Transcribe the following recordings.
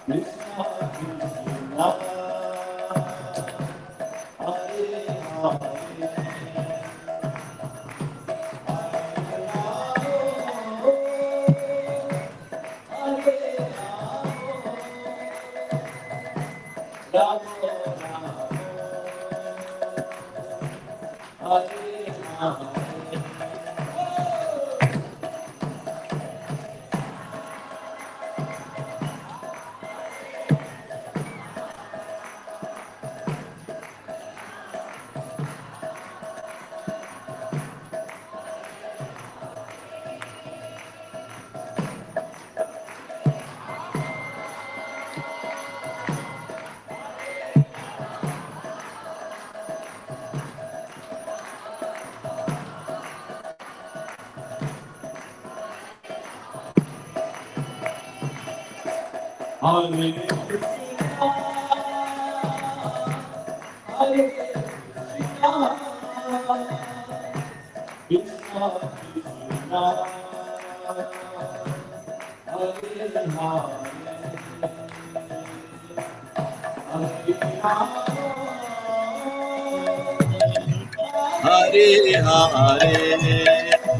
Hare Hare.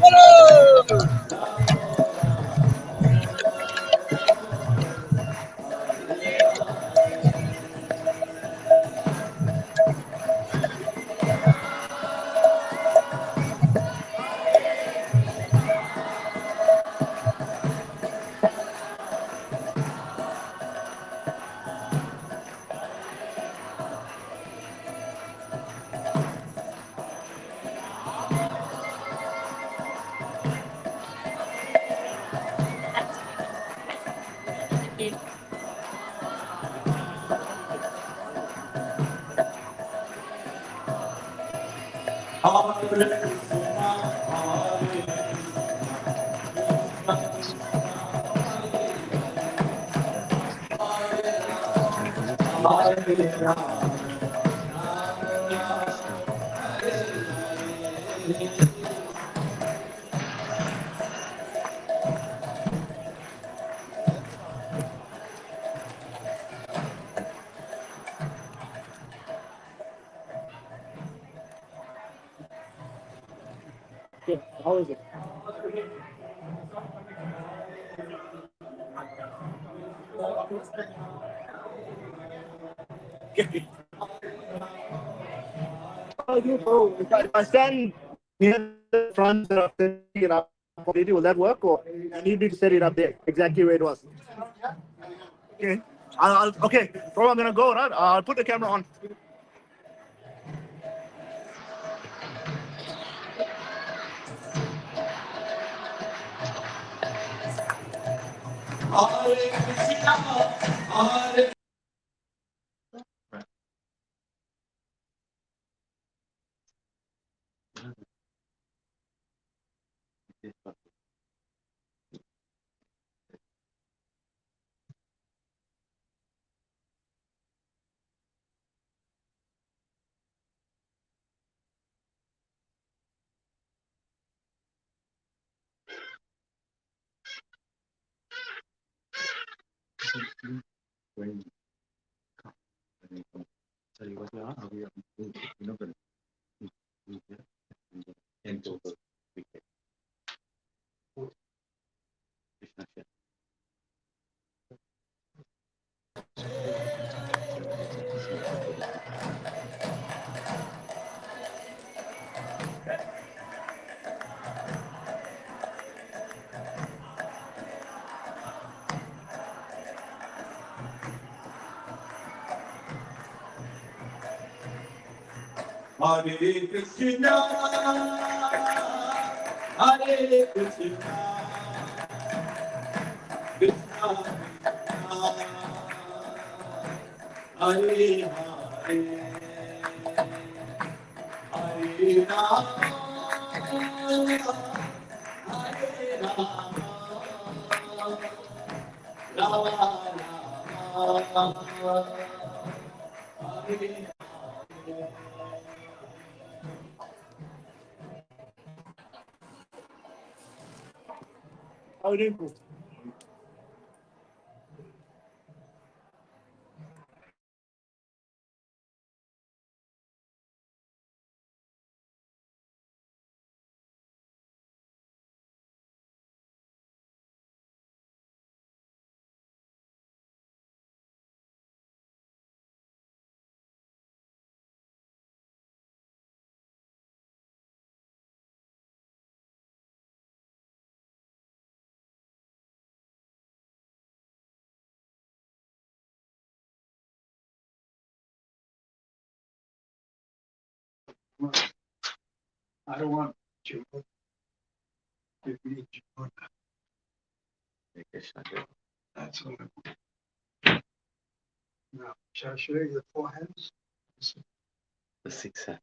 Hello. How is it? If I stand near the front of it up, will that work, or you need me to set it up there exactly where it was? Okay. Okay. Bro, I'm gonna go. Right. I'll put the camera on. Hare Krishna, Hare Krishna, Krishna Krishna, Hare Hare, Hare Rama, Hare Rama, Rama Rama, Hare How do you? I don't want you. Give me June. That's what I want. Now, shall I show you the four hands? The 6 hat.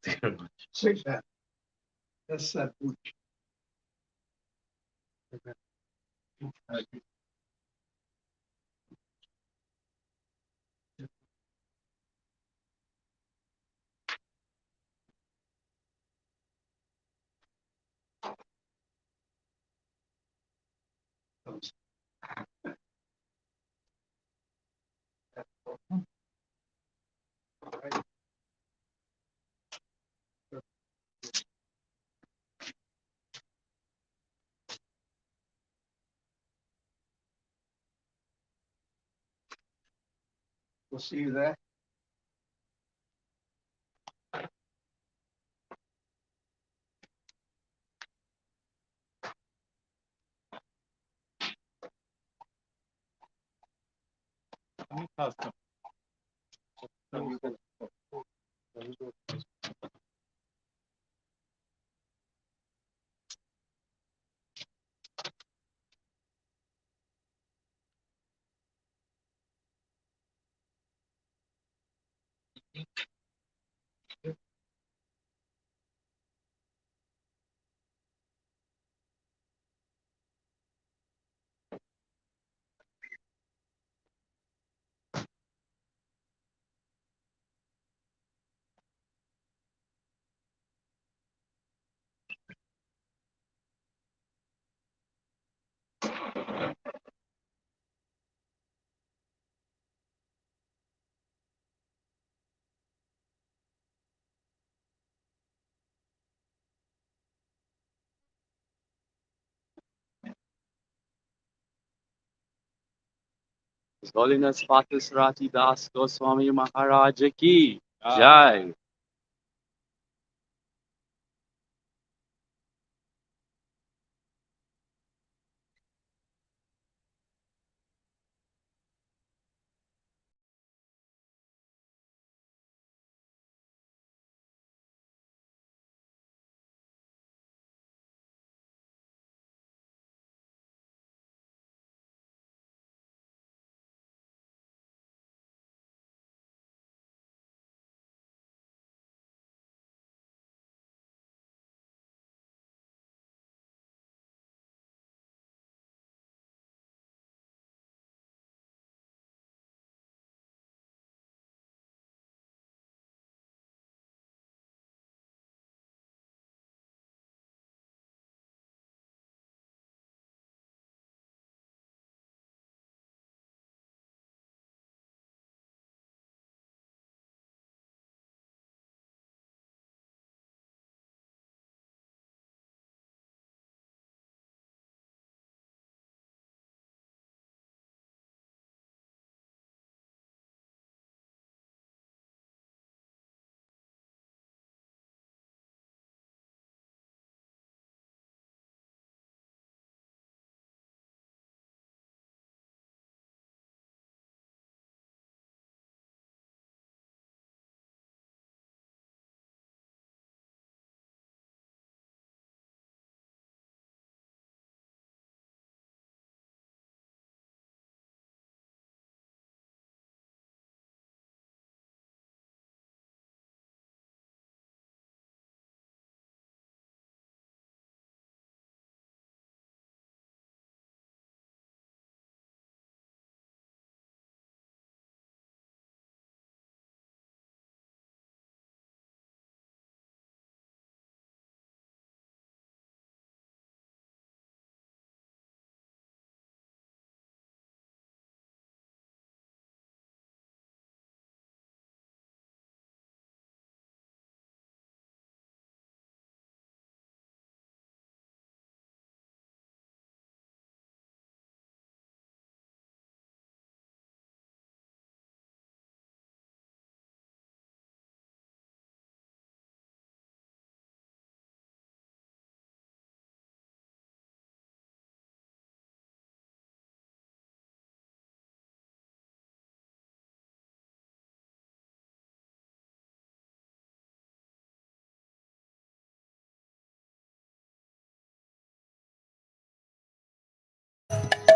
6 hands. That's that boot. We'll see you there. His Holiness Partha Sarathi Das Goswami Maharaj ki Jai.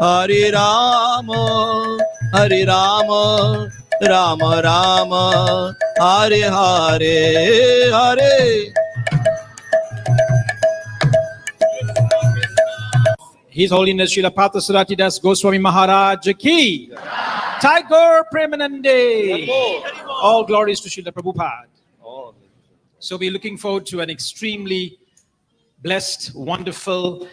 Hare Rama, Hare Rama, Rama Rama, Hare Hare, Hare. His Holiness Srila Partha Sarathi Das Goswami Maharaj ki. Tiger Premanande. All glories to Srila Prabhupada. So we're looking forward to an extremely blessed, wonderful,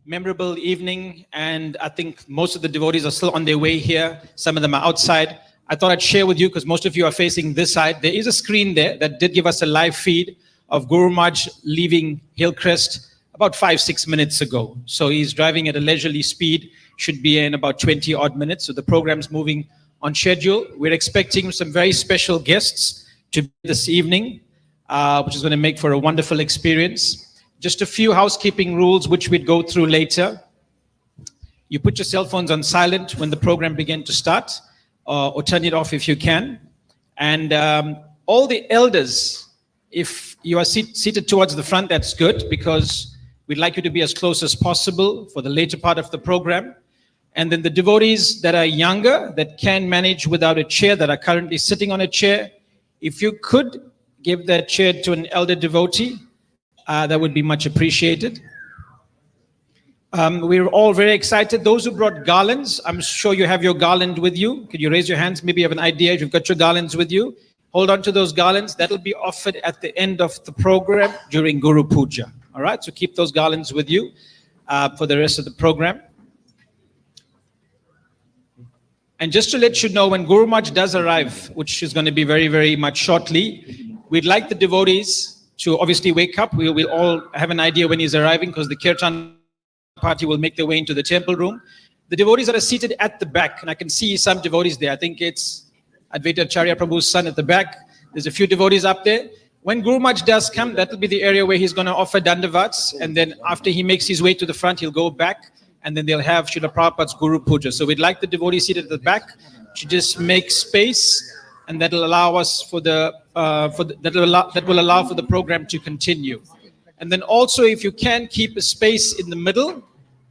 memorable evening. And I think most of the devotees are still on their way here. Some of them are outside. I thought I'd share with you because most of you are facing this side. There is a screen there that did give us a live feed of Guru Maharaj leaving Hillcrest about 5-6 minutes ago. So he's driving at a leisurely speed, should be in about 20 odd minutes. So the program's moving on schedule. We're expecting some very special guests to be this evening, which is going to make for a wonderful experience. Just a few housekeeping rules which we'd go through later. You put your cell phones on silent when the program begins to start, or turn it off if you can. And all the elders, if you are seated towards the front, that's good, because we'd like you to be as close as possible for the later part of the program. And then the devotees that are younger, that can manage without a chair, that are currently sitting on a chair, if you could give that chair to an elder devotee, that would be much appreciated. We're all very excited. Those who brought garlands, I'm sure you have your garland with you. Could you raise your hands? Maybe you have an idea if you've got your garlands with you. Hold on to those garlands. That'll be offered at the end of the program during Guru Puja. All right, so keep those garlands with you for the rest of the program. And just to let you know, when Guru Maharaj does arrive, which is going to be very, very much shortly, we'd like the devotees to obviously wake up. We will all have an idea when he's arriving, because the Kirtan party will make their way into the temple room. The devotees that are seated at the back, and I can see some devotees there. I think it's Advaita Acharya Prabhu's son at the back. There's a few devotees up there. When Guru Maharaj does come, that will be the area where he's going to offer dandavats. And then after he makes his way to the front, he'll go back. And then they'll have Srila Prabhupada's Guru Puja. So we'd like the devotees seated at the back to just make space, and that'll allow us for the that will allow for the program to continue. And then also, if you can keep a space in the middle,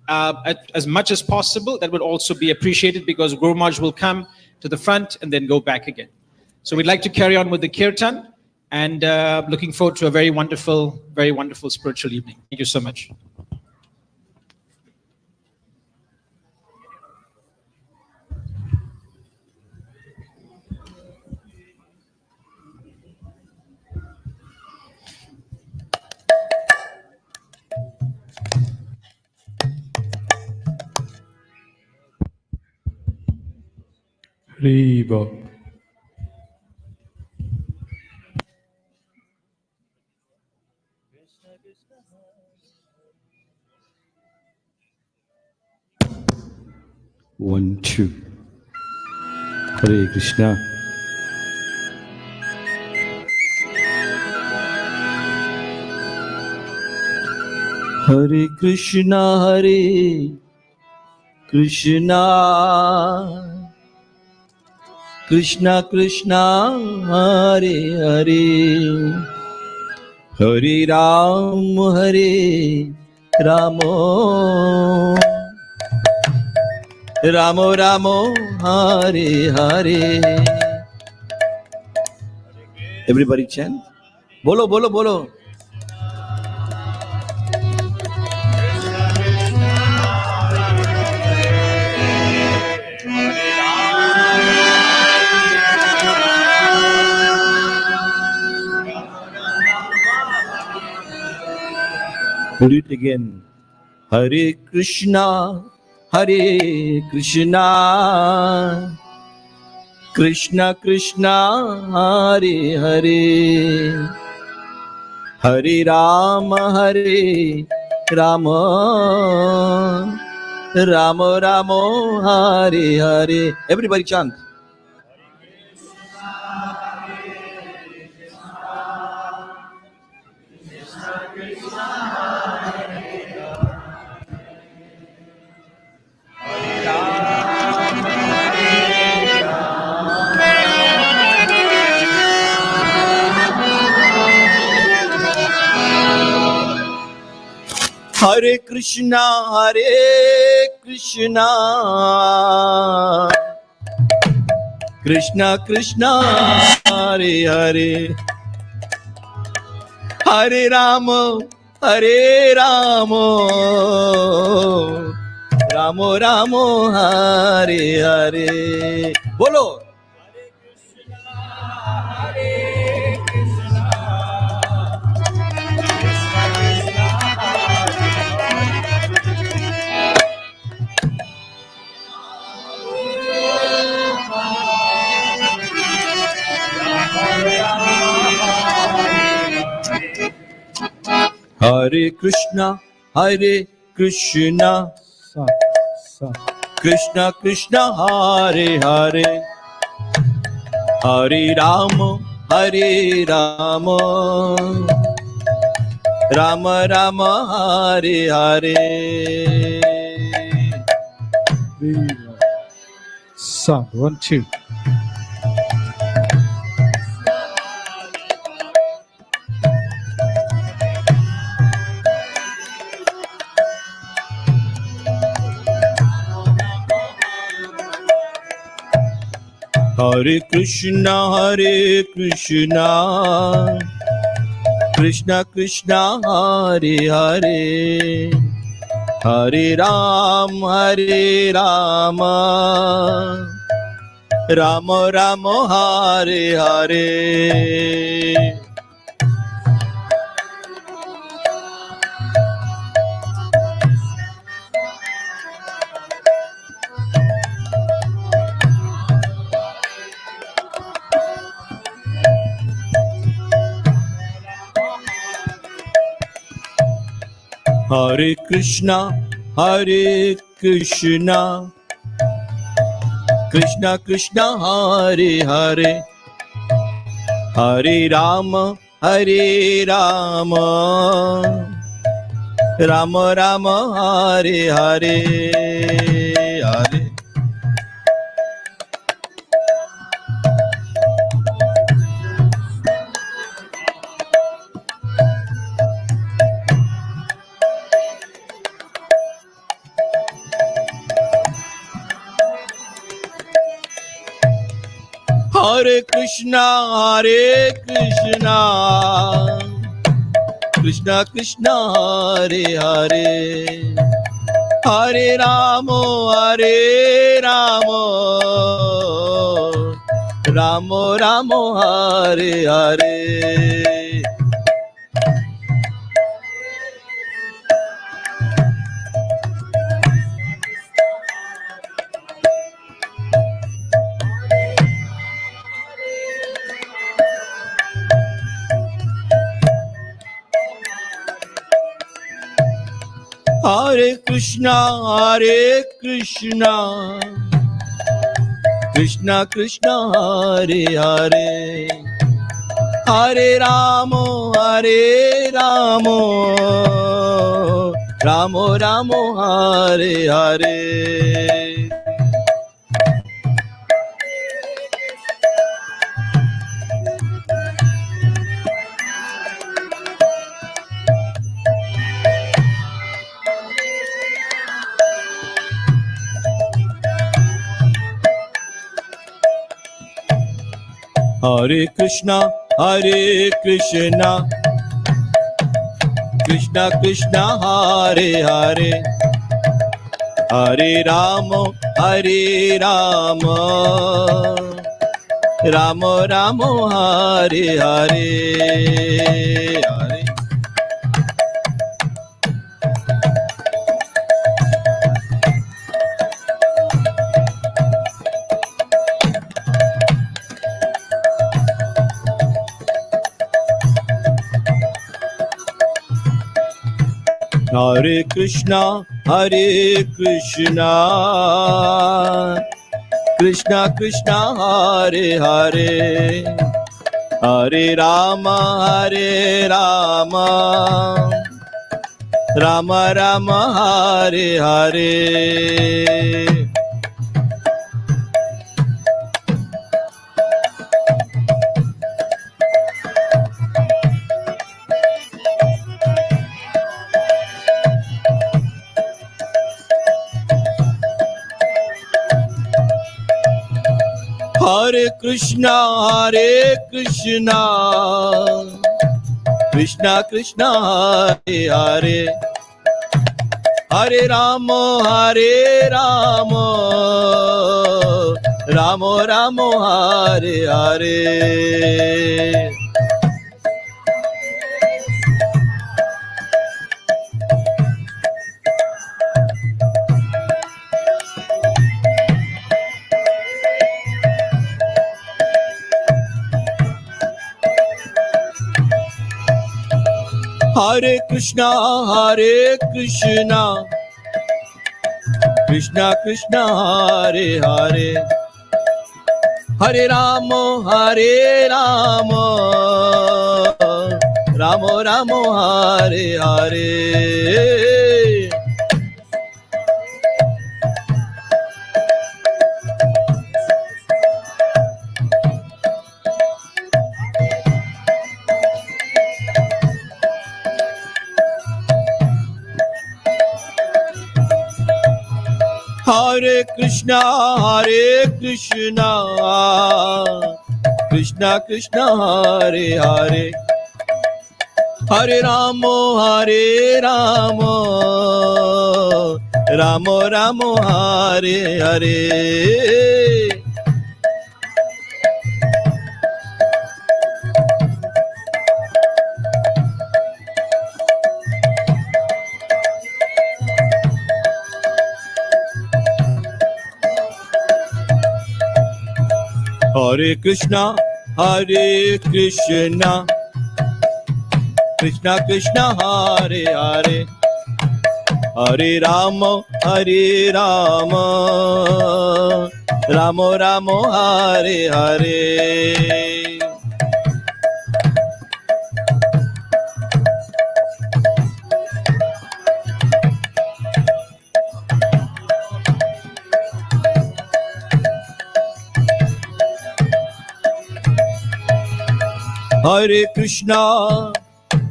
as much as possible, that would also be appreciated, because Guru Maharaj will come to the front and then go back again. So we'd like to carry on with the kirtan, and looking forward to a very wonderful spiritual evening. Thank you so much. Riva. One, two. Hare Krishna. Hare Krishna, Hare Krishna, Krishna Krishna, Hare Hare, Hare Ram, Hare Ramo, Ramo Ramo, Hare Hare. Everybody chant. Bolo, bolo, bolo. Do it again. Hare Krishna, Hare Krishna, Krishna Krishna, Hare Hare, Hare Rama, Hare Rama, Rama Rama, Hare Hare. Everybody chant. Hare Krishna, Krishna Krishna, Hare Hare, Hare Rama, Ramo Ramo, Hare Hare. Bolo. Hare Krishna, Krishna Krishna, Hare Hare, Hare Rama, Rama Rama, Hare Hare. Sound 1 2. Hare Krishna, Krishna Krishna, Hare Hare, Hare Rama, Rama Rama, Hare Hare. Hare Krishna, Krishna Krishna, Hare Hare, Hare Rama, Rama Rama, Hare Hare, Hare. Hare Krishna, Krishna Krishna, Hare Hare, Hare Rama, Rama Rama, Hare Hare. Hare Krishna, Krishna Krishna, Hare Hare, Hare Rama, Rama Rama, Hare Hare. Hare Krishna, Krishna Krishna, Hare Hare, Hare Rama, Rama Rama, Hare Hare, Hare. Hare Krishna, Krishna Krishna, Hare Hare, Hare Rama, Rama Rama, Hare Hare. Hare Krishna, Krishna Krishna, Hare Hare, Hare Rama, Rama Rama, Hare Hare. Hare Krishna, Krishna Krishna, Hare Hare, Hare Rama, Rama Rama, Hare Hare. Hare Krishna, Krishna Krishna, Hare Hare, Hare Rama, Rama Rama, Hare Hare. Hare Krishna, Krishna Krishna, Hare Hare, Hare Rama, Rama Rama, Hare Hare.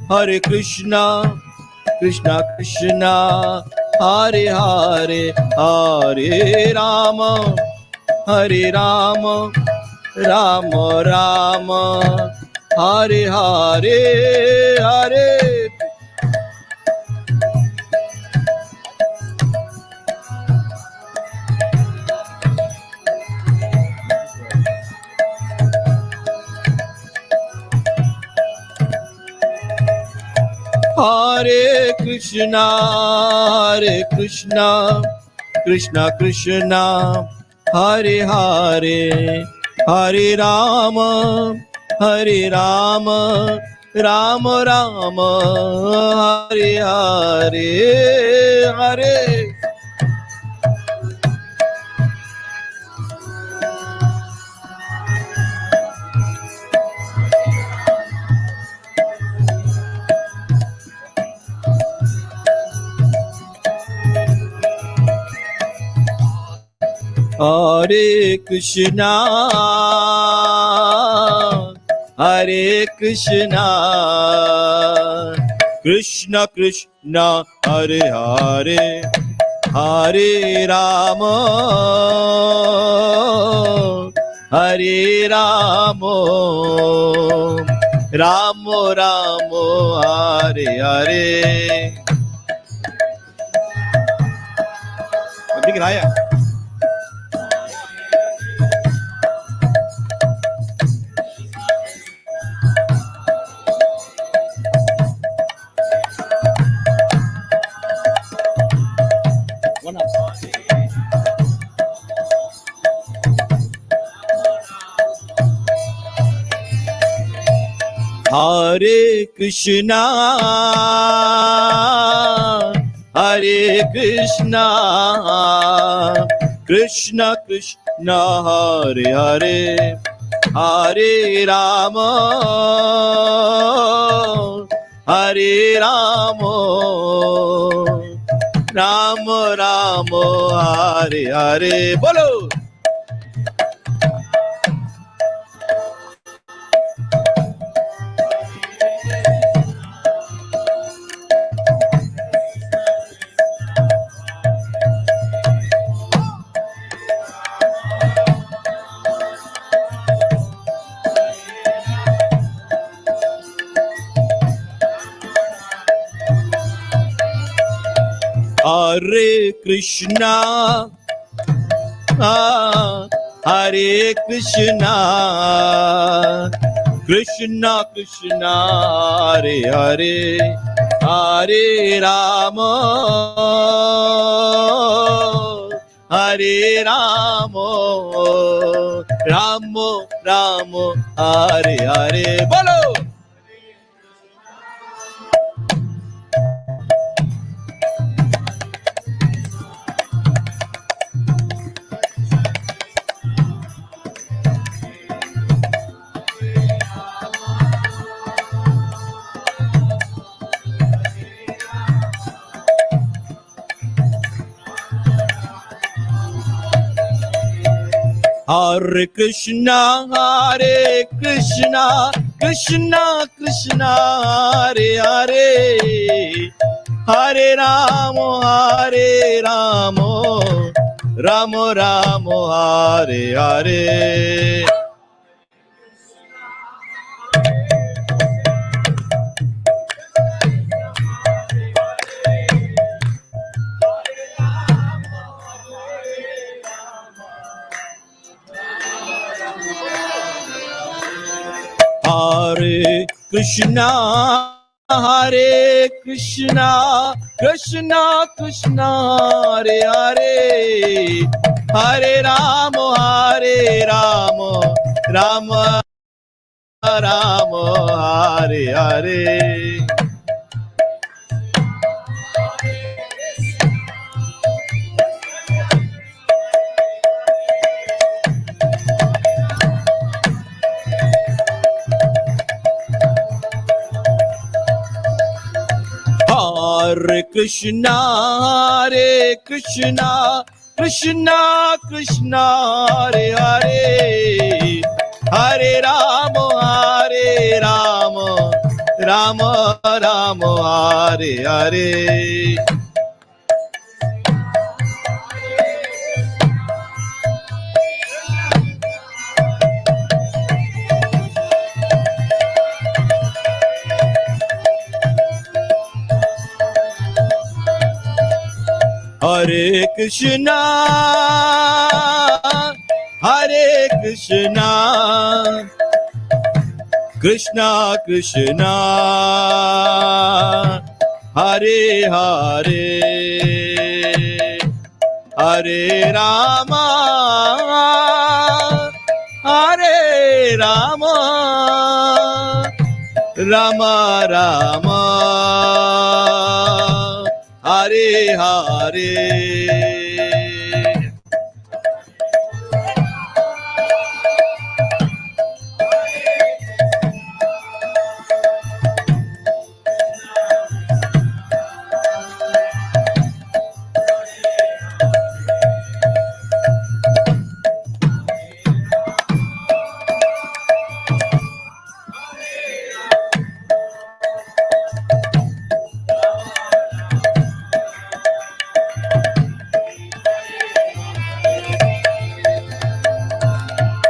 Hare Krishna, Krishna Krishna, Hare Hare, Hare Rama, Rama Rama, Hare Hare, Hare. Hare Krishna, Krishna Krishna, Hare Hare, Hare Rama, Rama Rama, Hare Hare, Hare. Hare Krishna, Krishna Krishna, Hare Hare, Hare Rama, Rama Rama, Hare Hare. Abhi गिराया. Hare Krishna, Krishna Krishna, Hare Hare, Hare Rama, Rama Rama, Hare Hare. Bolo. Hare Krishna, Hare Krishna, Krishna Krishna, Hare Hare, Hare Rama, Hare Rama, Rama Rama, Hare Hare. Bolo. Hare Krishna, Hare Krishna, Krishna Krishna, Hare Hare, Hare Rama, Hare Rama, Rama Rama, Hare Hare. Hare Krishna, Hare Krishna, Krishna Krishna, Hare Hare, Hare Rama, Hare Rama, Rama Rama, Hare Hare. Hare Krishna, Hare Krishna, Krishna Krishna, Hare Hare, Hare Rama, Hare Rama, Rama Rama, Hare Hare. Hare Krishna, Hare Krishna, Krishna Krishna, Hare Hare, Hare Rama, Hare Rama, Rama Rama, Hare Hare.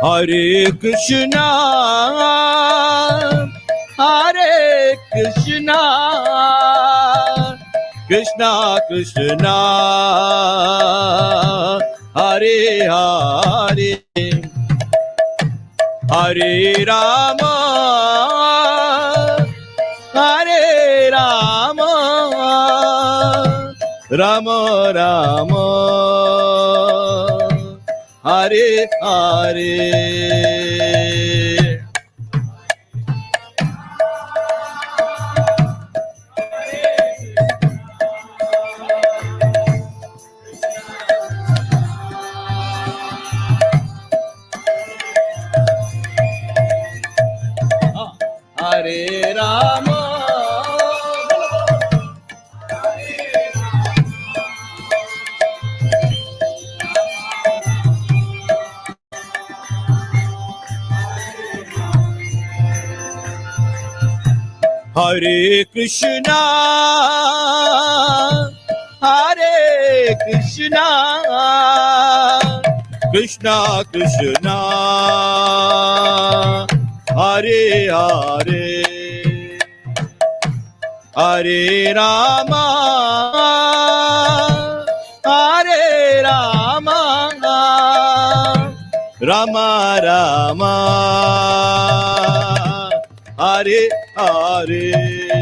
Hare Krishna, Hare Krishna, Krishna Krishna, Hare Hare, Hare Rama, Hare Rama, Rama Rama, Hare Hare. Hare Rama, Hare Krishna, Hare Krishna, Krishna Krishna, Hare Hare, Hare Rama, Rama Rama, Hare Hare.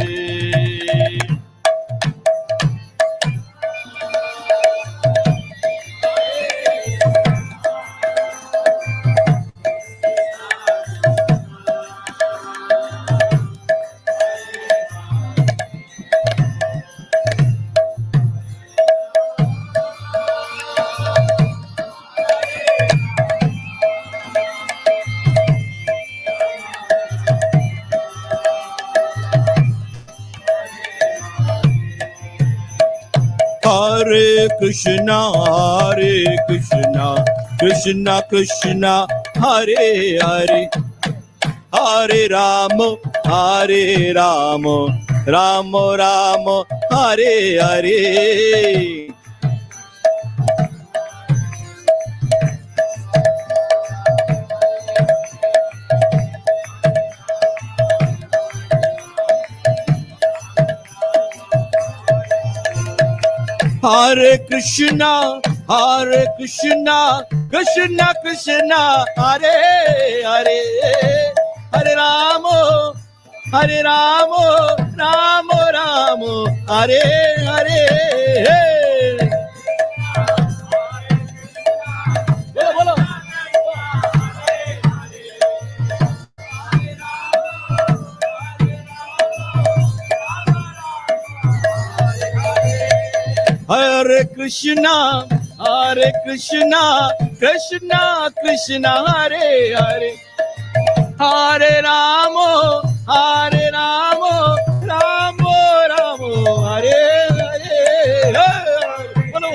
Hare Krishna, Krishna Krishna, Hare Hare, Hare Rama, Hare Rama, Rama Rama, Hare Hare. Hare Krishna, Krishna Krishna, Hare Hare, Hare Rama, Rama Rama, Hare Hare. Bolo, bolo. Hare Krishna, Krishna Krishna, Hare Hare, Hare Rama, Rama Rama, Hare Hare. Bolo.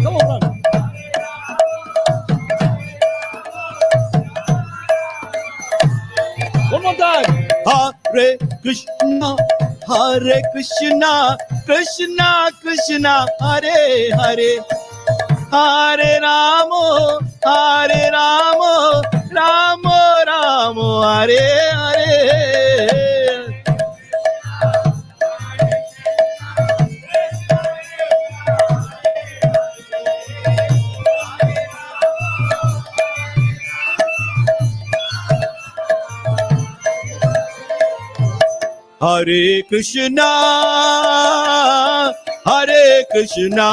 Come on, brother. One more time. Hare Krishna, Krishna Krishna, Hare Hare, Hare Rama, Rama Rama, Hare Hare. Hare Krishna,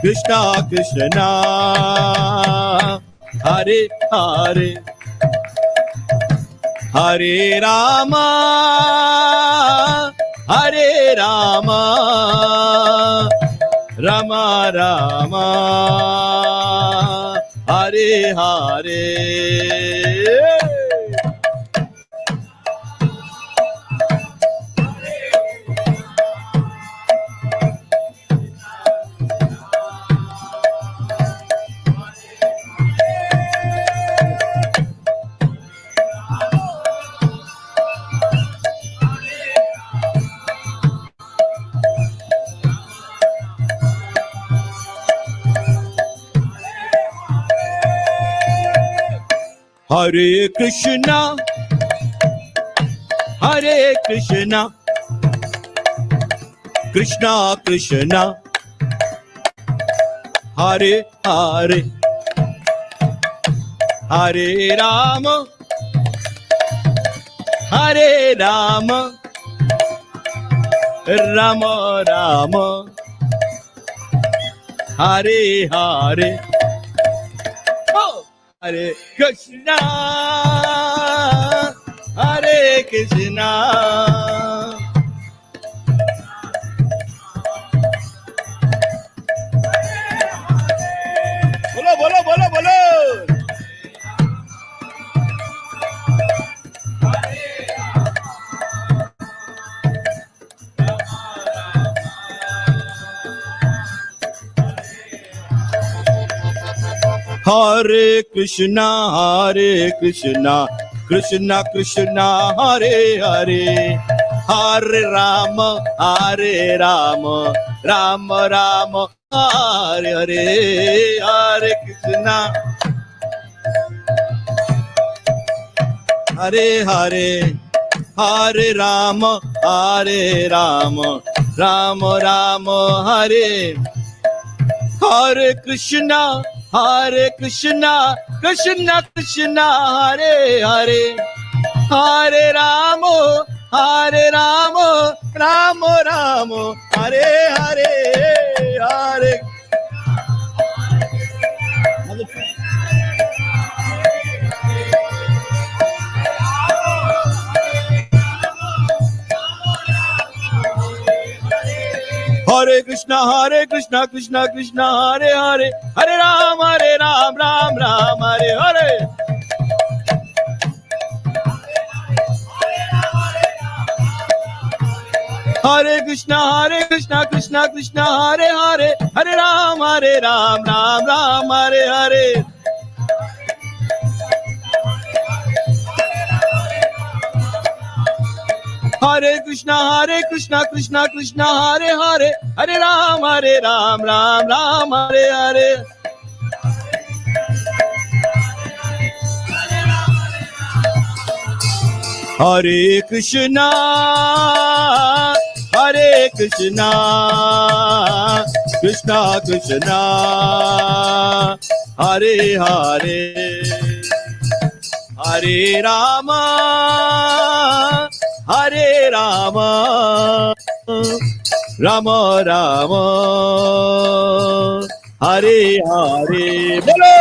Krishna Krishna, Hare Hare, Hare Rama, Rama Rama, Hare Hare. Hare Krishna, Krishna Krishna, Hare Hare, Hare Rama, Rama Rama, Hare Hare. Hare Krishna, Krishna. Bolo, bolo, bolo, bolo. Hare Krishna, Krishna Krishna, Hare Hare, Hare Rama, Rama Rama, Hare Hare, Hare Krishna, Hare Hare, Hare Rama, Rama Rama Hare Hare Krishna Krishna Krishna Hare Hare Hare Rama Rama Rama Hare Hare Hare Hare Krishna Krishna Krishna Hare Hare Hare Ram Ram Ram Hare Hare Hare Krishna Krishna Krishna Hare Hare Hare Ram Ram Hare Hare Hare Krishna Krishna Krishna Hare Hare Hare Ram Ram Hare Hare Hare Krishna Krishna Krishna Hare Hare Hare Rama Rama Rama Hare Hare Bolo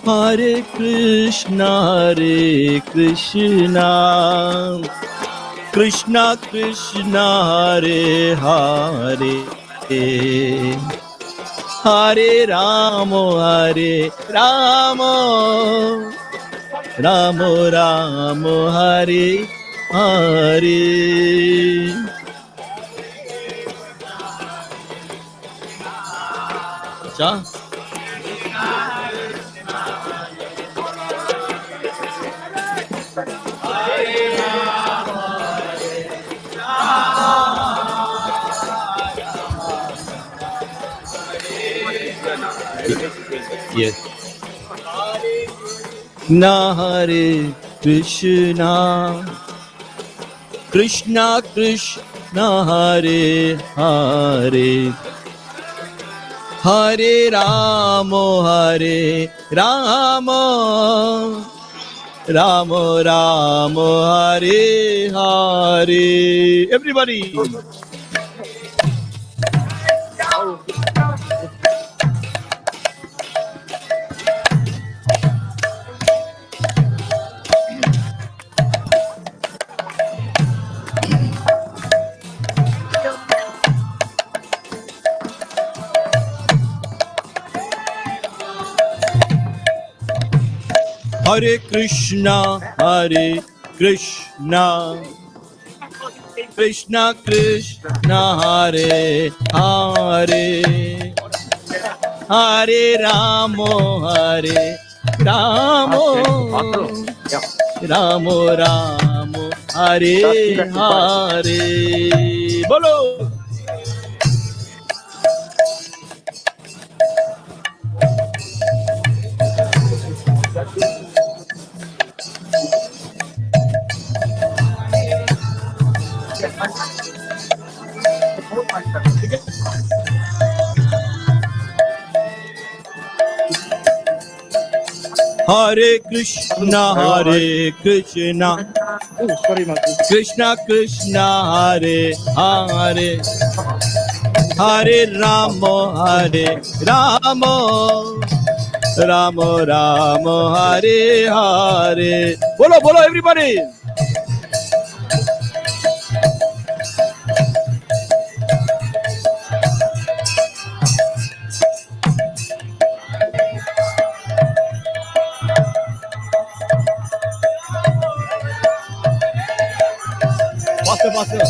Hare Krishna Krishna Krishna Hare Hare Hare Rama Rama Rama Hare Hare Cha Yes. Hare Krishna Krishna Krishna Hare Hare Hare Rama Rama Rama Hare Hare. Everybody. Hare Krishna Krishna Krishna Hare Hare Hare Rama Rama Rama Hare Hare. Bolo Hare Krishna Krishna Krishna Hare Hare Hare Rama Rama Rama Hare Hare. Bolo everybody. Faster.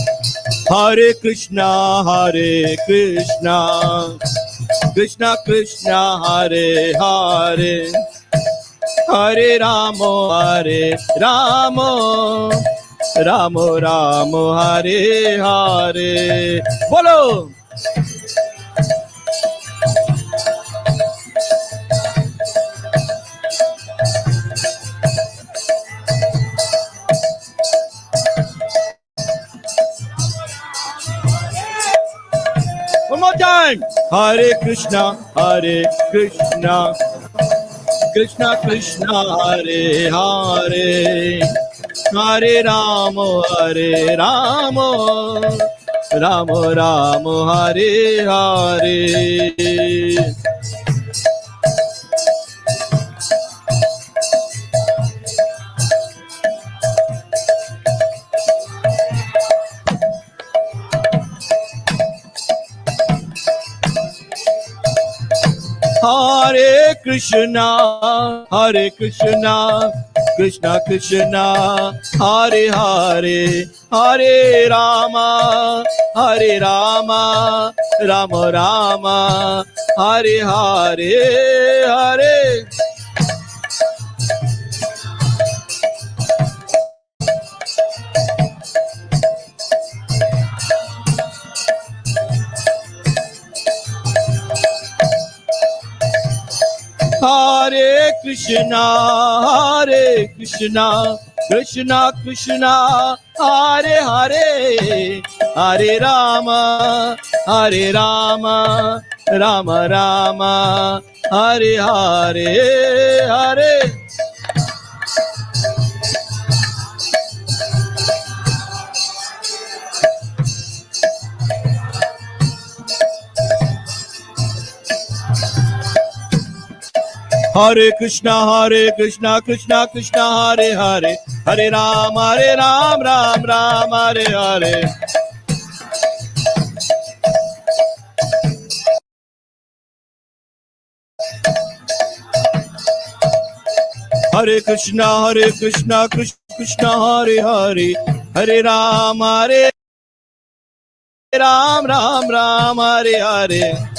Hare Krishna, Hare Krishna, Krishna Krishna, Hare Hare, Hare Rama, Hare Rama, Rama Rama, Hare Hare. Bolo. One more time. Hare Krishna, Hare Krishna, Krishna Krishna, Hare Hare, Hare Rama, Hare Rama, Rama Rama, Hare Hare. Hare Krishna, Hare Krishna, Krishna Krishna, Hare Hare, Hare Rama, Hare Rama, Rama Rama, Hare Hare, Hare. Hare Krishna, Hare Krishna, Krishna Krishna, Hare Hare, Hare Rama, Hare Rama, Rama Rama, Hare Hare, Hare. Hare Krishna, Krishna Krishna, Hare Hare, Hare Ram, Ram Ram, Hare Hare. Hare Krishna, Krishna Krishna, Hare Hare, Hare Ram, Ram Ram, Hare Hare.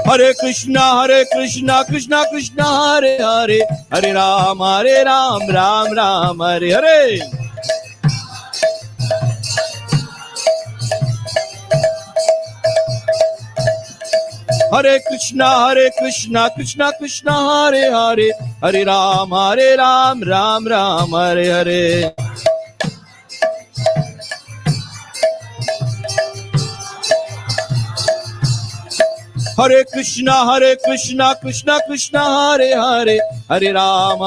Hare Krishna, Krishna Krishna, Hare Hare, Hare Ram, Ram Ram, Hare Hare. Hare Krishna, Krishna Krishna, Hare Hare, Hare Ram, Ram Ram, Hare Hare. Hare Krishna, Krishna Krishna, Hare Hare, Hare Ram,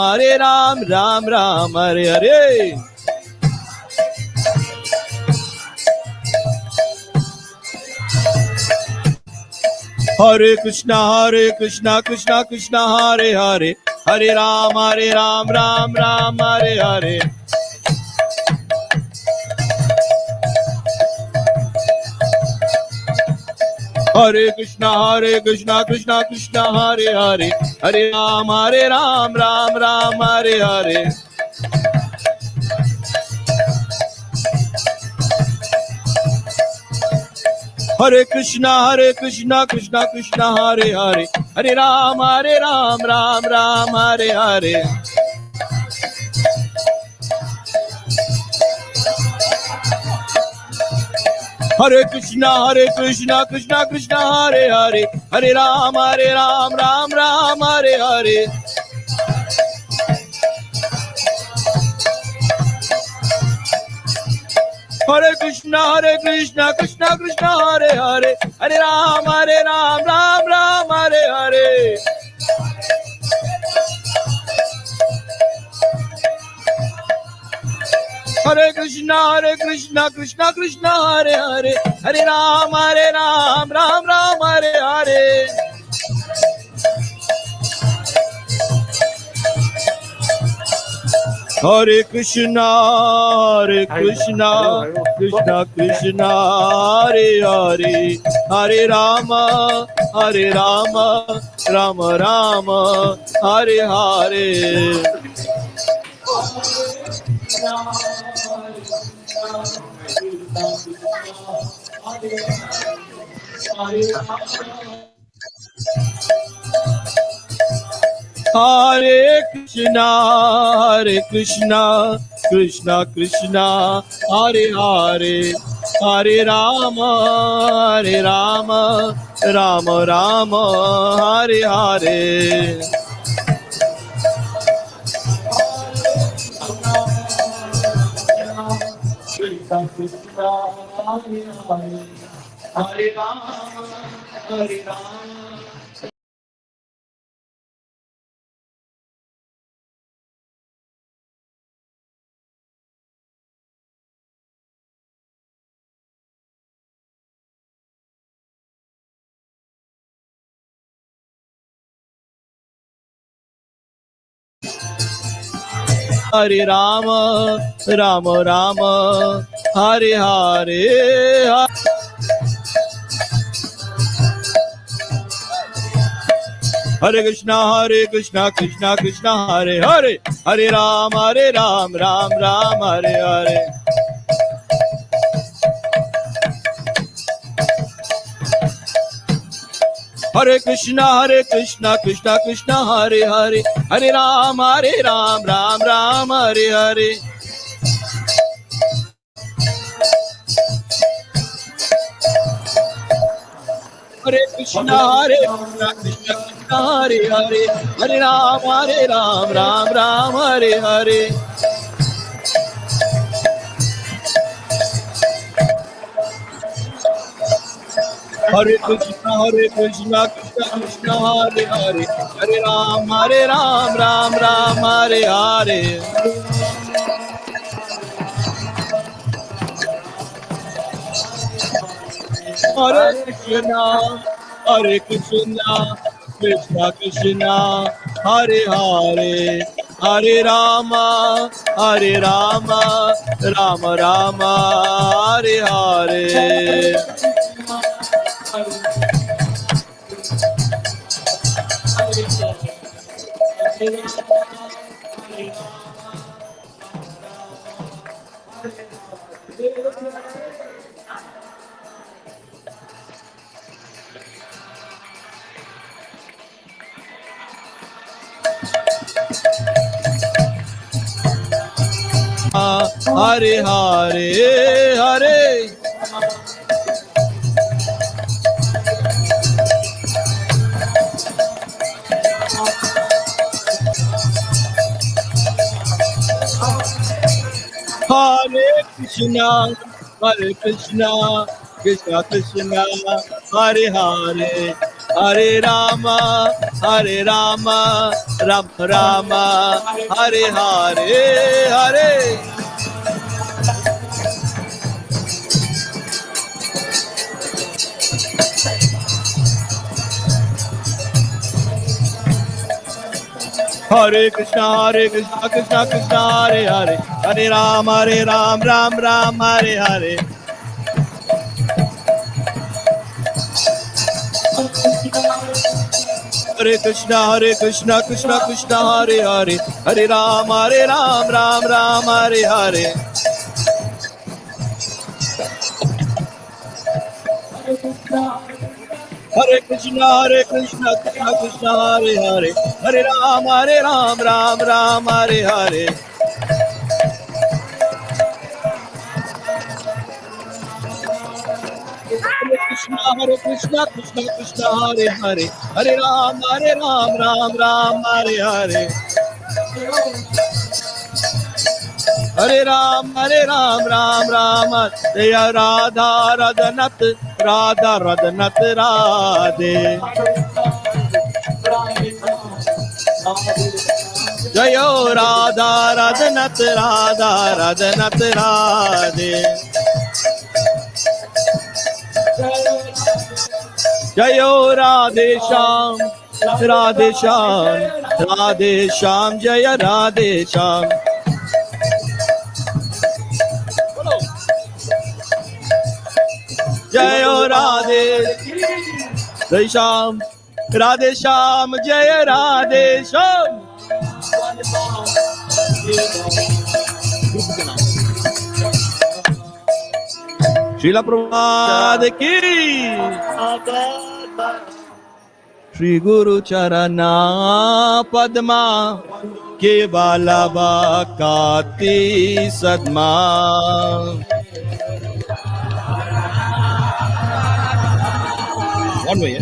Ram Ram, Hare Hare. Hare Krishna, Krishna Krishna, Hare Hare, Hare Ram, Ram Ram, Hare Hare. Hare Krishna, Krishna Krishna, Hare Hare, Hare Ram, Ram Hare Hare. Hare Krishna, Krishna Krishna, Hare Hare, Hare Ram, Ram Hare Hare. Hare Krishna, Krishna Krishna, Hare Hare, Hare Ram, Ram Hare Hare. Hare Krishna, Krishna Krishna, Hare Hare, Hare Ram, Ram Hare Hare. Hare Krishna, Krishna Krishna, Hare Hare, Hare Ram, Ram Hare Hare. Hare Krishna, Krishna Krishna, Hare Hare, Hare Rama, Rama Rama, Hare Hare. Hare Krishna, Krishna Krishna, Hare Hare, Hare Rama, Rama Rama, Hare Hare. Hare Rama, Rama Rama, Hare Hare. Hare Krishna, Krishna Krishna, Hare Hare, Hare Ram, Ram Ram, Hare Hare. Hare Krishna, Krishna Krishna, Hare Hare, Hare Ram, Ram Ram, Hare Hare. Hare Krishna, Krishna Krishna, Hare Hare, Hare Ram, Ram Ram, Hare Hare. Hare Krishna, Krishna Krishna, Hare Hare, Hare Ram, Ram Ram, Hare Hare. Hare Krishna, Krishna Krishna, Hare Hare, Hare Rama, Rama Rama, Hare Hare. Hare Hare Hare. Hare Krishna, Krishna Krishna, Hare Hare, Hare Rama, Rama Rama, Hare Hare, Hare. Hare Krishna, Krishna Krishna, Hare Hare, Hare Ram, Ram Ram, Hare Hare. Hare Krishna, Krishna Krishna, Hare Hare, Hare Ram, Ram Ram, Hare Hare. Hare Krishna, Krishna Krishna, Hare Hare, Hare Ram, Ram Ram, Hare Hare. Hare Krishna, Krishna Hare Hare, Hare Ram, Ram Ram, Hare Hare. Hare Ram, Ram Ram, Jaya Radha Radhanat, Radha Radhanat Radhe. Jaya Radha Radhanat, Radha Radhanat Radhe. Jayo Radhe Sham, Radhe Sham, Radhe Sham, Jaya Radhe Sham. Jayo Radhe Sham, Radhe Shyam Jai Radhe Shyam. Srila Prabhupada ki. Shri Guru Charana Padma Kevala Bhakti Sadma. One way.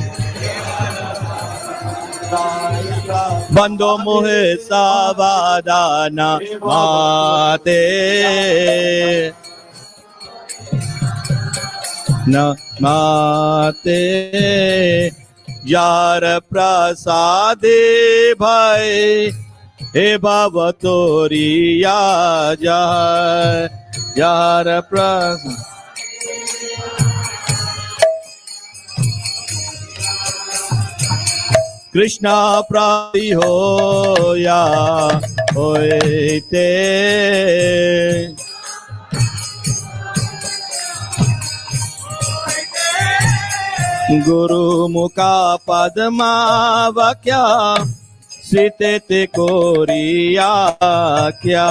Bando mohe savadana mate na mate yar prasade bhai he bhavatori ya jai yar prasade. Krishna prati hoya hoite Guru mukha padma vakya site te koriya kya.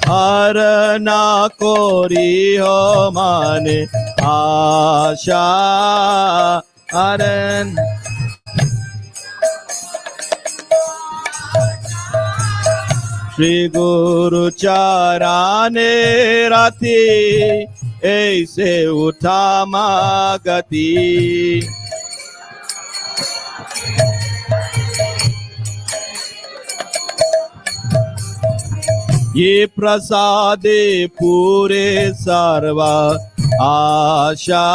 Har na kori ho mane asha haran. Shri Guru Charane Rati Aise Uttama Gati. Ye prasade pure sarva asha.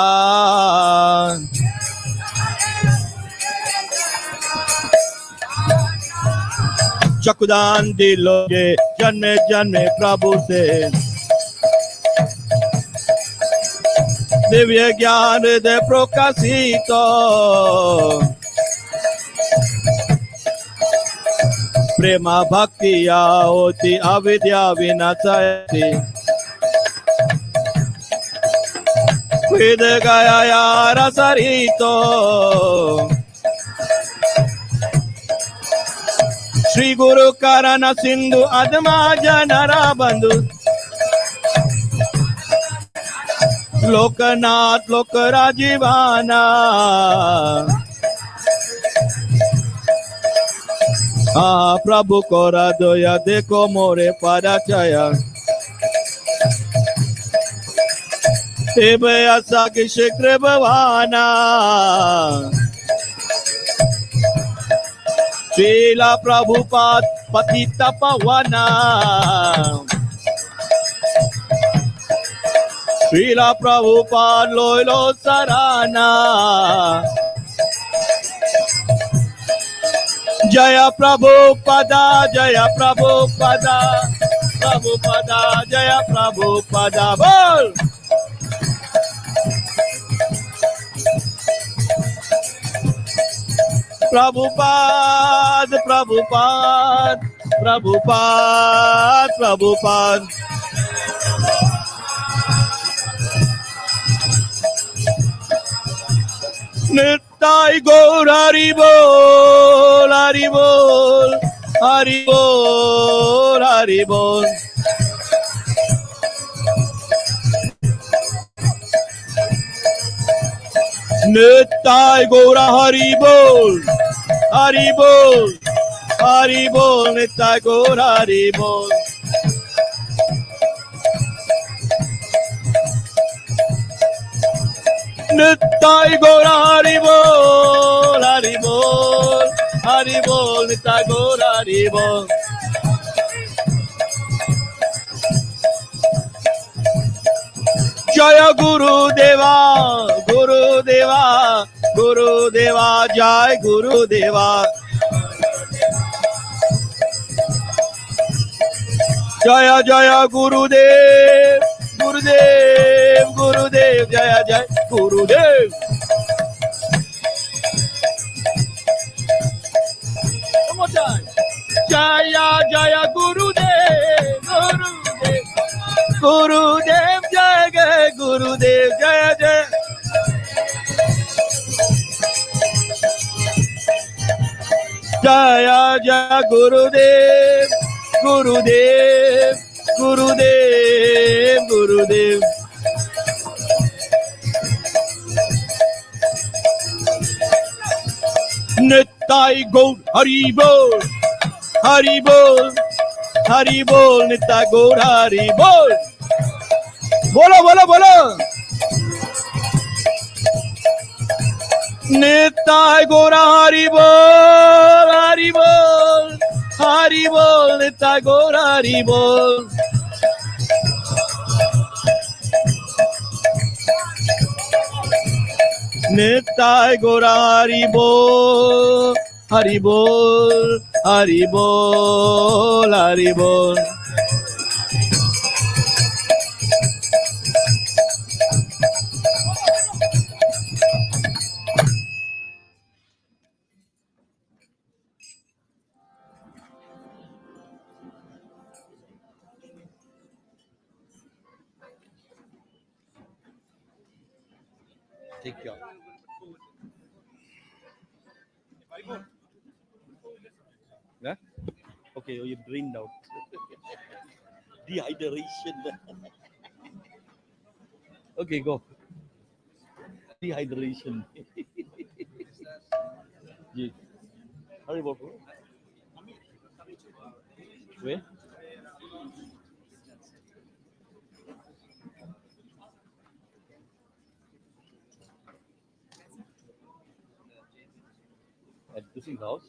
Chakudan diloge janme janme Prabhu se divya gyan de prokasito. Prema bhakti yaoti avidya vinasayati. Vid gaya ya rasarito. Shri Guru Karana Sindhu Adma Janara Bandhu. Lokanath Lokarajivana. Ah, Prabhu Kora Doya Deko More Padachaya. Ebe Asaki Shikre Bhavana. Srila Prabhupada Patita Pavana. Srila Prabhupada Loilo Sarana. Jaya Prabhupada, Jaya Prabhupada, Prabhupada, Jaya Prabhupada, Bol! Prabhupada, Prabhupada, Prabhupada, Prabhupada. Nittai Gaur Haribol, Haribol, Haribol, Haribol. Nittai Gaur Haribol, Haribol, Haribol, Nittai Gaur Haribol. Nittai Gaur Haribol, Haribol, Haribol, Nittai Gaur Haribol. Jaya Guru Deva, Guru Deva, Guru Deva, Jai Guru Deva. Jaya Jaya Guru Dev, Guru Dev, Guru Dev, Jaya Jaya Guru Dev. One more time. Jaya Jaya Guru Dev, Guru Dev, Gurudev Jai Jai, Gurudev Jai Jai. Jaya Jaya Gurudev, Gurudev, Gurudev, Gurudev. Nittai Gaur Hari Bol, Hari Bol, Hari Bol, Nittai Gaur Hari Bol. Bolo, bolo, bolo. Nittai Gaur Hari Bol, Hari Bol, Hari Bol, Nittai Gaur Hari Bol. Nittai Gaur Hari Bol, Hari Bol, Hari Bol, Hari Bol. Take care. Yeah? Okay, you drained out. Dehydration. Okay, go. Dehydration. Yes. Hurry, Bob. Where? At Kushi's house.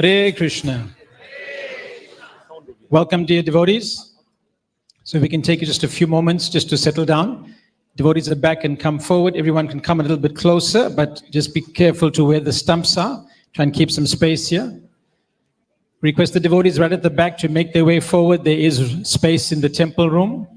Hare Krishna. Welcome, dear devotees. So we can take just a few moments just to settle down. Devotees at the back can come forward. Everyone can come a little bit closer, but just be careful to where the stumps are. Try and keep some space here. Request the devotees right at the back to make their way forward. There is space in the temple room.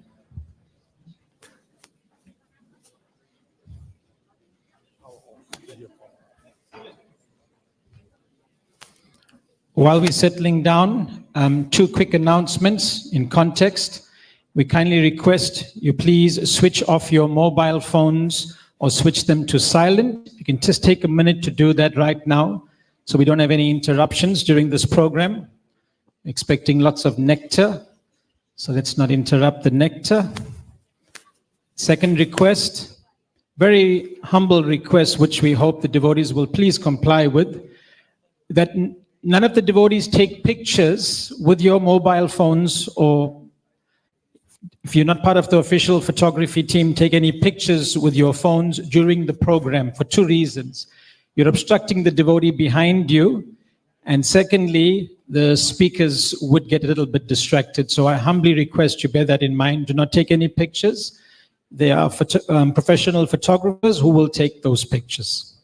While we're settling down, two quick announcements in context. We kindly request you please switch off your mobile phones or switch them to silent. You can just take a minute to do that right now so we don't have any interruptions during this program. Expecting lots of nectar, so let's not interrupt the nectar. Second request, very humble request, which we hope the devotees will please comply with, that none of the devotees take pictures with your mobile phones, or if you're not part of the official photography team, take any pictures with your phones during the program for two reasons. You're obstructing the devotee behind you, and secondly, the speakers would get a little bit distracted. So I humbly request you bear that in mind. Do not take any pictures. There are professional photographers who will take those pictures.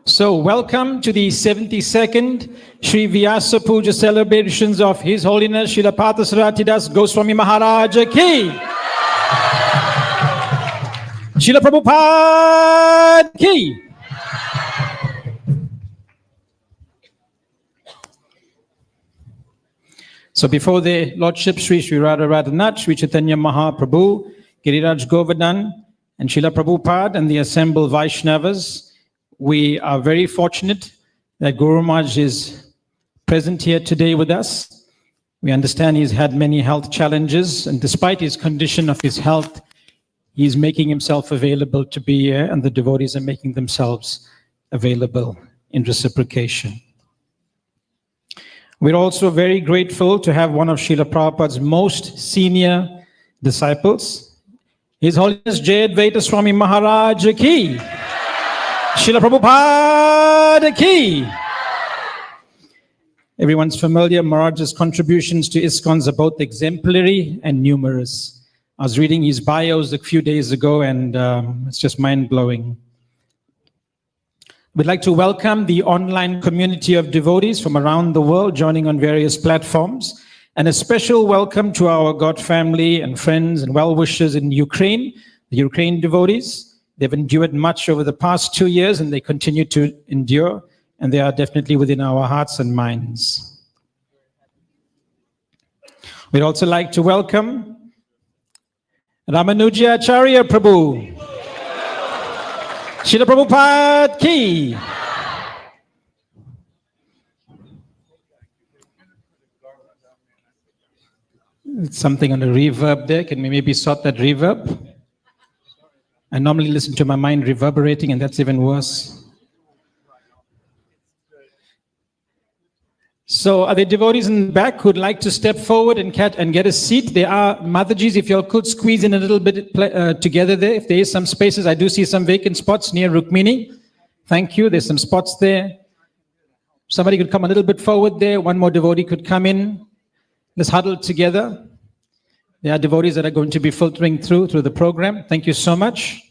So welcome to the 72nd Sri Vyasa Puja celebrations of His Holiness Srila Partha Sarathi Das Goswami Maharaj Ki. Srila Prabhupada Ki. So before their Lordship Sri Sri Radha Radhanath, Sri Chaitanya Mahaprabhu, Giriraj Govardhan, and Srila Prabhupada and the assembled Vaishnavas, we are very fortunate that Guru Maharaj is present here today with us. We understand he's had many health challenges, and despite his condition of his health, he's making himself available to be here, and the devotees are making themselves available in reciprocation. We're also very grateful to have one of Srila Prabhupada's most senior disciples, His Holiness Jai Advaita Swami Maharaj Ki. Srila Prabhupada Ki. Everyone's familiar, Maharaj's contributions to ISKCONs are both exemplary and numerous. I was reading his bios a few days ago, and it's just mind-blowing. We'd like to welcome the online community of devotees from around the world joining on various platforms, and a special welcome to our God family and friends and well-wishers in Ukraine, the Ukraine devotees. They've endured much over the past 2 years, and they continue to endure. and they are definitely within our hearts and minds. We'd also like to welcome Ramanuja Acharya Prabhu. Srila Prabhupada Ki. It's something on the reverb there. Can we maybe sort that reverb? I normally listen to my mind reverberating, and that's even worse. So are there devotees in the back who'd like to step forward and get a seat? There are Matajis, if you all could squeeze in a little bit together there. If there is some spaces, I do see some vacant spots near Rukmini. Thank you. There's some spots there. Somebody could come a little bit forward there. One more devotee could come in. Let's huddle together. There are devotees that are going to be filtering through the program. Thank you so much.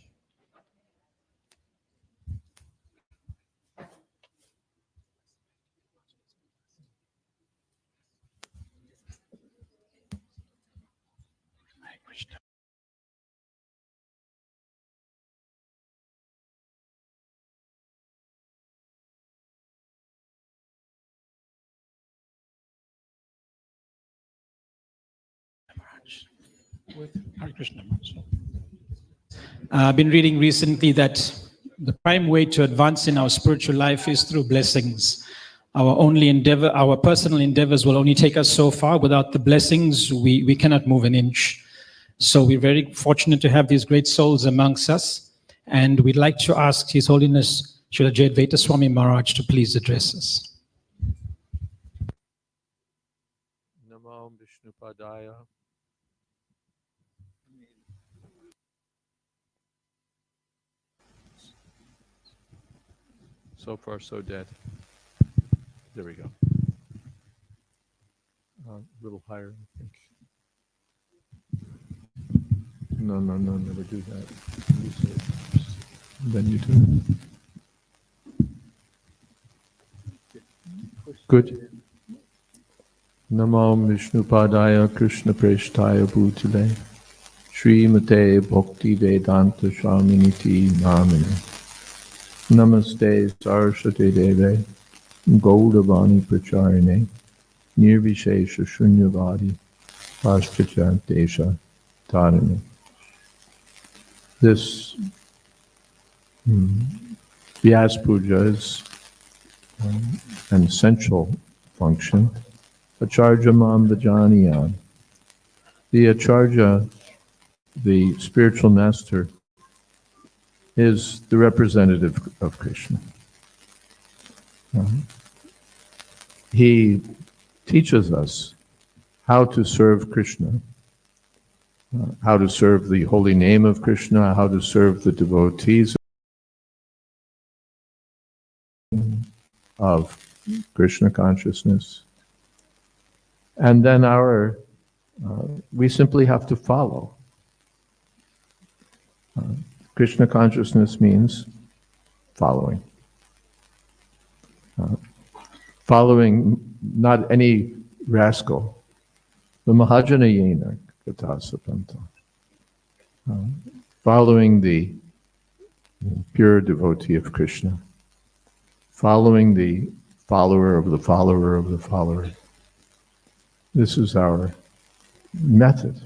Hare Krishna. I've been reading recently that the prime way to advance in our spiritual life is through blessings. Our personal endeavors will only take us so far. Without the blessings, we cannot move an inch. So we're very fortunate to have these great souls amongst us. And we'd like to ask His Holiness Srila Jayadvaita Swami Maharaj to please address us. Namo Vishnupadaya. So far, so dead. There we go. A little higher, I think. No, never do that. You say it first, then you do it. Good. Namo Vishnupadaya Krishna Preshtaya Bhutale Srimate Bhakti Vedanta Swaminiti Namine Namaste Saraswati Deve Gaudavani Pracharine Nirvishesha Shunyavadi Paschachantesha Tarine. This Vyasa Puja is an essential function. Acharya Mam Vajaniyan. The Acharya, the spiritual master, is the representative of Krishna. He teaches us how to serve Krishna, how to serve the holy name of Krishna, how to serve the devotees of Krishna consciousness. And then we simply have to follow. Krishna consciousness means following. Following not any rascal. The Mahajana Yena Katasapanta. Following the pure devotee of Krishna. Following the follower of the follower of the follower. This is our method.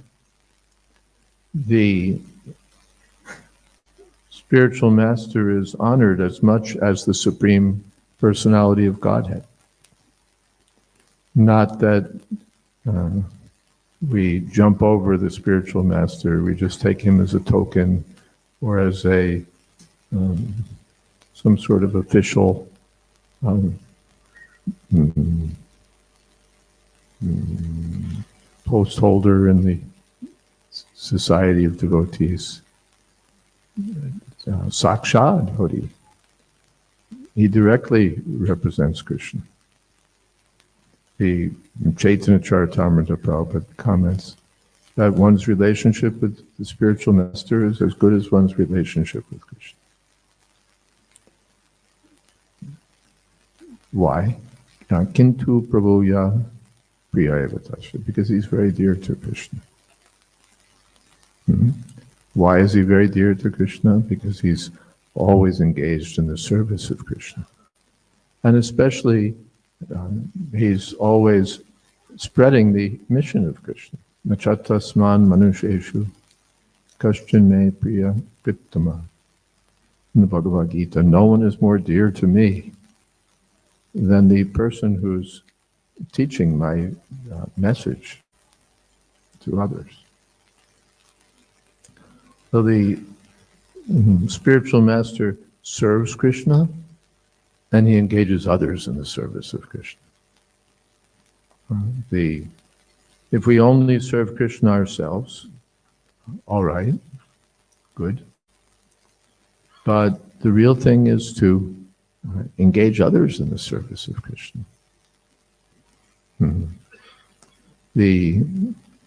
The spiritual master is honored as much as the Supreme Personality of Godhead. Not that we jump over the spiritual master, we just take him as a token or as some sort of official post holder in the society of devotees. Sakshad Hari. He directly represents Krishna. The Chaitanya Charitamrita Prabhupada comments that one's relationship with the spiritual master is as good as one's relationship with Krishna. Why? Kintu Prabhuya Priyaya Vatasya, because he's very dear to Krishna. Why is he very dear to Krishna? Because he's always engaged in the service of Krishna. And especially, he's always spreading the mission of Krishna. Nachatasman manusheshu kaschin me priya prittama. In the Bhagavad Gita, no one is more dear to me than the person who's teaching my message to others. So the spiritual master serves Krishna, and he engages others in the service of Krishna. If we only serve Krishna ourselves, all right, good. But the real thing is to engage others in the service of Krishna. In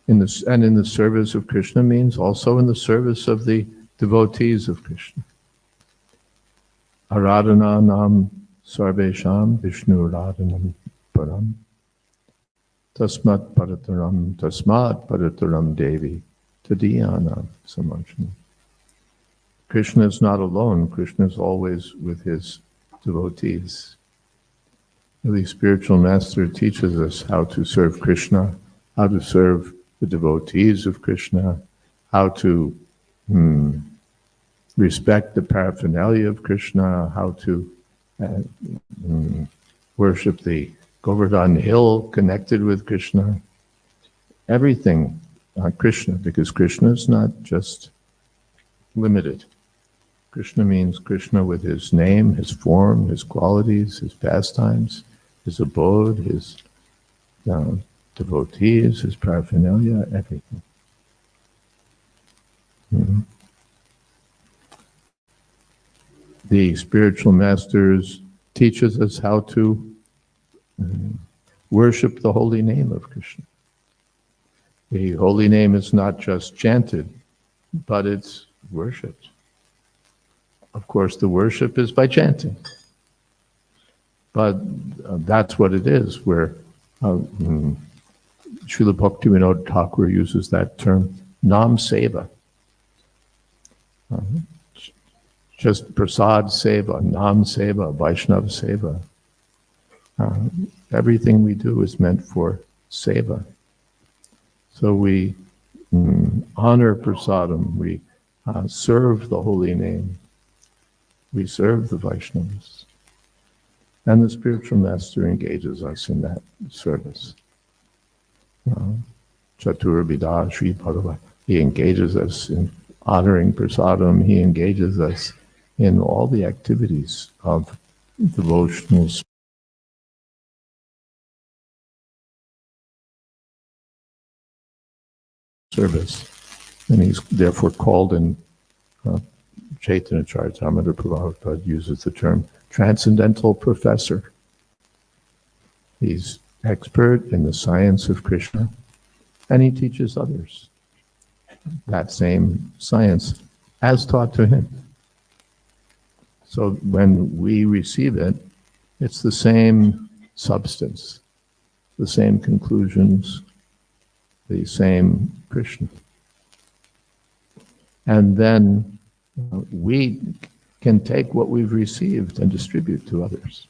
the service of Krishna means also in the service of the devotees of Krishna. Aradhana nam sarvesham Vishnu aradhanam param tasmat parataram devi tadiyana samanchana. Krishna is not alone. Krishna is always with his devotees. The spiritual master teaches us how to serve Krishna, how to serve the devotees of Krishna, how to respect the paraphernalia of Krishna, how to worship the Govardhan hill connected with Krishna. Everything on Krishna, because Krishna is not just limited. Krishna means Krishna with his name, his form, his qualities, his pastimes, his abode, his devotees, his paraphernalia, everything. The spiritual masters teaches us how to worship the holy name of Krishna. The holy name is not just chanted, but it's worshipped. Of course, the worship is by chanting. But that's what it is, where Srila Bhaktivinoda Thakur uses that term, Nam Seva. Just Prasad Seva, Nam Seva, Vaishnava Seva. Everything we do is meant for Seva. So we honor Prasadam, we serve the holy name, we serve the Vaishnavas. And the spiritual master engages us in that service. Chaturabhida Sri Bhagavan, he engages us in honoring Prasadam, he engages us in all the activities of devotional service. And he's therefore called in Chaitanya Charitamrita, Prabhupada uses the term transcendental professor. He's expert in the science of Krishna, and he teaches others that same science as taught to him. So when we receive it, it's the same substance, the same conclusions, the same Krishna. And then we can take what we've received and distribute to others.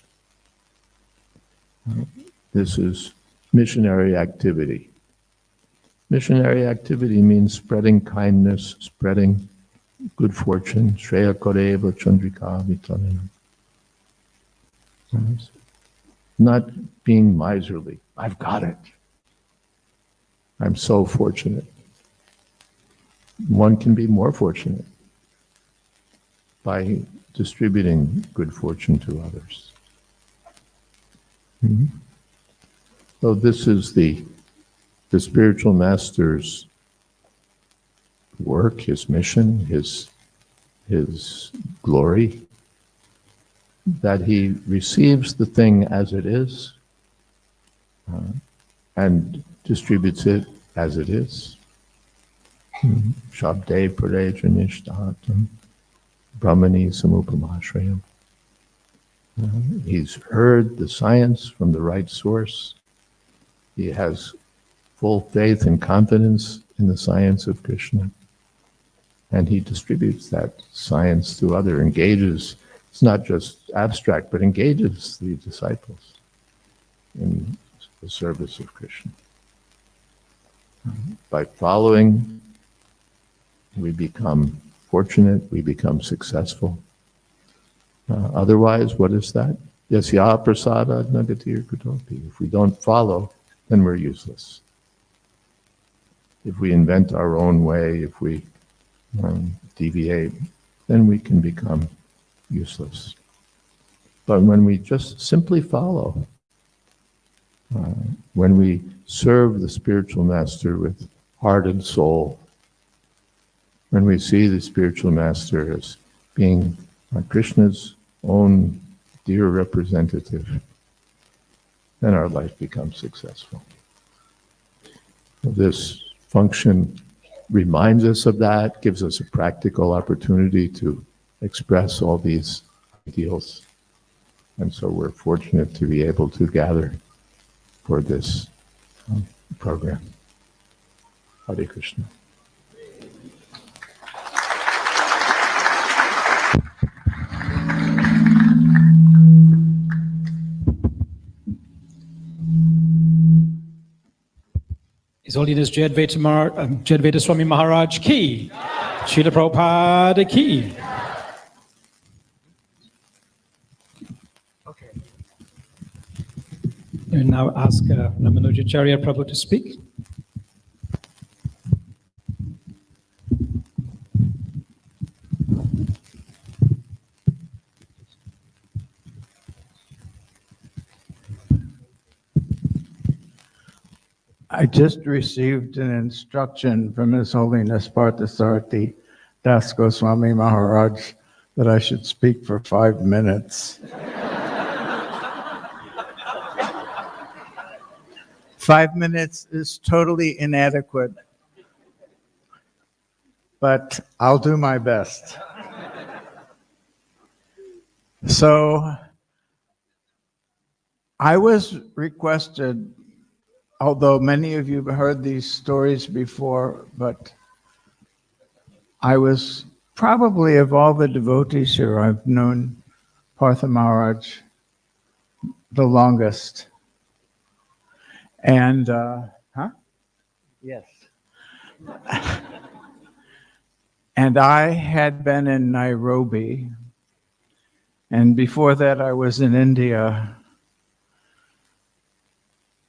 This is missionary activity. Missionary activity means spreading kindness, spreading good fortune. Shreya Koreva Chandrika Vitanena. Not being miserly. I've got it. I'm so fortunate. One can be more fortunate by distributing good fortune to others. So this is the spiritual master's work, his mission, his glory, that he receives the thing as it is and distributes it as it is. Shabde Pareja Nishtatam Brahmani Samupamashrayam. He's heard the science from the right source. He has full faith and confidence in the science of Krishna. And he distributes that science to others, engages It's not just abstract, but engages the disciples in the service of Krishna. By following, we become fortunate, we become successful. Otherwise, what is that? Yasya prasada nagatir kutopi. If we don't follow, then we're useless. If we invent our own way, if we deviate, then we can become useless. But when we just simply follow, when we serve the spiritual master with heart and soul, when we see the spiritual master as being Krishna's own dear representative, then our life becomes successful. This function reminds us of that, gives us a practical opportunity to express all these ideals. And so we're fortunate to be able to gather for this program. Hare Krishna. His Holiness Jai Advaita Swami Maharaj ki, Srila Prabhupada ki. Okay. And now ask Ramanujacharya Prabhu to speak. I just received an instruction from His Holiness Partha Sarathi Das Goswami Maharaj that I should speak for 5 minutes. 5 minutes is totally inadequate, but I'll do my best. So I was requested, although many of you have heard these stories before, but I was probably, of all the devotees here, I've known Partha Maharaj the longest. And, Yes. And I had been in Nairobi, and before that I was in India.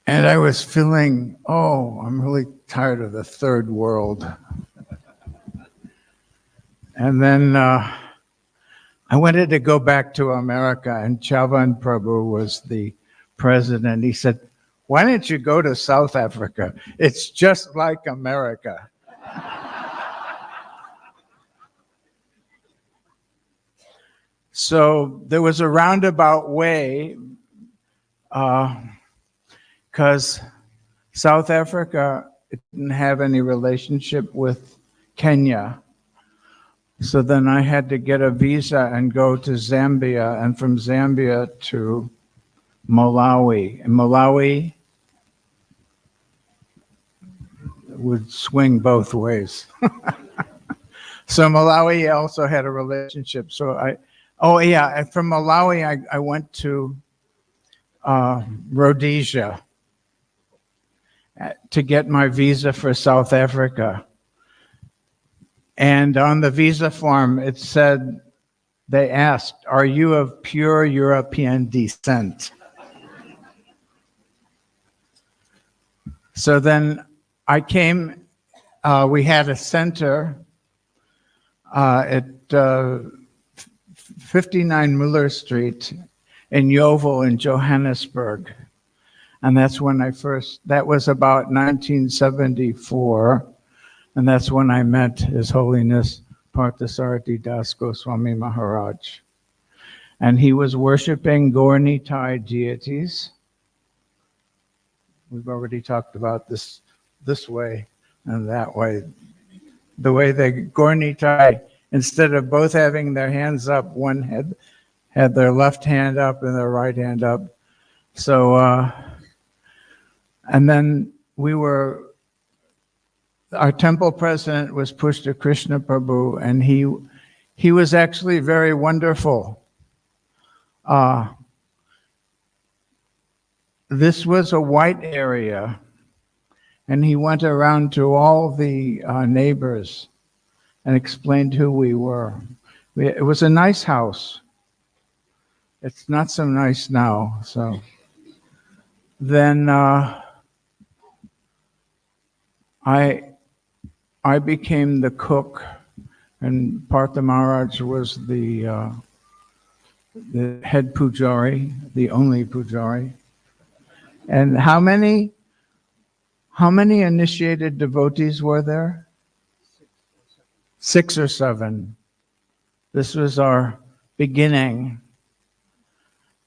And I was feeling, I'm really tired of the third world. And then I wanted to go back to America, and Chavan Prabhu was the president. He said, "Why don't you go to South Africa? It's just like America." So there was a roundabout way, because South Africa didn't have any relationship with Kenya. So then I had to get a visa and go to Zambia, and from Zambia to Malawi. And Malawi would swing both ways. So Malawi also had a relationship. So from Malawi I went to Rhodesia to get my visa for South Africa. And on the visa form, it said, they asked, "Are you of pure European descent?" So then I came, we had a center at 59 Muller Street in Yeovil in Johannesburg. And that's when that was about 1974. And that's when I met His Holiness Partha Sarathi Das Goswami Maharaj. And he was worshiping Gaur-Nitai deities. We've already talked about this way and that way. The way the Gaur-Nitai, instead of both having their hands up, one had their left hand up and their right hand up. So, and then our temple president was Pushta Krishna Prabhu, and he was actually very wonderful. Uh, this was a white area, and he went around to all the neighbors and explained who we were. It was a nice house. It's not so nice now. So then I became the cook, and Partha Maharaj was the head pujari, the only pujari. And how many initiated devotees were there? 6 or 7. This was our beginning.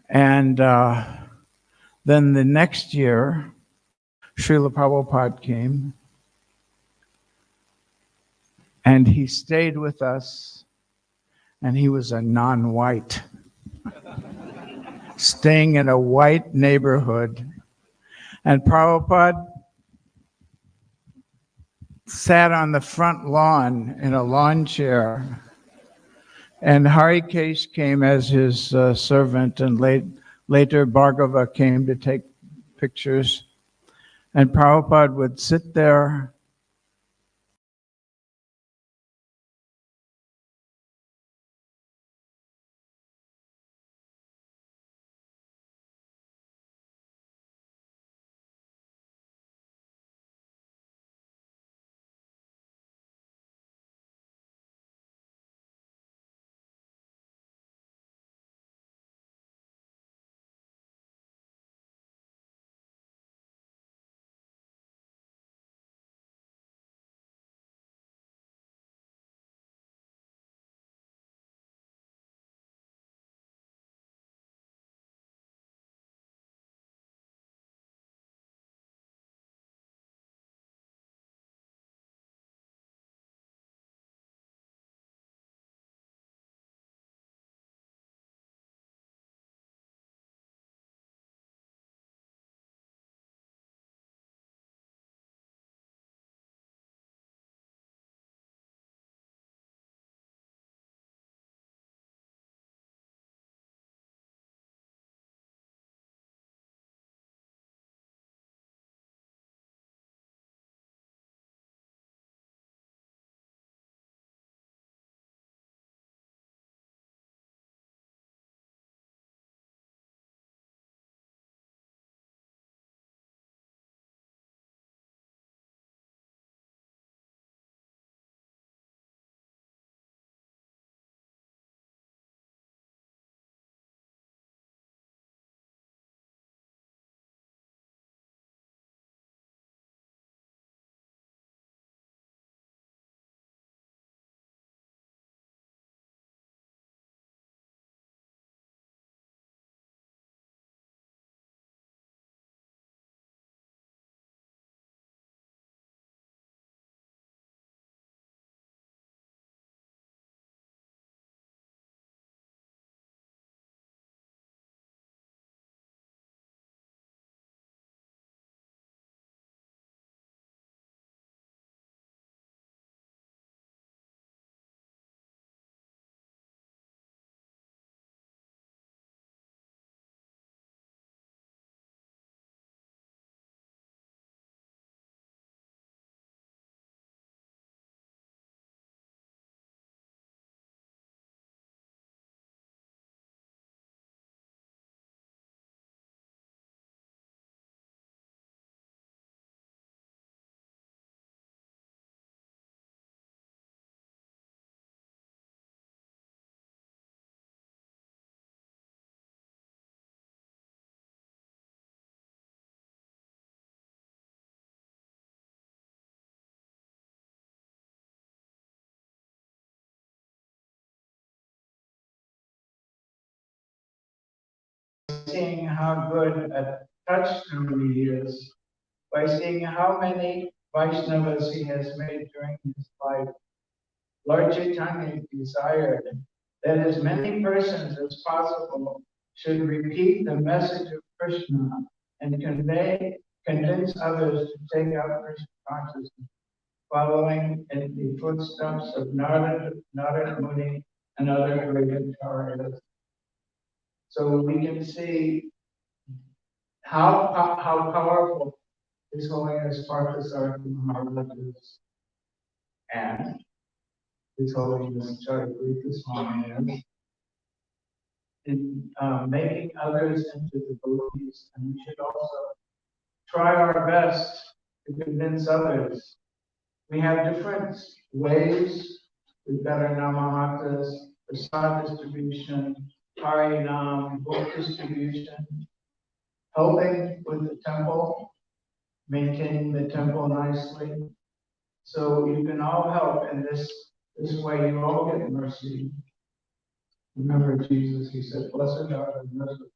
And then the next year, Srila Prabhupada came, and he stayed with us, and he was a non-white, staying in a white neighborhood. And Prabhupada sat on the front lawn in a lawn chair, and Harikesh came as his servant, and later Bhargava came to take pictures. And Prabhupada would sit there seeing how good a touchstone he is, by seeing how many Vaishnavas he has made during his life. Lord Chaitanya desired that as many persons as possible should repeat the message of Krishna and convince others to take up Krishna consciousness, following in the footsteps of Narada Muni and other great acharyas. So we can see how powerful His Holiness Partha Sarathi Maharaj is, and His Holiness Sarathi Swami is in making others into devotees, and we should also try our best to convince others. We have different ways. We've got our Namahatas, prasad distribution, Harinam, book distribution, helping with the temple, maintaining the temple nicely. So you can all help in this way. You all get mercy. Remember Jesus, He said, "Blessed are the merciful,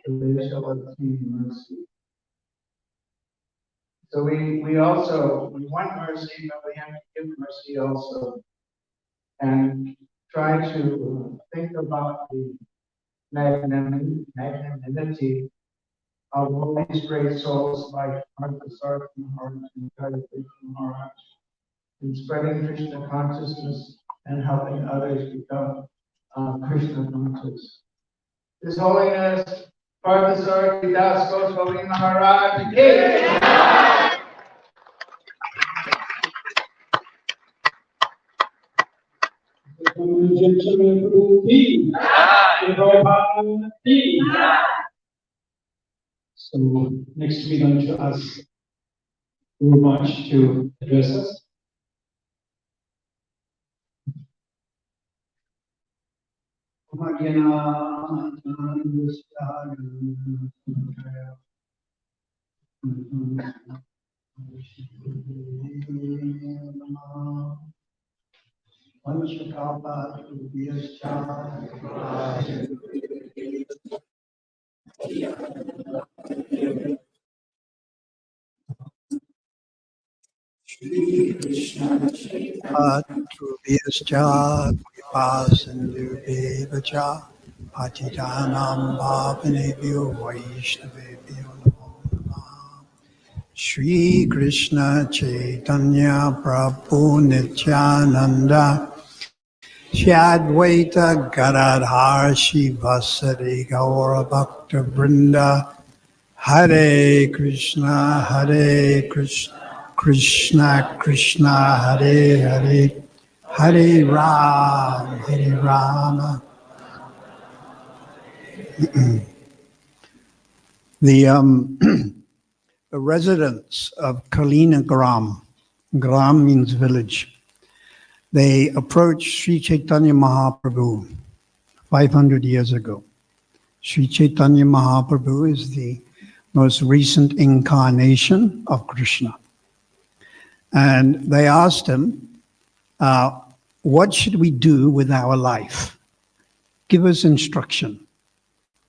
for they shall obtain mercy." So we want mercy, but we have to give mercy also, and try to think about the magnanimity of all these great souls like Partha Sarathi Maharaj and Vyasa Maharaj, in spreading Krishna consciousness and helping others become Krishna conscious. His Holiness Partha Sarathi Das Goswami Maharaj ki. So next we're going to ask Guru Maharaj to address us. Patruvyascha Kripasindhudevacha Patitanam Bhavanebhyo Vaishnavebhyo Namo Namah. Shri Krishna Chaitanya Prabhu Nityananda Shri Advaita Gadadhar Shivasari Gaura Bhakta Vrinda Hare Krishna Krishna Krishna Hare Hare Hare Rama The residents of Kalina Gram means village, they approached Sri Chaitanya Mahaprabhu 500 years ago. Sri Chaitanya Mahaprabhu is the most recent incarnation of Krishna. And they asked him, what should we do with our life? Give us instruction.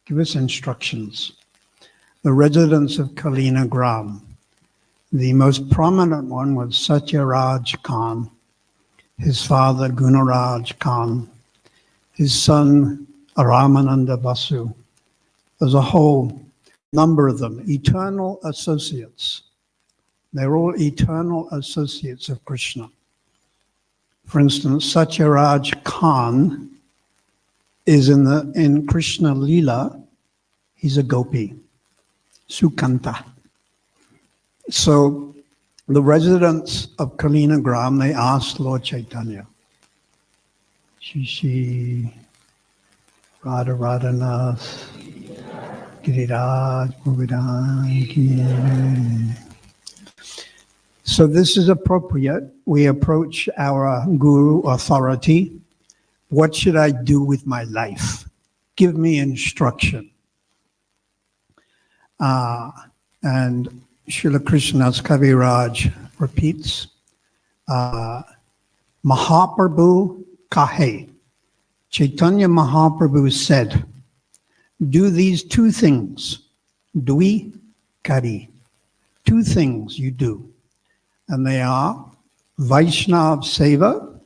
Give us instructions. The residents of Kalina Gram, the most prominent one was Satyaraj Khan, his father Gunaraj Khan, his son Ramananda Vasu. There's a whole number of them, eternal associates. They're all eternal associates of Krishna. For instance, Satyaraj Khan is in Krishna Leela, he's a gopi, Sukanta. So the residents of Kalina Gram, they asked Lord Chaitanya, Shishi, Radharanath, Giriraj, Govardhan. So this is appropriate. We approach our guru authority. What should I do with my life? Give me instruction. And Srila Krishnadas Kaviraj repeats, Mahaprabhu kahe. Chaitanya Mahaprabhu said, do these two things. Dui kari. Two things you do. And they are Vaishnav Seva,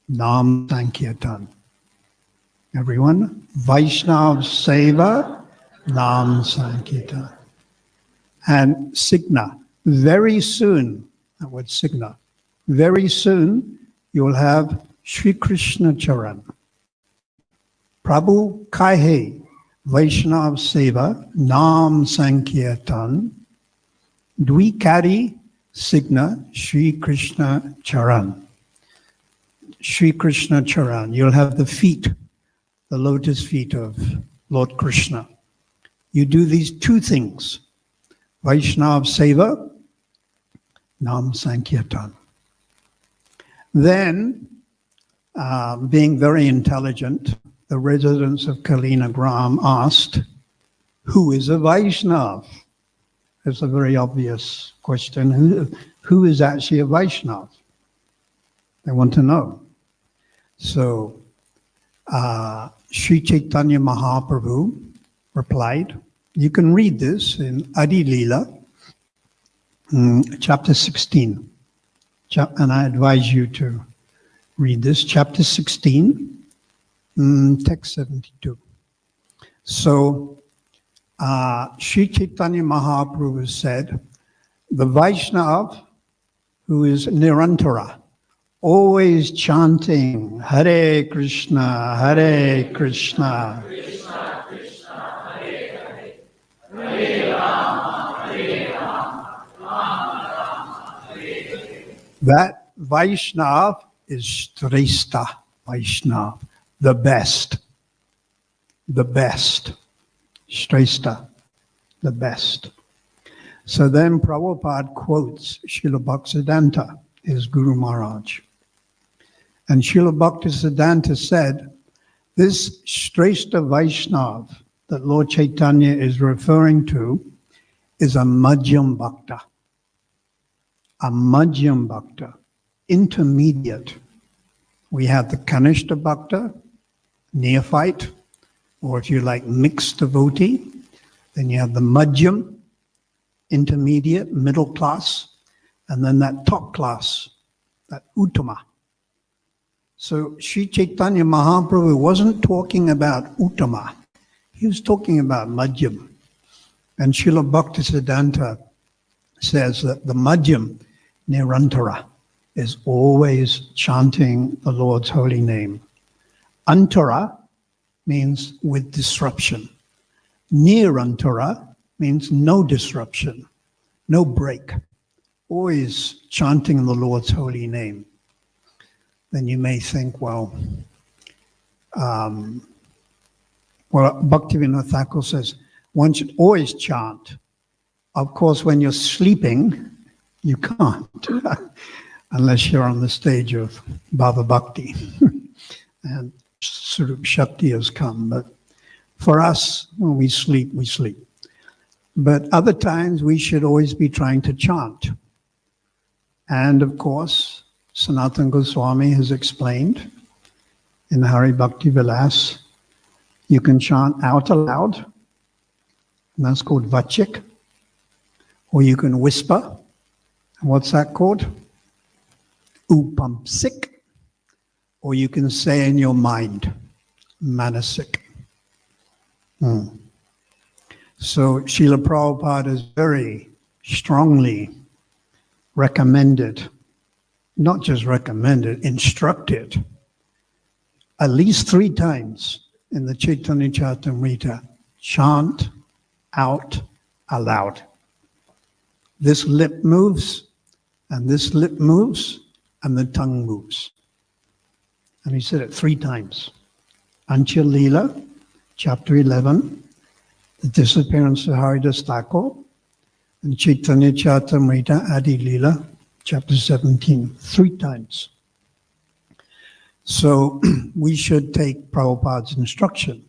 Nam Sankirtan. Everyone, Vaishnav Seva, Nam Sankirtan. And Signa, very soon, that word Signa, very soon you'll have Sri Krishna Charan. Prabhu Kaihe, Vaishnav Seva, Nam Sankirtan, Dvikari Signa, Sri Krishna Charan. Sri Krishna Charan, you'll have the feet, the lotus feet of Lord Krishna. You do these two things, Vaishnav Seva, Nam Sankirtan. Then, being very intelligent, the residents of Kalina Gram asked, who is a Vaishnav? It's a very obvious question. Who is actually a Vaishnav? They want to know. So, Sri Chaitanya Mahaprabhu replied, you can read this in Adi Leela, chapter 16. And I advise you to read this, chapter 16, text 72. So, Sri Chaitanya Mahaprabhu said, the Vaishnava who is Nirantara, always chanting Hare Krishna, Hare Krishna. Krishna Krishna, Hare Hare, Hare Rama, Hare Rama, Rama Rama, Hare Hare. That Vaishnava is Shrestha Vaishnava, the best. The best. Shrestha, the best. So then Prabhupada quotes Srila Bhaktisiddhanta, his Guru Maharaj. And Srila Bhaktisiddhanta said, this Shrestha Vaishnava that Lord Chaitanya is referring to is a Madhyam Bhakta. A Madhyam Bhakta, intermediate. We have the Kanishta Bhakta, neophyte, or if you like, mixed devotee. Then you have the Madhyam, intermediate, middle class, and then that top class, that Uttama. So Sri Chaitanya Mahaprabhu wasn't talking about Uttama. He was talking about Madhyam. And Srila Bhaktisiddhanta says that the Madhyam, Nirantara, is always chanting the Lord's holy name. Antara means with disruption. Nirantara means no disruption, no break. Always chanting the Lord's holy name. Then you may think, well, Bhaktivinoda Thakur says, one should always chant. Of course, when you're sleeping, you can't, unless you're on the stage of Bhava Bhakti. And Surup Shakti has come. But for us, when we sleep, we sleep. But other times, we should always be trying to chant. And of course, Sanatana Goswami has explained in Hari Bhakti Vilas, you can chant out aloud, and that's called Vachik, or you can whisper, and what's that called? Upamsik, or you can say in your mind, Manasik. So Srila Prabhupada is very strongly recommended, not just recommended, instructed, at least 3 times in the Chaitanya Charitamrita, chant out aloud. This lip moves, and this lip moves, and the tongue moves. And he said it 3 times. Ancha Leela, chapter 11, the disappearance of Haridas Thakur, and Chaitanya Charitamrita Adi Leela, chapter 17, 3 times. So we should take Prabhupada's instruction,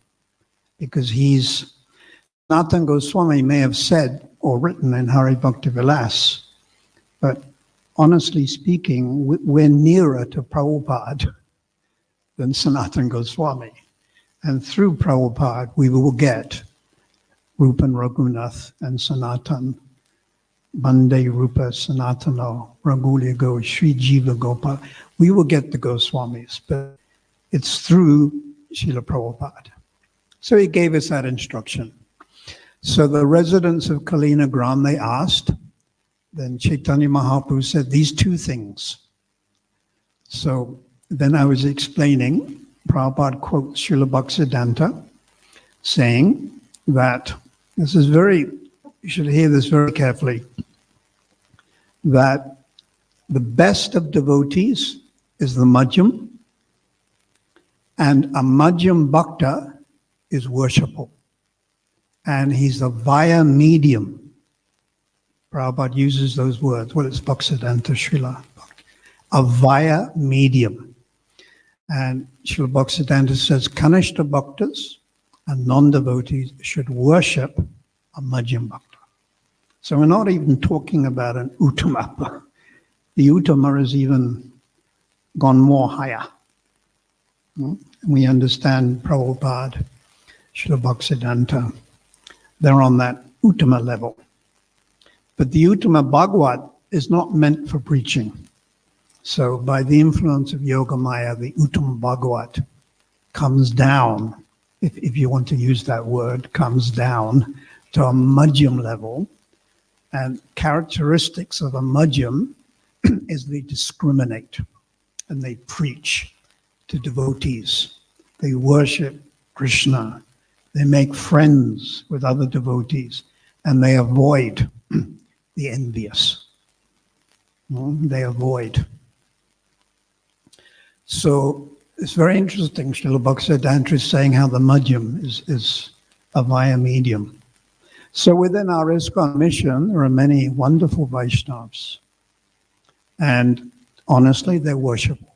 because Sanatana Goswami may have said or written in Hari Bhakti Vilas, but honestly speaking, we're nearer to Prabhupada than Sanatana Goswami. And through Prabhupada, we will get Rupan Raghunath and Sanatan, Bande Rupa Sanatana, Raghulia Go, Sri Jiva Gopal. We will get the Goswamis, but it's through Srila Prabhupada. So he gave us that instruction. So the residents of Kalina Gram, they asked, then Chaitanya Mahaprabhu said these 2 things. So then I was explaining, Prabhupada quotes Srila Bhaktisiddhanta, saying that, this is very, you should hear this very carefully, that the best of devotees is the Madhyam, and a Madhyam Bhakta is worshipful. And he's a via medium. Prabhupada uses those words. Well, it's Bhaktisiddhanta Srila. A via medium. And Srila Bhaktisiddhanta says, Kanishta Bhaktas and non-devotees should worship a Madhyam Bhakta. So we're not even talking about an Uttama. The Uttama has even gone more higher. We understand Prabhupada, Srila Bhaktisiddhanta, they're on that Uttama level. But the Uttama Bhagavat is not meant for preaching. So by the influence of Yoga Maya, the Uttama Bhagavat comes down, if you want to use that word, comes down to a Madhyam level. And characteristics of a Madhyam is they discriminate and they preach to devotees. They worship Krishna. They make friends with other devotees, and they avoid the envious. They avoid. So it's very interesting. Srila Bhaktisiddhanta is saying how the Madhyam is a via medium. So within our ISKCON mission, there are many wonderful Vaishnavas. And honestly, they're worshipful.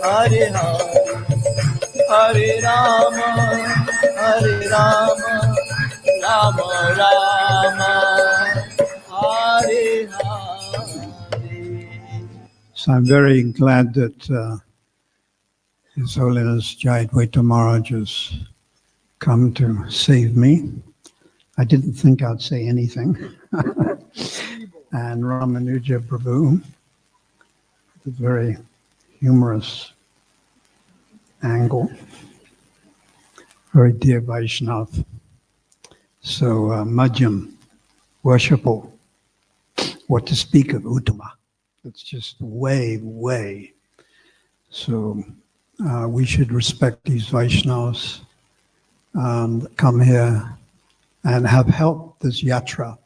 Hare Hare Rama, Hare Rama, Rama Rama, Hare Hare. So I'm very glad that His Holiness Jayadvaita Maharaj has come to save me. I didn't think I'd say anything. And Ramanuja Prabhu, a very humorous angle, very dear Vaishnav. So Madhyam, worshipful. What to speak of Uttama? It's just way, way. So we should respect these Vaishnavas that come here and have helped this yatra,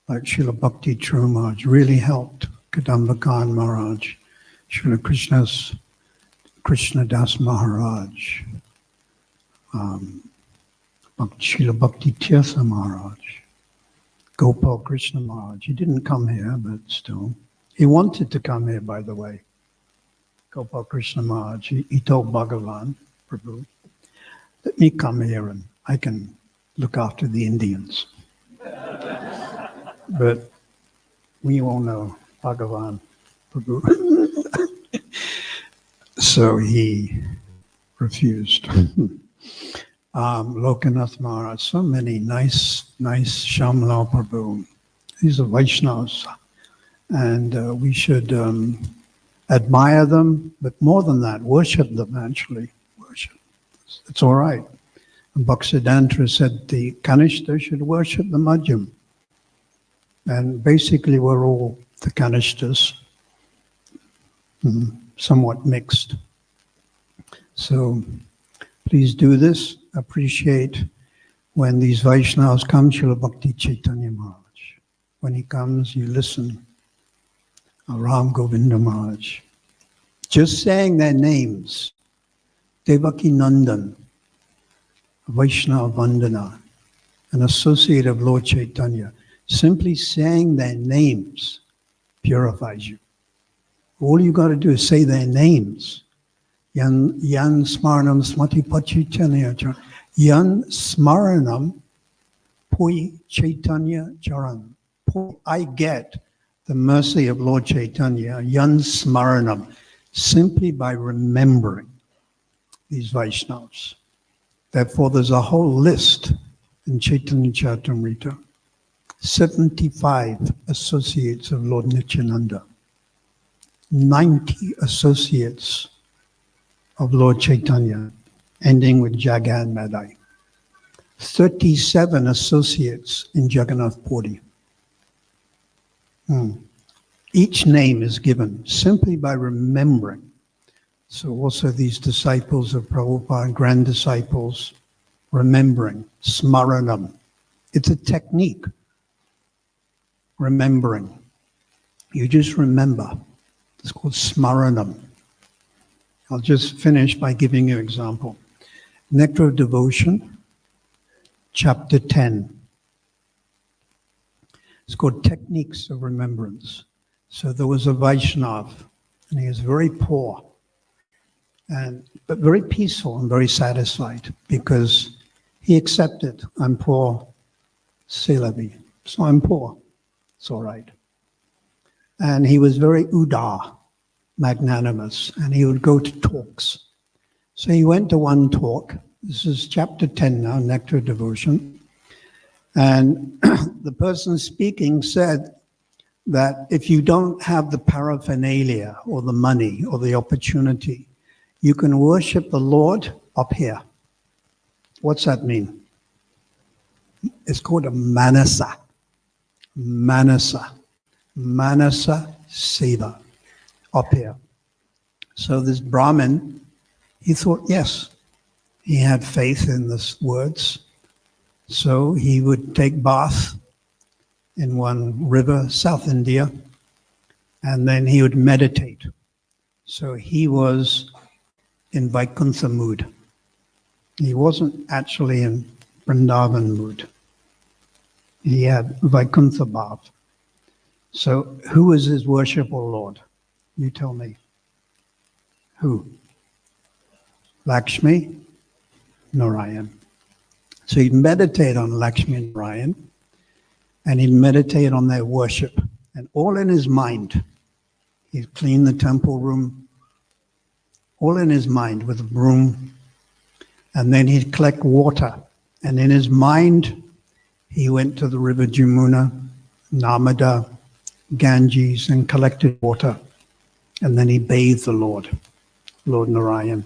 like Srila Bhakti True Maharaj, really helped Kadambakan Maharaj, Srila Krishna Das Maharaj, Srila Bhakti Tirtha Maharaj, Gopal Krishna Maharaj. He didn't come here, but still. He wanted to come here, by the way. Gopal Krishna Maharaj, he told Bhagavan, Prabhu, let me come here and I can look after the Indians. But we all know Bhagavan, Prabhu. So he refused. Lokanath Maharaj, so many nice Shamlal Prabhu. These are Vaishnavas. And we should admire them, but more than that, worship them actually. Worship. It's all right. And Bhaktisiddhanta said the Kanishta should worship the Madhyam. And basically we're all the Kanishtas. somewhat mixed. So please do this. Appreciate when these Vaishnavas come, Srila Bhakti Chaitanya Maharaj. When he comes, you listen. Ram Govinda Maharaj. Just saying their names. Devaki Nandan, Vaishnava Vandana, an associate of Lord Chaitanya. Simply saying their names purifies you. All you got to do is say their names. Yan Smaranam Smati Pachichanya. Yan Smaranam Pui Chaitanya Charan. I get the mercy of Lord Chaitanya, Yan Smaranam, simply by remembering these Vaishnavas. Therefore, there's a whole list in Chaitanya Charitamrita. 75 associates of Lord Nityananda. 90 associates of Lord Chaitanya, ending with Jagan Madai. 37 associates in Jagannath Puri. Each name is given simply by remembering. So also these disciples of Prabhupada, grand disciples, remembering, smaranam. It's a technique, remembering. You just remember. It's called smaranam. I'll just finish by giving you an example. Nectar of Devotion, chapter 10. It's called Techniques of Remembrance. So there was a Vaishnava, and he was very poor, but very peaceful and very satisfied, because he accepted, I'm poor, c'est la vie. So I'm poor, it's all right. And he was very udar, magnanimous, and he would go to talks. So he went to one talk. This is chapter 10 now, Nectar of Devotion. And the person speaking said that if you don't have the paraphernalia or the money or the opportunity, you can worship the Lord up here. What's that mean? It's called a manasa. Manasa. Manasa seva. Up here. So this Brahmin, he thought, yes, he had faith in these words. So he would take bath in one river, South India, and then he would meditate. So he was in Vaikuntha mood. He wasn't actually in Vrindavan mood. He had Vaikuntha bhav. So who is his worshipful Lord? You tell me. Who? Lakshmi, Narayan. So he'd meditate on Lakshmi and Narayan, and he'd meditate on their worship, and all in his mind. He'd clean the temple room, all in his mind with a broom, and then he'd collect water, and in his mind, he went to the river Jamuna, Narmada, Ganges, and collected water, and then he bathed the Lord Narayan.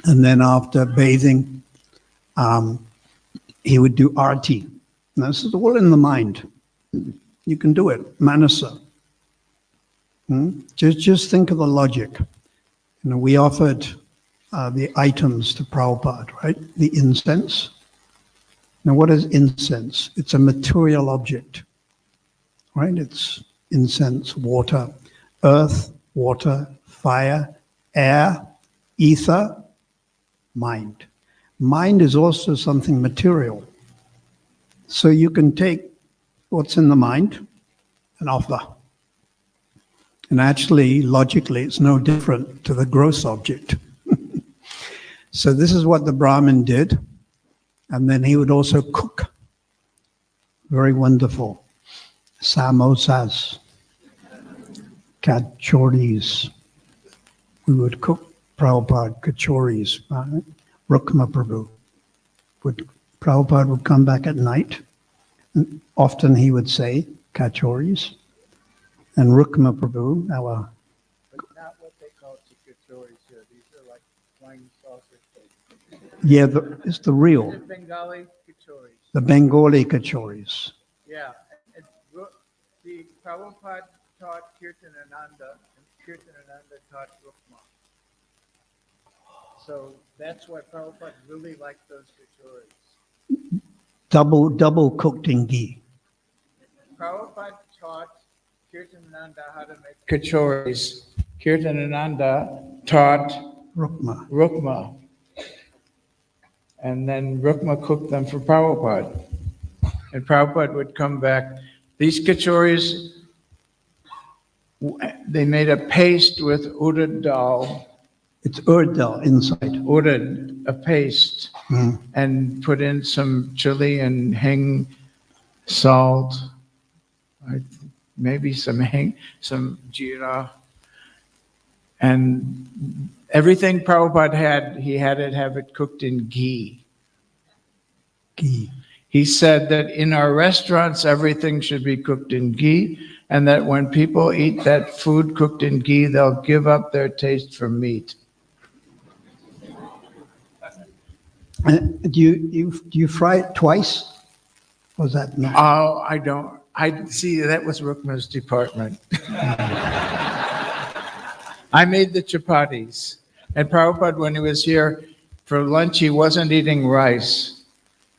And then after bathing, he would do arti. Now, this is all in the mind. You can do it, manasa. Just think of the logic. You know, we offered the items to Prabhupada, right? The incense. Now, what is incense? It's a material object, right? It's incense, water, earth, water, fire, air, ether, mind. Mind is also something material. So you can take what's in the mind and offer. And actually, logically, it's no different to the gross object. So this is what the Brahmin did. And then he would also cook. Very wonderful. Samosas, kachoris. We would cook Prabhupada kachoris. Rukma Prabhu. Prabhupada would come back at night. And often he would say kachoris. And Rukma Prabhu, our... But not what they call kachoris here. These are like flying saucer. Yeah, it's the real. The Bengali kachoris. The Bengali kachoris. Yeah. The Prabhupada taught Kirtanananda Kirtanananda taught Rukma. So that's why Prabhupada really liked those kachoris. Double cooked in ghee. Prabhupada taught Kirtanananda how to make kachoris. Kirtanananda taught Rukma. And then Rukma cooked them for Prabhupada. And Prabhupada would come back. These kachoris, they made a paste with urad dal. It's urad dal inside. Urad, a paste. And put in some chili and hing salt. Maybe some jeera. And everything Prabhupada had, he had it have it cooked in ghee. Ghee. He said that in our restaurants, everything should be cooked in ghee, and that when people eat that food cooked in ghee, they'll give up their taste for meat. Do you fry it twice? Was that not? Oh, I don't. I see, that was Rukma's department. I made the chapatis. And Prabhupada, when he was here for lunch, he wasn't eating rice.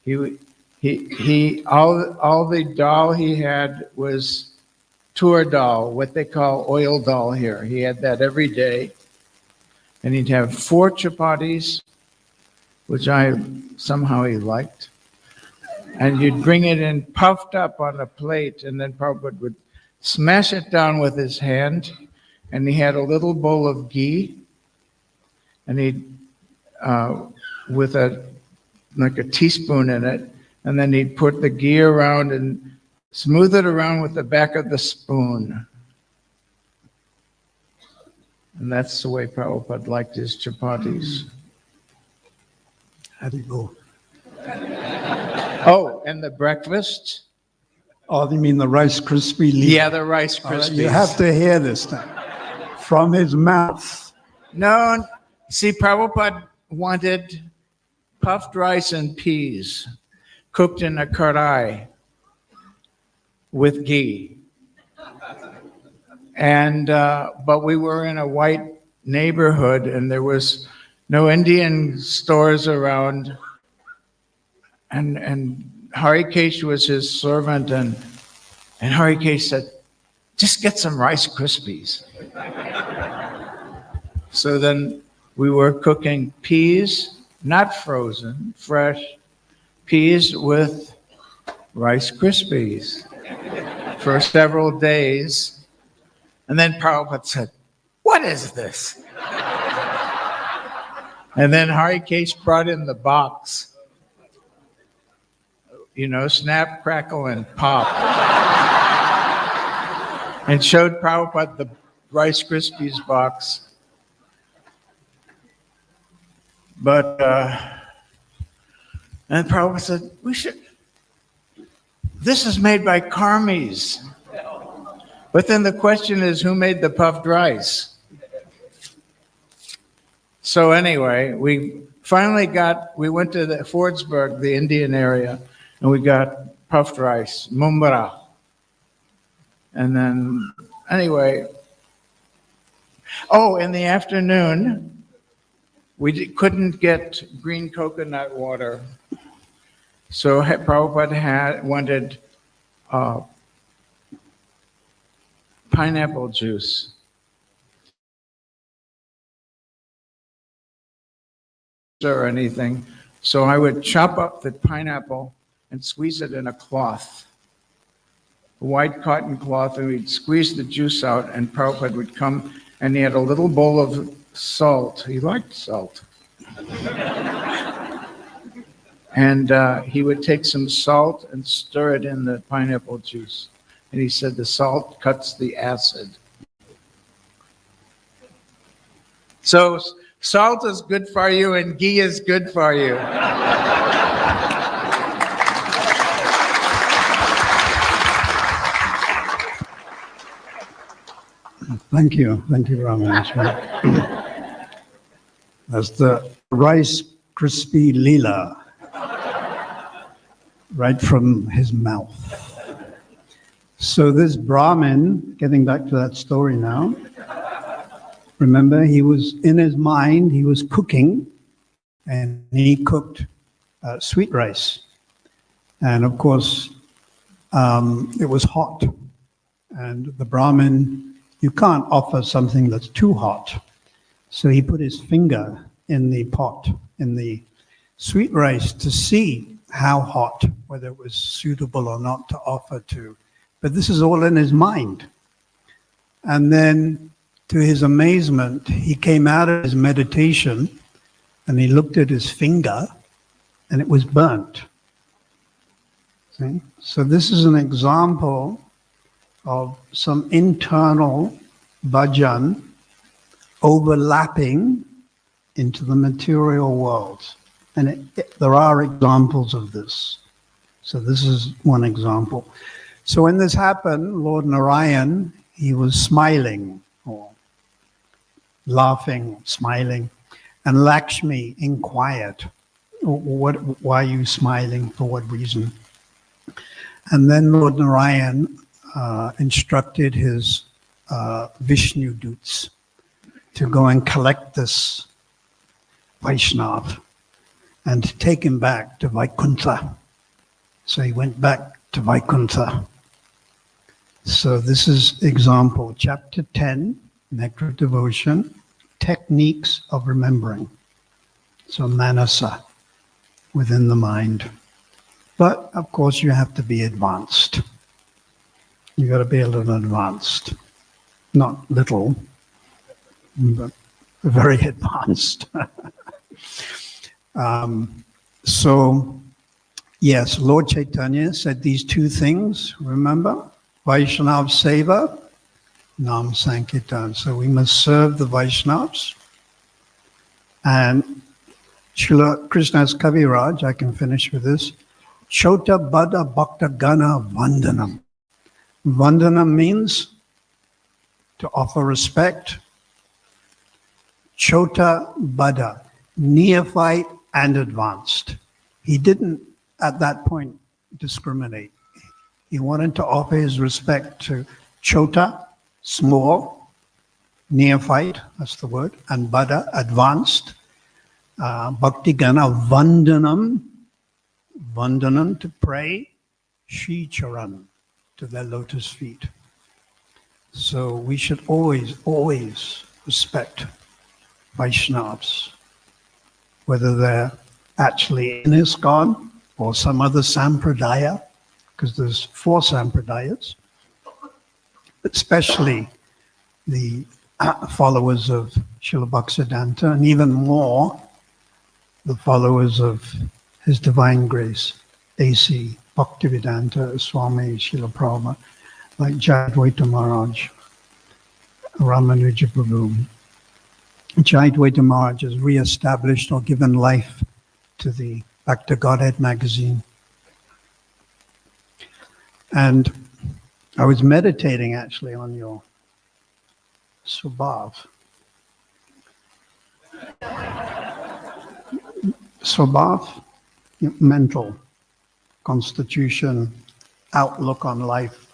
All the dal he had was tur dal, what they call oil dal here. He had that every day. And he'd have 4 chapatis, which somehow he liked. And you'd bring it in puffed up on a plate, and then Prabhupada would smash it down with his hand, and he had a little bowl of ghee, and he'd, with like a teaspoon in it, and then he'd put the ghee around and smooth it around with the back of the spoon. And that's the way Prabhupada liked his chapatis. How do you go? Oh, and the breakfast? Oh, you mean the Rice Krispie? Yeah, the Rice Krispies. You have to hear this time. From his mouth. No, see, Prabhupada wanted puffed rice and peas cooked in a karai with ghee. And, but we were in a white neighborhood and there was no Indian stores around. And Harikesh was his servant, and Harikesh said, just get some Rice Krispies. So then we were cooking peas, not frozen, fresh peas with Rice Krispies for several days. And then Prabhupada said, what is this? And then Harikesh brought in the box. You know, snap, crackle, and pop. And showed Prabhupada the Rice Krispies box. But, and Prabhupada said, this is made by karmis. But then the question is, who made the puffed rice? So anyway, we went to the Fordsburg, the Indian area, and we got puffed rice, mumbara. And then, anyway, in the afternoon, we couldn't get green coconut water. So Prabhupada wanted pineapple juice. Or anything. So I would chop up the pineapple and squeeze it in a cloth, a white cotton cloth, and we'd squeeze the juice out, and Prabhupada would come, and he had a little bowl of salt. He liked salt. And he would take some salt and stir it in the pineapple juice. And he said the salt cuts the acid. So salt is good for you and ghee is good for you. Thank you, Ramesh. That's the Rice Krispie Leela, right from his mouth. So this Brahmin, getting back to that story now, Remember, he was in his mind, he was cooking, and he cooked sweet rice. And of course, it was hot. And the Brahmin, you can't offer something that's too hot. So he put his finger in the pot, in the sweet rice, to see how hot, whether it was suitable or not to offer to. But this is all in his mind. And then, to his amazement, he came out of his meditation and he looked at his finger and it was burnt. See? So this is an example of some internal bhajan overlapping into the material world. And there are examples of this. So this is one example. So when this happened, Lord Narayan, he was smiling or laughing, smiling. And Lakshmi inquired, why are you smiling? For what reason? And then Lord Narayan instructed his Vishnu doots to go and collect this Vaishnav and to take him back to Vaikuntha. So he went back to Vaikuntha. So this is example, chapter 10, Nectar Devotion, Techniques of Remembering. So manasa, within the mind. But of course you have to be advanced. You got to be a little advanced. Not little, but very advanced. So, yes, Lord Chaitanya said these two things, remember? Vaishnav Seva, Nam Sankirtan. So we must serve the Vaishnavas. And Srila Krishna's Kaviraj, I can finish with this. Chota Bada Bhakta Gana Vandanam. Vandanam means to offer respect. Chota Bada, neophyte and advanced. He didn't at that point discriminate. He wanted to offer his respect to Chota, small, neophyte, that's the word, and Bada, advanced. Bhakti Gana Vandanam, Vandanam, to pray, Shri Charan, to their lotus feet. So we should always respect Vaishnavas, whether they're actually in ISKCON or some other sampradaya, because there's 4 sampradayas, but especially the followers of Srila Bhaktisiddhanta, and even more the followers of His Divine Grace, A.C. Bhaktivedanta Swami Srila Prabhupada, like Jayadvaita Maharaj, Ramanuja Prabhu. Jayadvaita Maharaj has re-established or given life to the Back to Godhead magazine. And I was meditating actually on your Swabhav. Swabhav, mental constitution, outlook on life.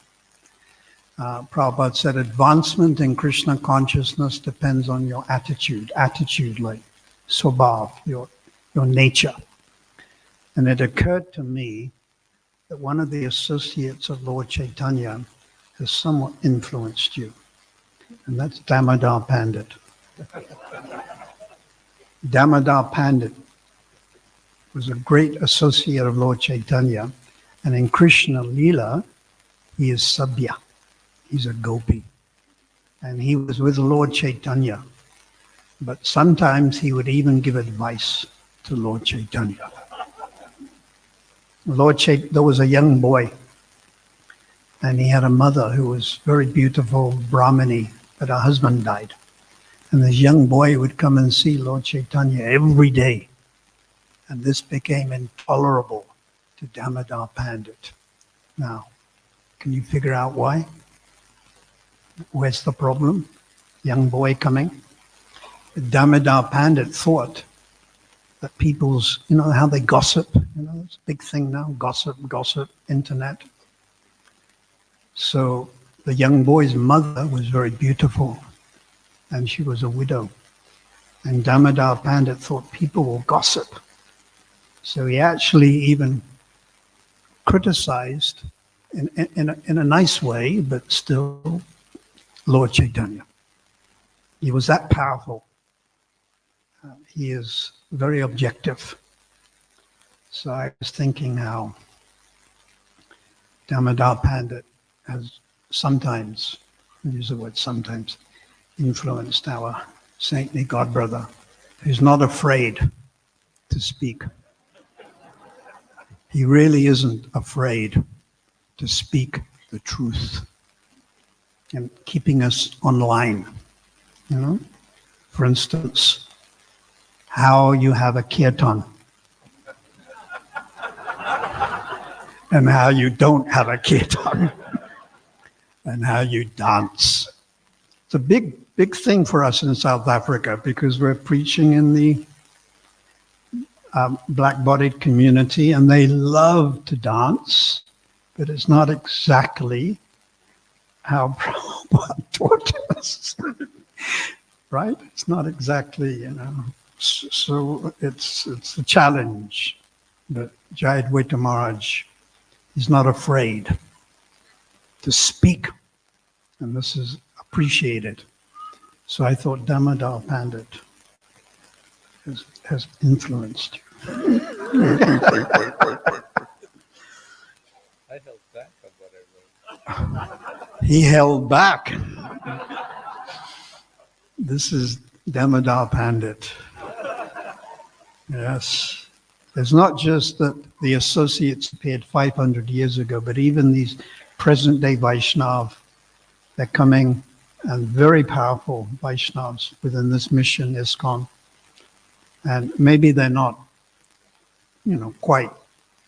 Prabhupada said advancement in Krishna consciousness depends on your attitude like Swabhav, your nature. And it occurred to me that one of the associates of Lord Chaitanya has somewhat influenced you, and that's Damodar Pandit. Damodar Pandit was a great associate of Lord Chaitanya, and in Krishna Leela, he is Sabya. He's a gopi. And he was with Lord Chaitanya. But sometimes he would even give advice to Lord Chaitanya. There was a young boy, and he had a mother who was very beautiful, Brahmini, but her husband died. And this young boy would come and see Lord Chaitanya every day. And this became intolerable to Damodar Pandit. Now, can you figure out why? Where's the problem? Young boy coming. Damodar Pandit thought that people's, you know how they gossip? You know, it's a big thing now, gossip, internet. So the young boy's mother was very beautiful. and she was a widow. And Damodar Pandit thought people will gossip. So he actually even criticized in a nice way, but still Lord Chaitanya. He was that powerful. He is very objective. So I was thinking how Damodar Pandit has sometimes, I use the word sometimes, influenced our saintly godbrother, who's not afraid to speak. He really isn't afraid to speak the truth and keeping us online. You know, for instance, how you have a kirtan and how you don't have a kirtan and how you dance. It's a big thing for us in South Africa because we're preaching in the black-bodied community and they love to dance, but it's not exactly how Prabhupada taught us. Right? It's not exactly, you know. So it's a challenge. But Jai Advaita Maharaj is not afraid to speak, and this is appreciated. So I thought Damodar Pandit has influenced you. I held back on what I wrote. He held back. This is Damodar Pandit. Yes. It's not just that the associates appeared 500 years ago, but even these present-day Vaishnavas, they're coming, and very powerful Vaishnavas within this mission, ISKCON. And maybe they're not, you know, quite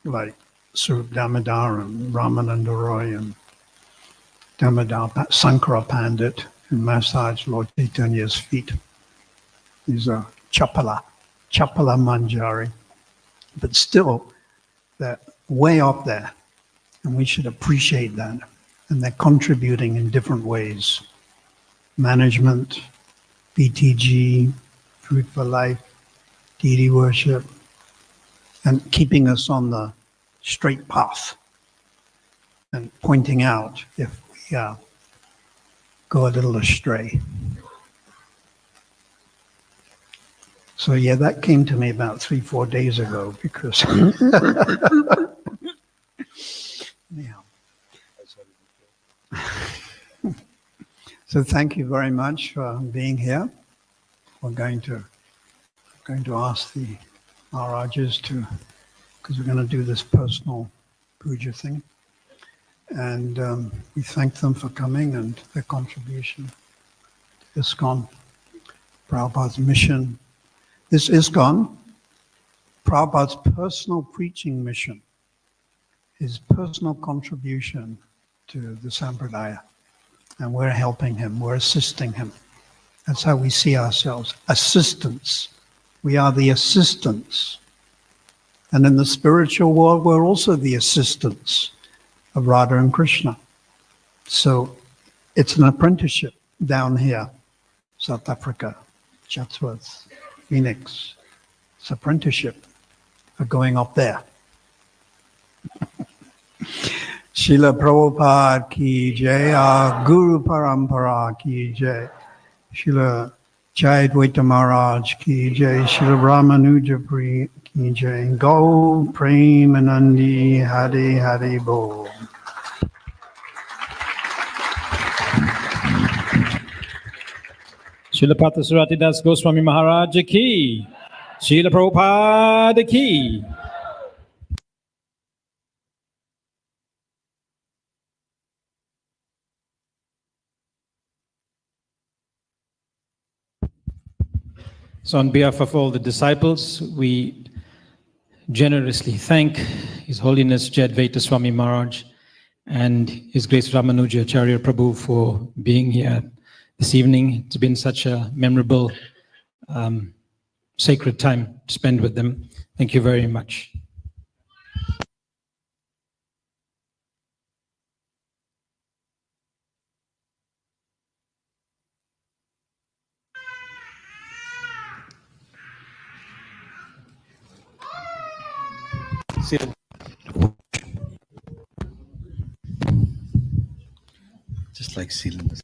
like Swarup Damodar and Ramananda Roy and Damodar Sankara Pandit who massage Lord Chaitanya's feet. These are Chapala Manjari. But still, they're way up there, and we should appreciate that. And they're contributing in different ways. Management, BTG, Food for Life, deity worship, and keeping us on the straight path and pointing out if we go a little astray. So yeah, that came to me about 3-4 days ago because yeah. So thank you very much for being here. We're going to ask the Maharajas to, because we're going to do this personal puja thing. And we thank them for coming and their contribution to ISKCON, Prabhupada's mission. This ISKCON, Prabhupada's personal preaching mission, his personal contribution to the Sampradaya. And we're helping him, we're assisting him. That's how we see ourselves, assistants. We are the assistants. And in the spiritual world, we're also the assistants of Radha and Krishna. So it's an apprenticeship down here, South Africa, Chatsworth, Phoenix. It's apprenticeship for going up there. Srila Prabhupada ki jai, our Guru Parampara ki jai. Srila Jai Advaita Maharaj ki jai, Srila Ramanuja ki jai. Go Premanandi Hare Hare Bol. Srila Partha Sarathi Das Goswami Maharaj ki. Srila Prabhupada ki. So on behalf of all the disciples, we generously thank His Holiness Jai Advaita Swami Maharaj and His Grace Ramanuja Acharya Prabhu for being here this evening. It's been such a memorable, sacred time to spend with them. Thank you very much. Just like sealing this.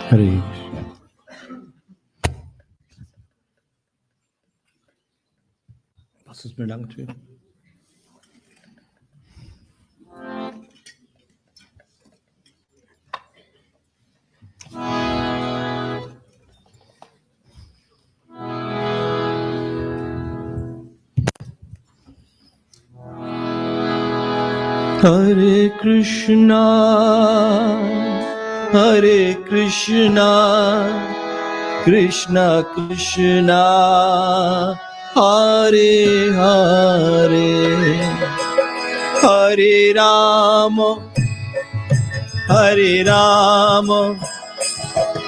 Hare Krishna. Was ist mir lang tun? Hare Krishna, Hare Krishna, Krishna Krishna, Hare Hare, Hare Rama, Hare Rama,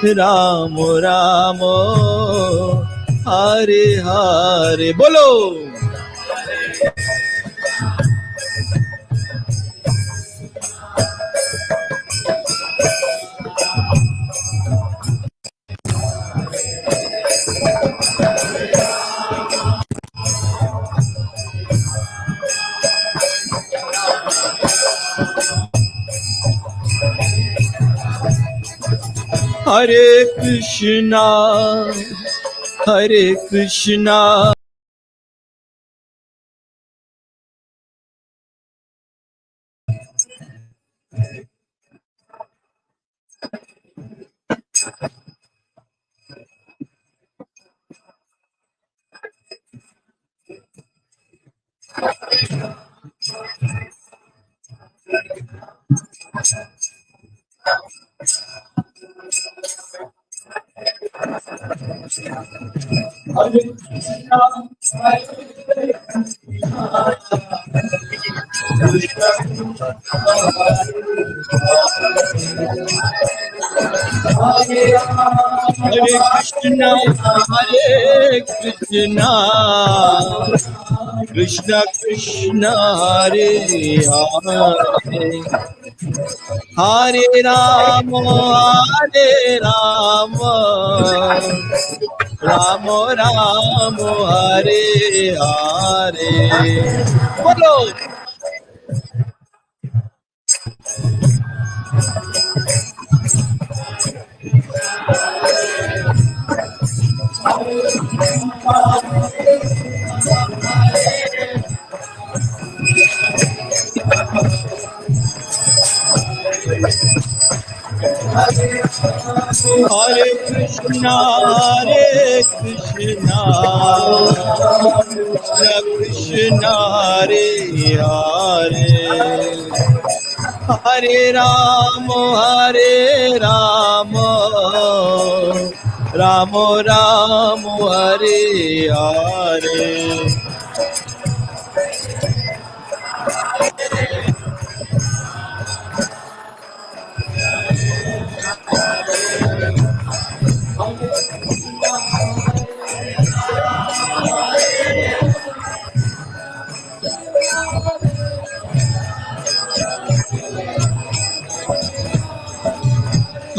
Rama Rama, Hare Hare. Bolo! Hare Krishna, Hare Krishna. Hare Krishna, Hare Krishna, Krishna Krishna, Hare Hare, Hare Rama, Hare Rama, Rama Rama, Hare Hare. Bolo! Hare Krishna, Hare Krishna, Krishna Krishna, Hare Hare, Hare Rama, Hare Rama, Rama Rama, Hare Hare.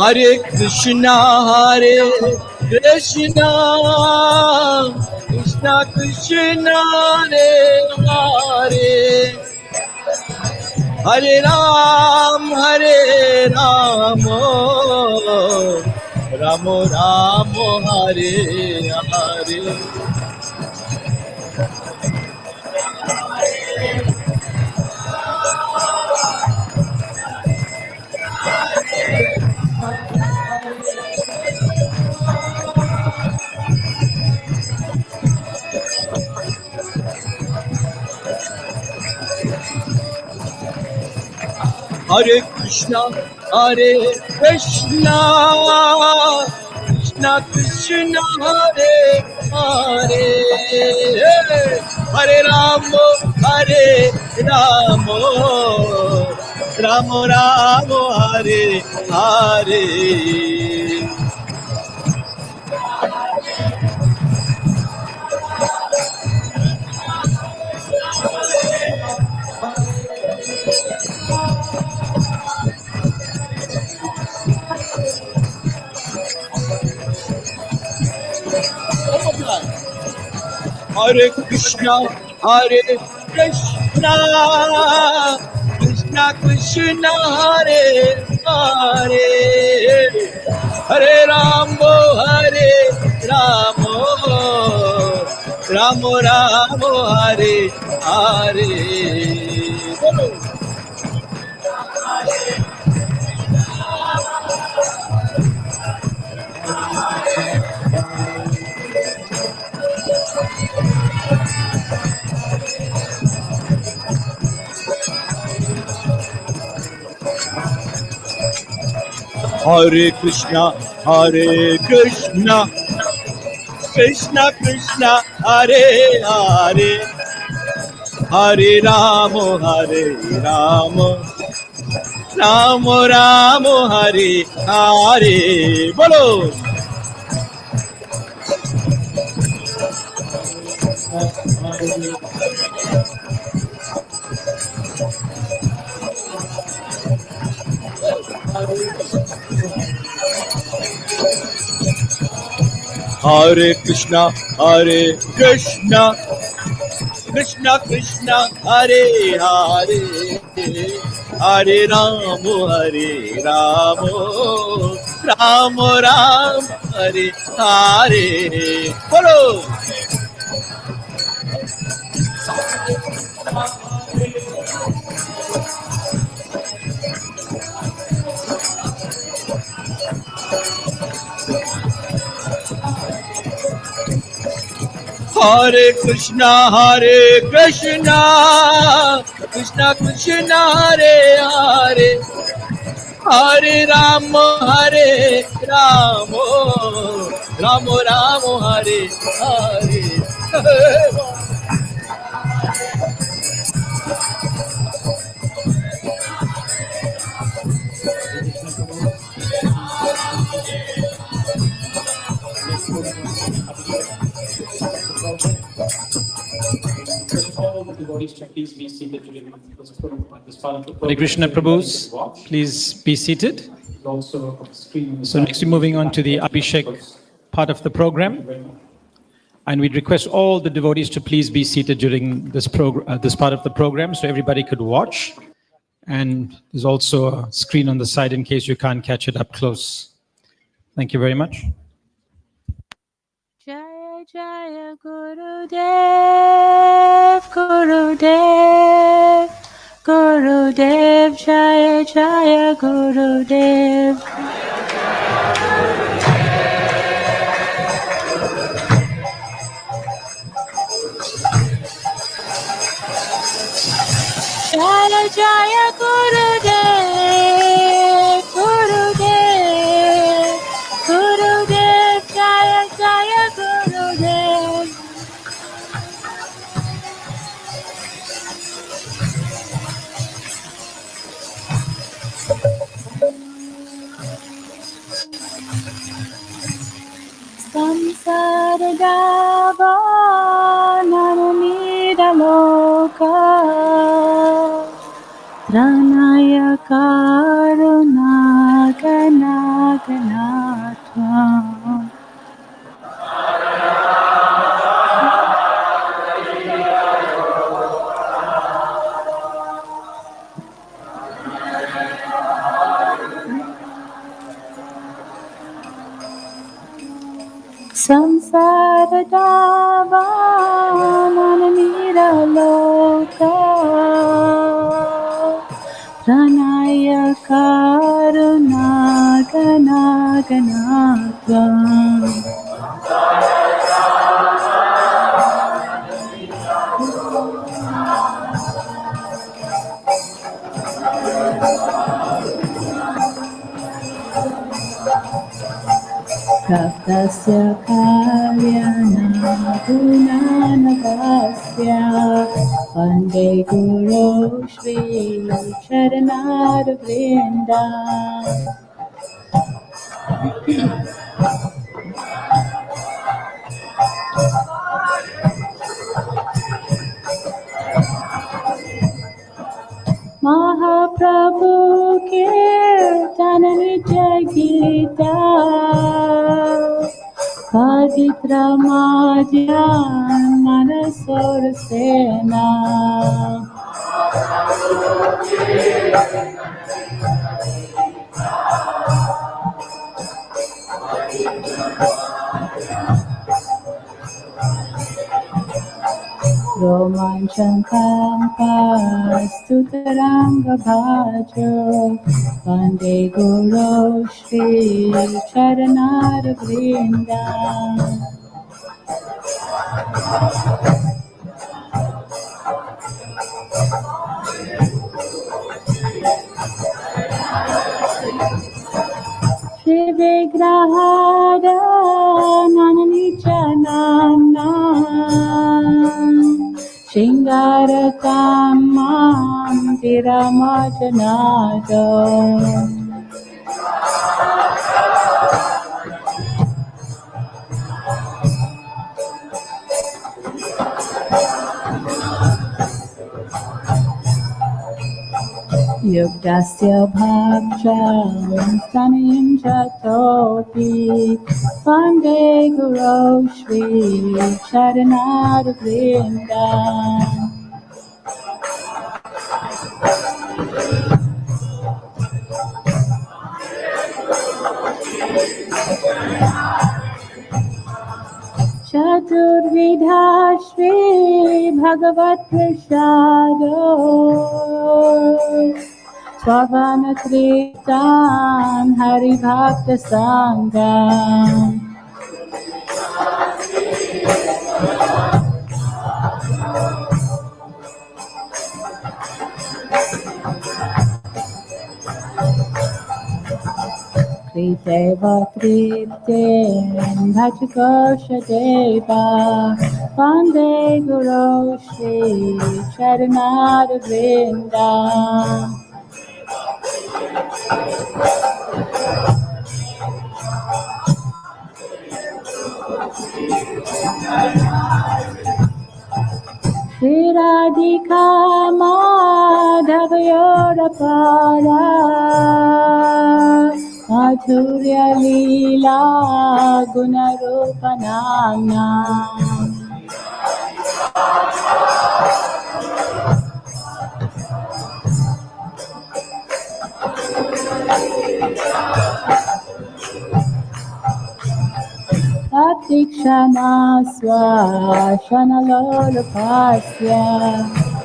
Hare Krishna, Hare Krishna, Krishna Krishna, Hare Hare, Hare Ram, Hare Ram, Ram Ram, Hare Hare. Hare Krishna, Hare Krishna, Krishna Krishna, Hare Hare, Hare Rama, Hare Rama, Rama Rama, Hare Hare. Hare Krishna, Hare Krishna, Krishna Krishna, Hare Hare, Hare Ramo, Hare Ramo, Ramo Ramo, Hare Hare. Hare Krishna, Hare Krishna, Krishna Krishna, Hare Hare, Hare Ramo, Hare Ramo, Ramo Ramo, Hare Hare. Bolo. Hare Krishna, Hare Krishna, Krishna Krishna, Hare Hare, Hare Ramo, Hare Ramo, Ramo Ramo, Hare Hare. Bolo. Hare Krishna, Hare Krishna, Krishna Krishna, Hare Hare, Hare Ramo, Hare Ramo, Ramo Ramo, Hare Hare. Hare Krishna Prabhus, please be seated. So next we're moving on to the Abhishek part of the program. And we'd request all the devotees to please be seated during this part of the program so everybody could watch. And there's also a screen on the side in case you can't catch it up close. Thank you very much. Jaya Jaya Gurudev, Gurudev, Gurudev, Jaya Jaya Gurudev. Jaya Jaya Gurudev, Gurudev, Gurudev, Jaya Jaya Gurudev. Samsara Dava Naramira Loka Pranaya Karuna Gana Ganatvam. Samsara Dava Naramira Loka Pranaya Karuna Gana Ganatvam. Praptasya kalyana gunanavasya Vande Guru Shri Charanad Vrinda. Mahaprabhu Kirtan Nitya Gita Kaditra Madhya Surasena. Romanchankastuttaranga bhajo Vande Guru Shri Charanara Vrinda. Shri Vigrahara Nananicha Shingarakamam Tiramajanajo. Yugdasya bhaksham stanayam jatopi Vande Guru Shri Charanara Vrinda. Chaturvidha Shri Bhagavat Prasado Swavanakritam Hari Bhakta Sangam. Kriteva Kritem Bhajikosha Deva Vande Guru Shri Charanara Vrinda. Shri Radhika Madhavayoda Para Madhurya Leela Gunarupanana. Tatikshana Shanalolapasya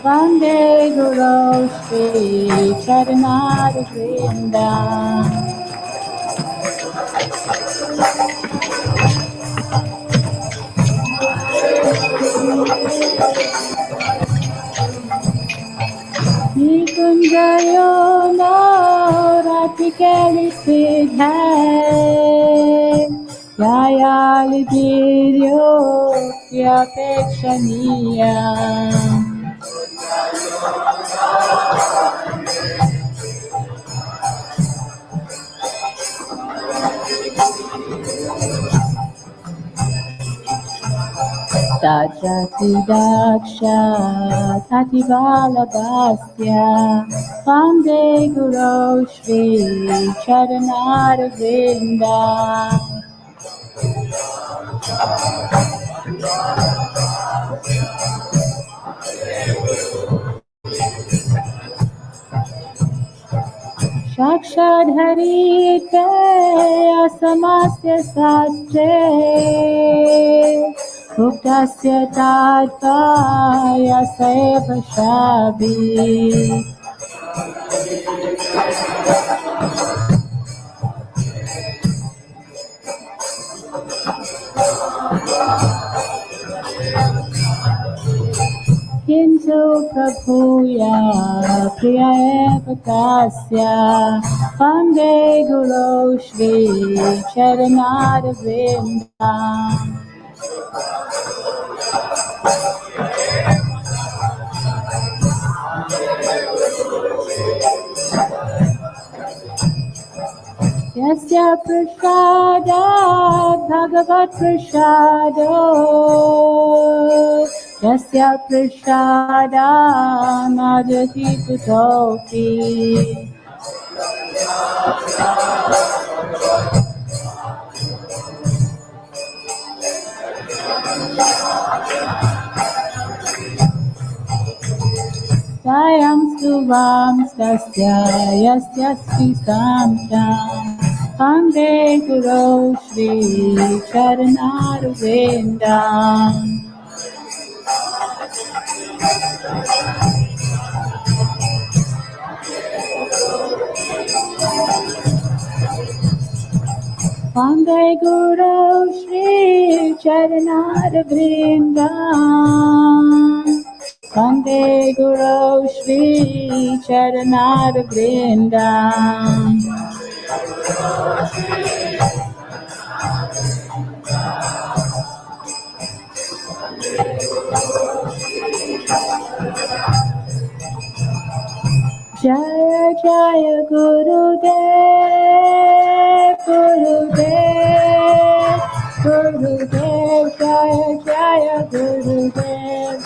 Vande Guru Shri Charanara Vrinda. Nikunjayo no Ratikeli Sidhai Yayali Diryo Yapekshaniya. Tajati Daksha Tati Balabhasya Vande Guru Shri Charanara Vrinda. Shakshad Harite Asamasya Sastre Bhuktasya Tatpaya Seva Shabhi. Kintu Prabhuya Priya Eva Tasya Vande Guru Shri Charanara Vrinda. Yasya Prasada Bhagavat Prasado Yasya Prasada Najati Kutopi. Swayam Suvam Stasya Yasya Srisam Vande Guru Shri Charanarvindam. Vande Guru Shri Charanarvindam. Vande Guru Shri Charanarvindam. Jaya Jaya Gurudev, Gurudev, Gurudev, Jaya Jaya Gurudev.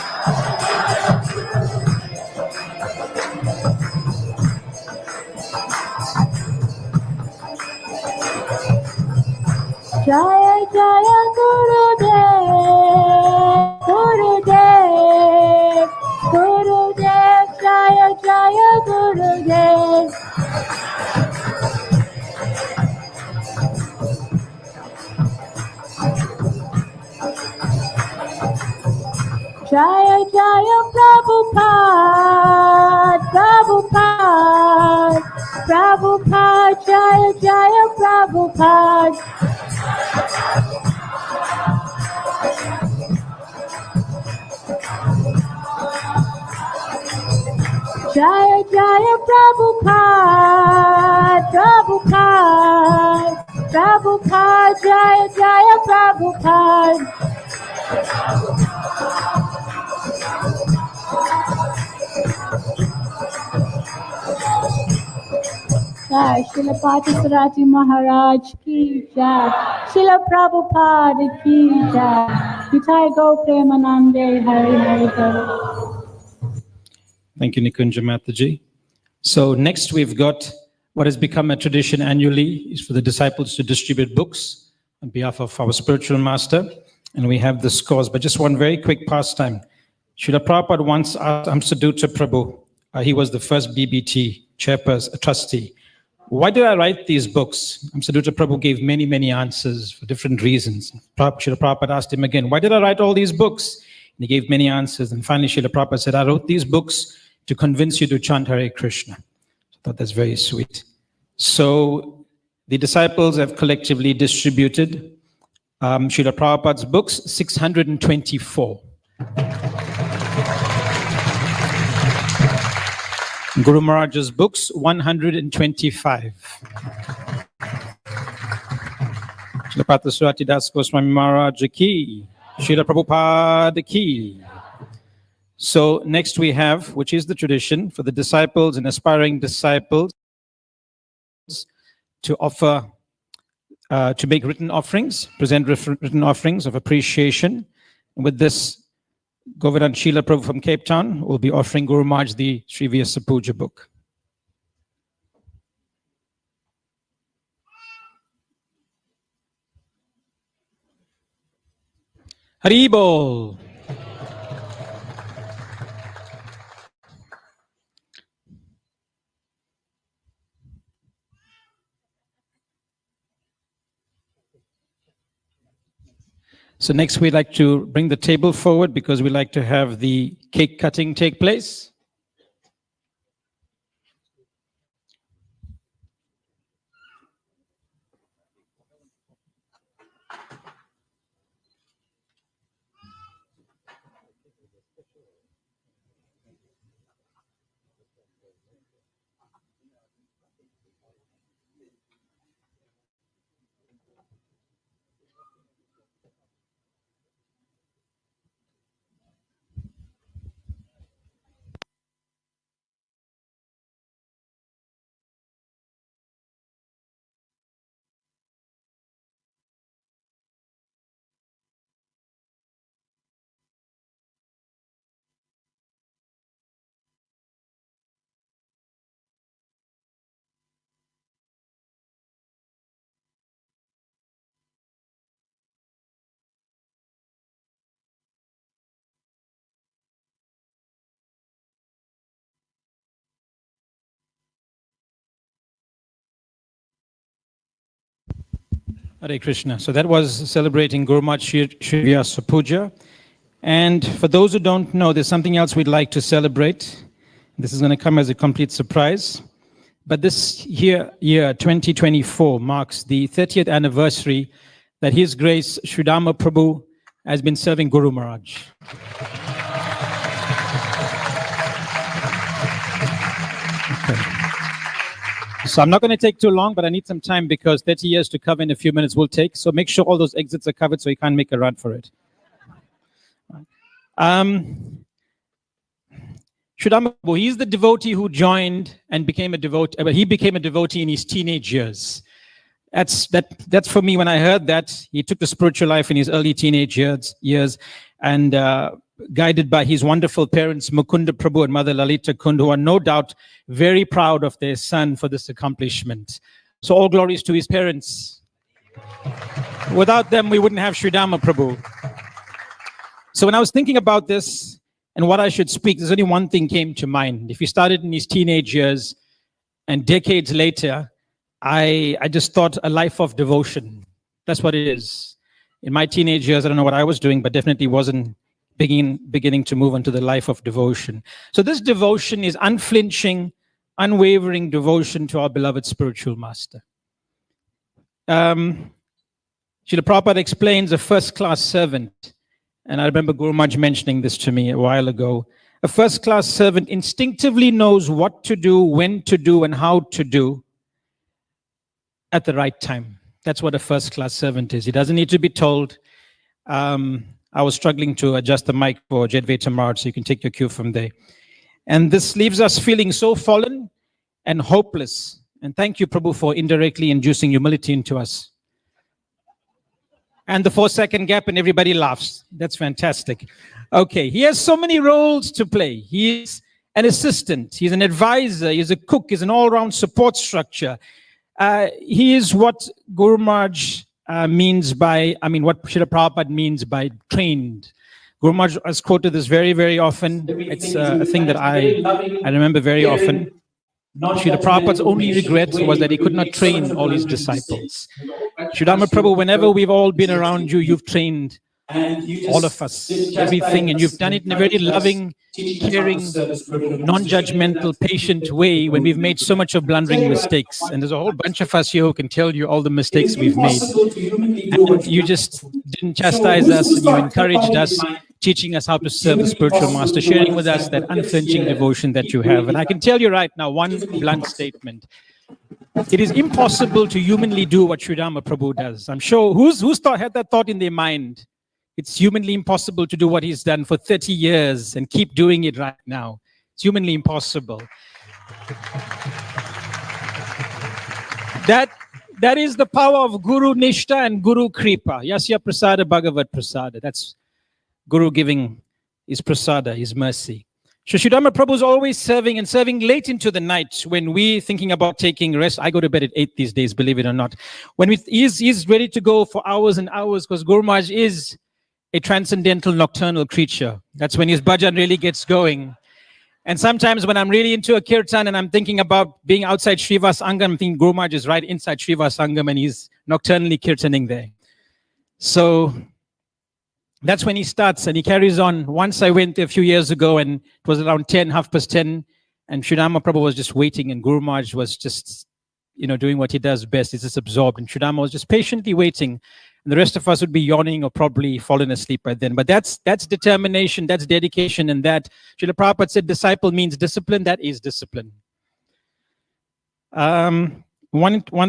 Jaya Jaya Gurudev, Gurudev, Gurudev, Jaya Jaya Gurudev. Jaya Jaya Prabhupada, Prabhupada, Prabhupada, Jaya Jaya Prabhupada. Jaya Jaya Prabhupada, Prabhupada, Prabhupada, Jaya Jaya Prabhupada. Jai Srila Partha Sarathi Maharaj ki jai, Srila Prabhupada ki jai, Nitai Go Premanande Hari Hari Hari. Thank you, Nikunja Mataji. So next we've got what has become a tradition annually is for the disciples to distribute books on behalf of our spiritual master. And we have the scores, but just one very quick pastime. Srila Prabhupada once asked Amsaduta Prabhu, he was the first BBT chairperson, trustee, why did I write these books? Amsaduta Prabhu gave many, many answers for different reasons. Srila Prabhupada asked him again, why did I write all these books? And he gave many answers. And finally, Srila Prabhupada said, I wrote these books to convince you to chant Hare Krishna. I thought that's very sweet. So the disciples have collectively distributed Srila Prabhupada's books, 624. Guru Maharaj's books, 125. Srila Partha Sarathi Das Goswami Maharaj ki, Srila Prabhupada ki. So next we have, which is the tradition for the disciples and aspiring disciples to offer, to make written offerings, present written offerings of appreciation. And with this, Govardhan Srila Prabhu from Cape Town will be offering Guru Maharaj the Sri Vyasa Puja book. Hari Bol. So next we'd like to bring the table forward because we'd like to have the cake cutting take place. Hare Krishna. So that was celebrating Guru Maharaj Shri Vyasa Puja. And for those who don't know, there's something else we'd like to celebrate. This is going to come as a complete surprise. But this year 2024, marks the 30th anniversary that His Grace Sridhama Prabhu has been serving Guru Maharaj. Okay. So I'm not going to take too long, but I need some time because 30 years to cover in a few minutes will take. So make sure all those exits are covered so you can't make a run for it. Sridhama Prabhu, he's the devotee who joined and became a devotee. He became a devotee in his teenage years. That's for me. When I heard that, he took the spiritual life in his early teenage years, and guided by his wonderful parents, Mukunda Prabhu and Mother Lalita Kund, who are no doubt very proud of their son for this accomplishment. So all glories to his parents. Without them, we wouldn't have Sridhama Prabhu. So when I was thinking about this and what I should speak, there's only one thing came to mind. If he started in his teenage years and decades later, I just thought a life of devotion. That's what it is. In my teenage years, I don't know what I was doing, but definitely wasn't beginning to move into the life of devotion. So this devotion is unflinching, unwavering devotion to our beloved spiritual master. Srila Prabhupada explains a first-class servant, and I remember Guru Maharaj mentioning this to me a while ago. A first-class servant instinctively knows what to do, when to do, and how to do at the right time. That's what a first-class servant is. He doesn't need to be told. I was struggling to adjust the mic for Jedvaita Maharaj, so you can take your cue from there. And this leaves us feeling so fallen and hopeless. And thank you, Prabhu, for indirectly inducing humility into us. And the 4-second gap and everybody laughs. That's fantastic. Okay, he has so many roles to play. He's an assistant, he's an advisor, he's a cook, he's an all-round support structure. He is what Guru Maharaj means by, what Srila Prabhupada means by trained. Guru Maharaj has quoted this very, very often. It's a thing that I remember very often. Srila Prabhupada's only regret was that he could not train all his disciples. Sridhama Prabhu, whenever we've all been around you, you've trained all of us, everything, and you've done it in a very loving, caring, non-judgmental, patient way when we've made so much of blundering mistakes. And there's a whole bunch of us here who can tell you all the mistakes we've made. And you just didn't chastise us, and you encouraged us, teaching us how to serve the spiritual master, sharing with us that unflinching devotion that you have. And I can tell you right now, one blunt statement. It is impossible to humanly do what Sridhama Prabhu does. I'm sure, who's had that thought in their mind? It's humanly impossible to do what he's done for 30 years and keep doing it right now. It's humanly impossible. That is the power of Guru Nishta and Guru Kripa. Yasya Prasada Bhagavat Prasada. That's Guru giving his prasada, his mercy. Sridhama Prabhu is always serving and serving late into the night when we're thinking about taking rest. I go to bed at 8 these days, believe it or not. When he's ready to go for hours and hours because Guru Maharaj is a transcendental nocturnal creature. That's when his bhajan really gets going. And sometimes when I'm really into a kirtan and I'm thinking about being outside Srivas Angam, I'm thinking Guru Maharaj is right inside Srivas Angam and he's nocturnally kirtaning there. So that's when he starts and he carries on. Once I went there a few years ago and it was around 10:30, and Sridhama Prabhu was just waiting and Guru Maharaj was just, doing what he does best. He's just absorbed. And Sridhama was just patiently waiting. And the rest of us would be yawning or probably fallen asleep by then. But that's determination, that's dedication, and that Srila Prabhupada said disciple means discipline. That is discipline. One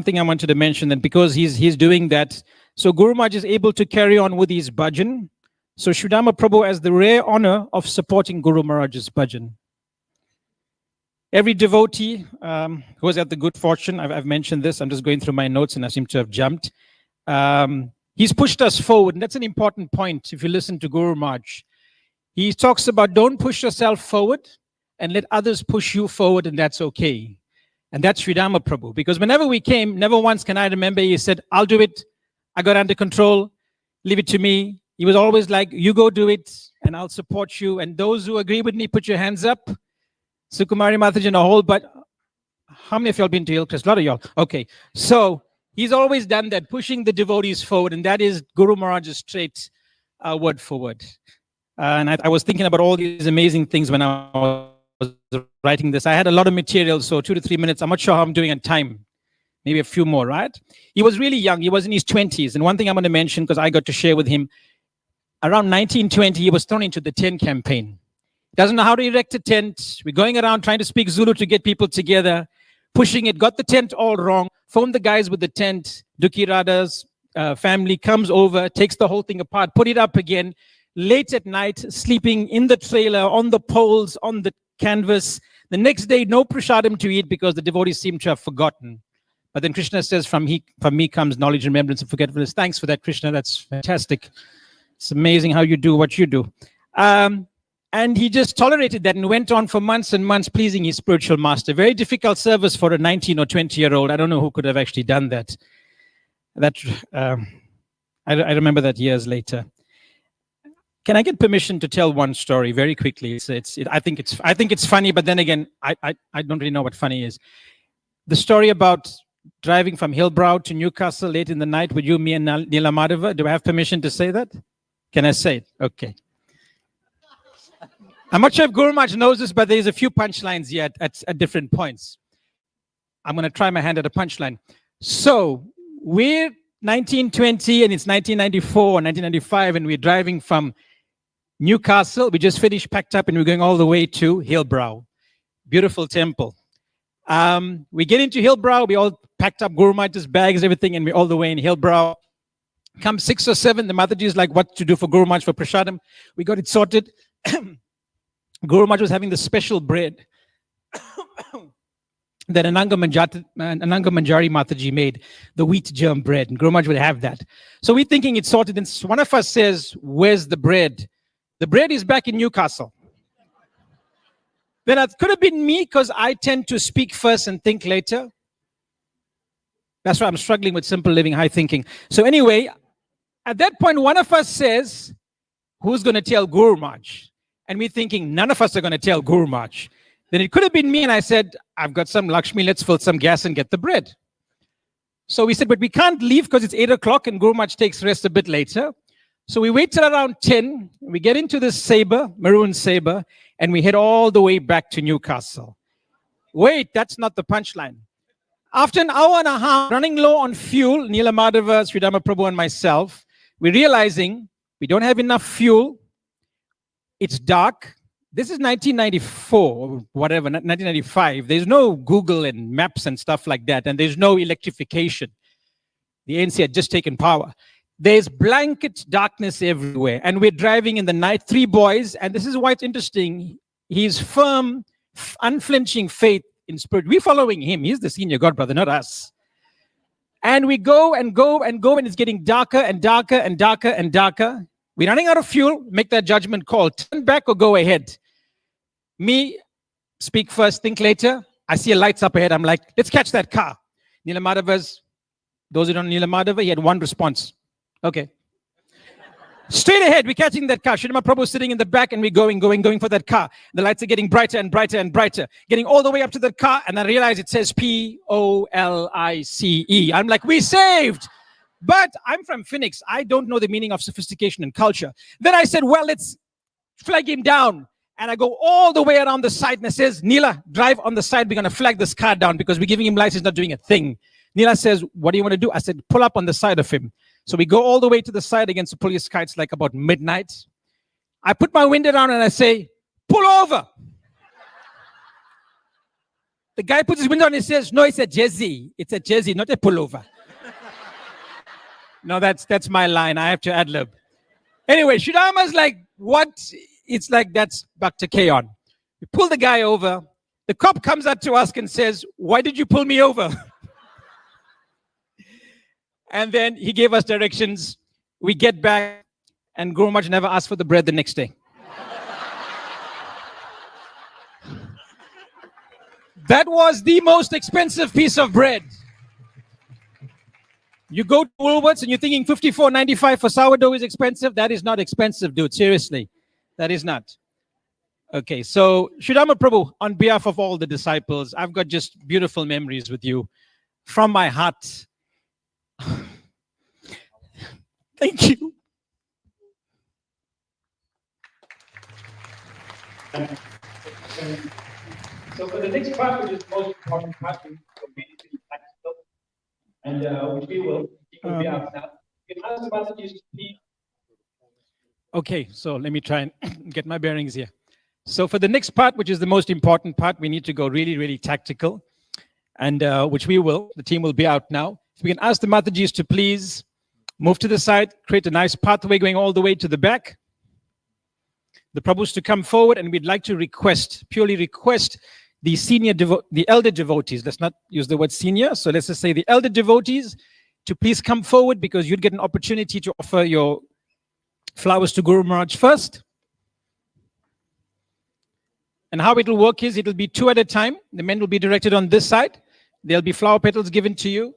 thing I wanted to mention, that because he's doing that, so Guru Maharaj is able to carry on with his bhajan. So Sridhama Prabhu has the rare honor of supporting Guru Maharaj's bhajan. Every devotee who has had the good fortune, I've mentioned this, I'm just going through my notes and I seem to have jumped. He's pushed us forward, and that's an important point if you listen to Guru Maharaj. He talks about don't push yourself forward and let others push you forward, and that's okay. And that's Sridhama Prabhu, because whenever we came, never once can I remember he said, I'll do it, I got under control, leave it to me. He was always like, you go do it, and I'll support you. And those who agree with me, put your hands up. Sukumari Mataji and a whole, but how many of y'all been to Hillcrest? A lot of y'all. Okay, so He's always done that, pushing the devotees forward, and that is Guru Maharaj's trait, word for word. And I was thinking about all these amazing things when I was writing this. I had a lot of material, so 2 to 3 minutes. I'm not sure how I'm doing on time. Maybe a few more, right? He was really young. He was in his 20s. And one thing I'm going to mention, because I got to share with him, around 1920, he was thrown into the tent campaign. Doesn't know how to erect a tent. We're going around trying to speak Zulu to get people together, pushing it, got the tent all wrong, phoned the guys with the tent. Duki Radha's family comes over, takes the whole thing apart, put it up again, late at night, sleeping in the trailer, on the poles, on the canvas. The next day, no prasadam to eat because the devotees seem to have forgotten. But then Krishna says, from me comes knowledge, remembrance, and forgetfulness. Thanks for that, Krishna. That's fantastic. It's amazing how you do what you do. And he just tolerated that and went on for months and months pleasing his spiritual master. Very difficult service for a 19 or 20-year-old. I don't know who could have actually done that. I remember that years later. Can I get permission to tell one story very quickly? I think it's funny, but then again, I don't really know what funny is. The story about driving from Hillbrow to Newcastle late in the night with you, me, and Neela Madhava. Do I have permission to say that? Can I say it? Okay. I'm not sure if Guru Maharaj knows this, but there's a few punchlines here at different points. I'm going to try my hand at a punchline. So we're 1920 and it's 1994 or 1995 and we're driving from Newcastle. We just finished, packed up, and we're going all the way to Hillbrow. Beautiful temple. We get into Hillbrow. We all packed up Guru Maharaj's bags, everything, and we're all the way in Hillbrow. Come 6 or 7, the Mataji is like, what to do for Guru Maharaj for prasadam. We got it sorted. Guru Maharaj was having the special bread that Ananga Manjari Mataji made, the wheat germ bread, and Guru Maharaj would have that. So we're thinking it's sorted, and one of us says, where's the bread? The bread is back in Newcastle. Then it could have been me because I tend to speak first and think later. That's why I'm struggling with simple living, high thinking. So anyway, at that point, one of us says, who's going to tell Guru Maharaj? And we're thinking, none of us are going to tell Guru Maharaj. Then it could have been me, and I said, I've got some Lakshmi, let's fill some gas and get the bread. So we said, but we can't leave because it's 8 o'clock and Guru Maharaj takes rest a bit later. So we wait till around 10, we get into this Sabre, maroon Sabre, and we head all the way back to Newcastle. Wait, that's not the punchline. After an hour and a half, running low on fuel, Neela Madhava, Sridhama Prabhu, and myself, we're realizing we don't have enough fuel. It's dark. This is 1994 or whatever, 1995. There's no Google and maps and stuff like that, and there's no electrification. The ANC had just taken power. There's blanket darkness everywhere, and we're driving in the night, 3 boys, and this is why it's interesting. He's firm, unflinching faith in spirit. We're following him. He's the senior God brother, not us. And we go and go and go, and it's getting darker and darker and darker and darker. We're running out of fuel. Make that judgment call. Turn back or go ahead. Me, speak first, think later. I see a lights up ahead. I'm like, let's catch that car. Neela Madhava's, those who don't know Neela Madhava, he had one response. Okay. Straight ahead, we're catching that car. Sridhama Prabhu sitting in the back, and we're going for that car. The lights are getting brighter and brighter and brighter. Getting all the way up to the car, and I realize it says Police. I'm like, we saved! But I'm from Phoenix. I don't know the meaning of sophistication and culture. Then I said, well, let's flag him down. And I go all the way around the side, and it says, Neela, drive on the side. We're going to flag this car down because we're giving him lights. He's not doing a thing. Neela says, what do you want to do? I said, pull up on the side of him. So we go all the way to the side against the police car. It's like about midnight. I put my window down and I say, pull over. The guy puts his window on and he says, no, it's a Jezzy. It's a Jezzy, not a pullover. No, that's my line. I have to ad-lib. Anyway, Sridhama's like, what? It's like, that's Bhakta Kayon. We pull the guy over. The cop comes up to us and says, why did you pull me over? And then he gave us directions. We get back, and Guru Maharaj never asked for the bread the next day. That was the most expensive piece of bread. You go to Woolworths and you're thinking $54.95 for sourdough is expensive. That is not expensive, dude. Seriously. That is not. Okay, so Sridhama Prabhu, on behalf of all the disciples, I've got just beautiful memories with you from my heart. Thank you. So for the next part, which is the most important part, we will be tactical, and which we will be out now. You can ask about the please. Okay, so let me try and get my bearings here. So for the next part, which is the most important part, we need to go really, really tactical, and which we will. The team will be out now. So we can ask the Matajis to please move to the side, create a nice pathway going all the way to the back. The Prabhus to come forward, and we'd like to request, purely request, the the elder devotees. Let's not use the word senior, so let's just say the elder devotees to please come forward, because you'd get an opportunity to offer your flowers to Guru Maharaj first. And how it will work is, it will be two at a time. The men will be directed on this side. There'll be flower petals given to you.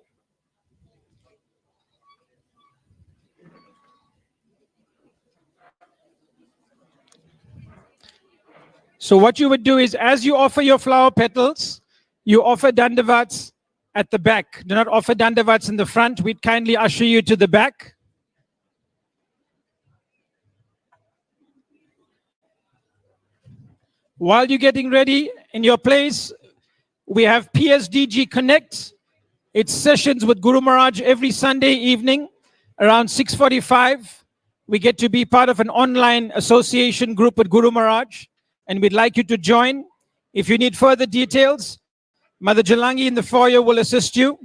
So what you would do is, as you offer your flower petals, you offer dandavats at the back. Do not offer dandavats in the front. We'd kindly usher you to the back. While you're getting ready in your place, we have PSDG Connect. It's sessions with Guru Maharaj every Sunday evening around 6:45. We get to be part of an online association group with Guru Maharaj, and we'd like you to join. If you need further details, Mother Jalangi in the foyer will assist you.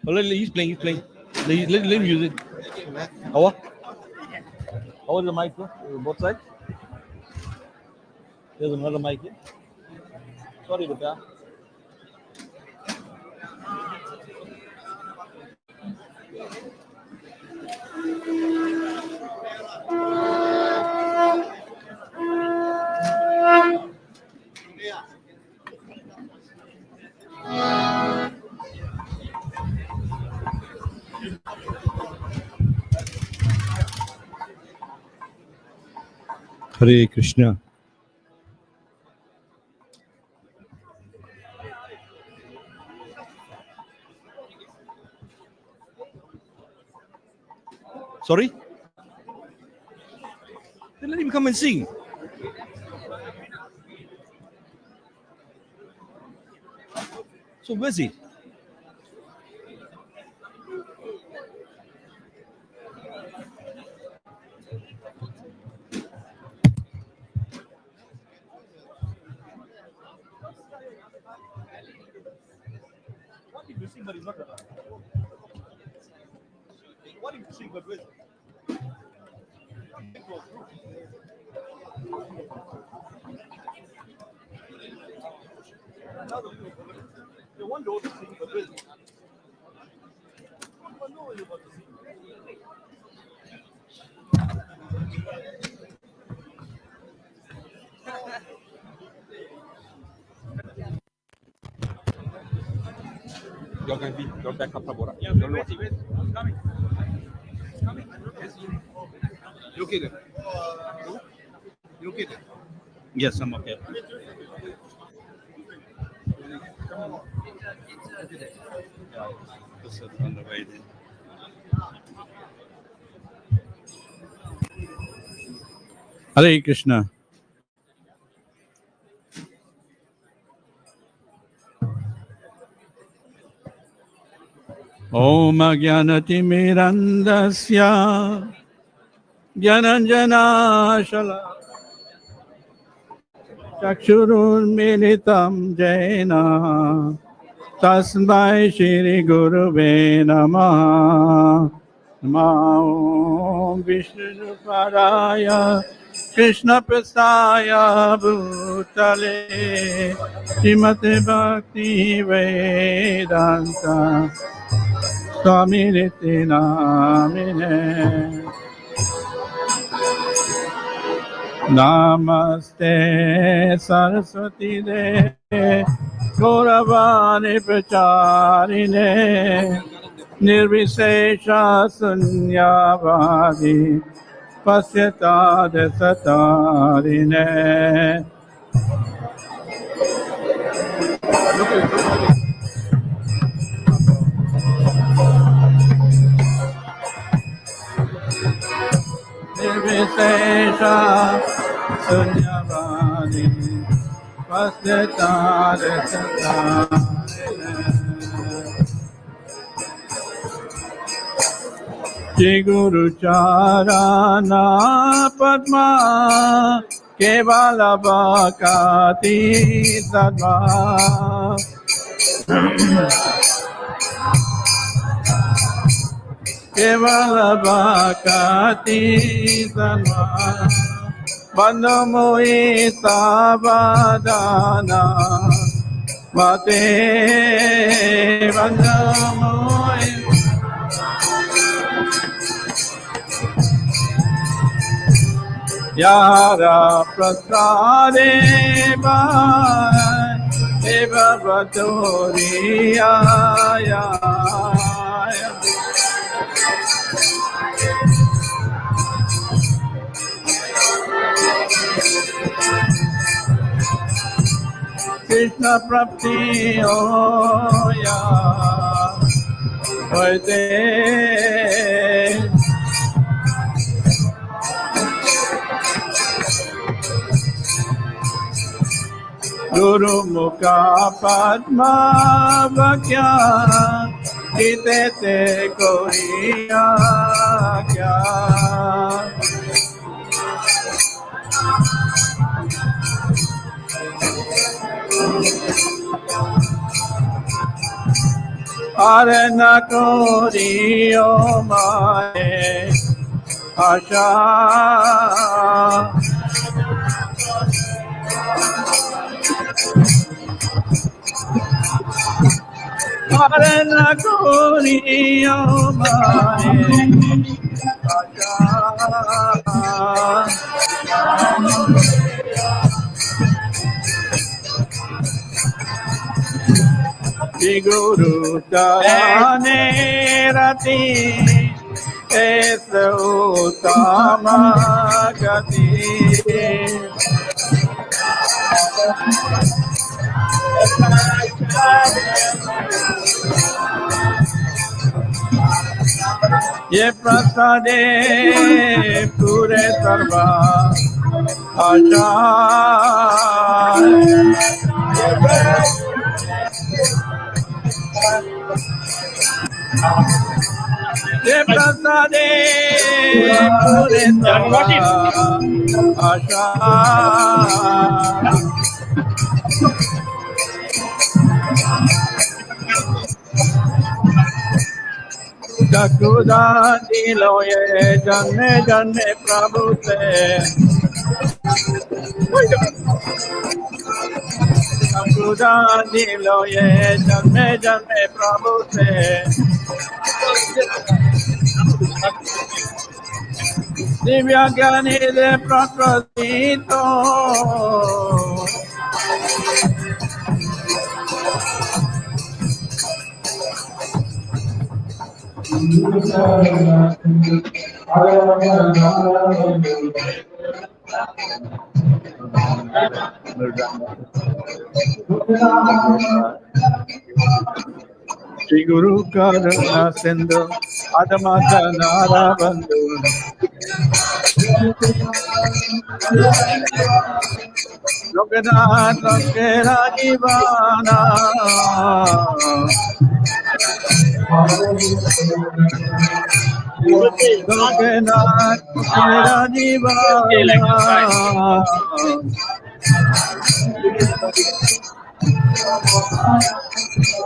Oh, he's playing. Let him use it. How is the mic, bro? Both sides? There's another mic here. Sorry, Bata. Hare Krishna. Sorry? Then let him come and sing. So where's he? What if you sing but he's not around? What if you sing but where's he? You want to sing but where's he? You're going to be your backup Tabora. Yeah, coming. You okay there? You okay there? Yes, I'm okay. Yeah, this is on the way then. Hare Krishna. Om Jnanatimirandasya Jnananjana Shala Chakshurunmilitam Jaina Tasmai Shri Guruve Namaha. Namo Vishnu Paraya Krishna Prasaya Bhutale Srimate Bhakti Vedanta Swami Nitya Namine Namaste Saraswati Deve Gauravani Pracharine Nirvishesha Sunyavadi Pasyata Desatarine Nirvishesha Sunyavadi Pasyata Jai Guru Charana Padma Kevala Bhakati Sadma Kevala Bhakati Sadma Bandha Mohita Vadana Mate Bandha Mohita Yara Prasade Eva Vatoriya Krishna Prapti Oya Hoite Guru Mukha Padma Vakya Itete Koriya Kya Arana Koriyo Mae Asha Arana Koriyo Mae Shri Guru Charane Rati Esa Uttama Gati Ye Prasade Pure Sarva Acha Ye Prasade Pure Sarva Acha Chakudan diloye janme janme Prabhu se Chakudan diloye janme janme Prabhu se Divya Gyani de Prakrasito Shri Guru Karuna Sindhu Adamata Nara Bandhu Lokanath Lokera Jivana Lokanath Lokera Jivana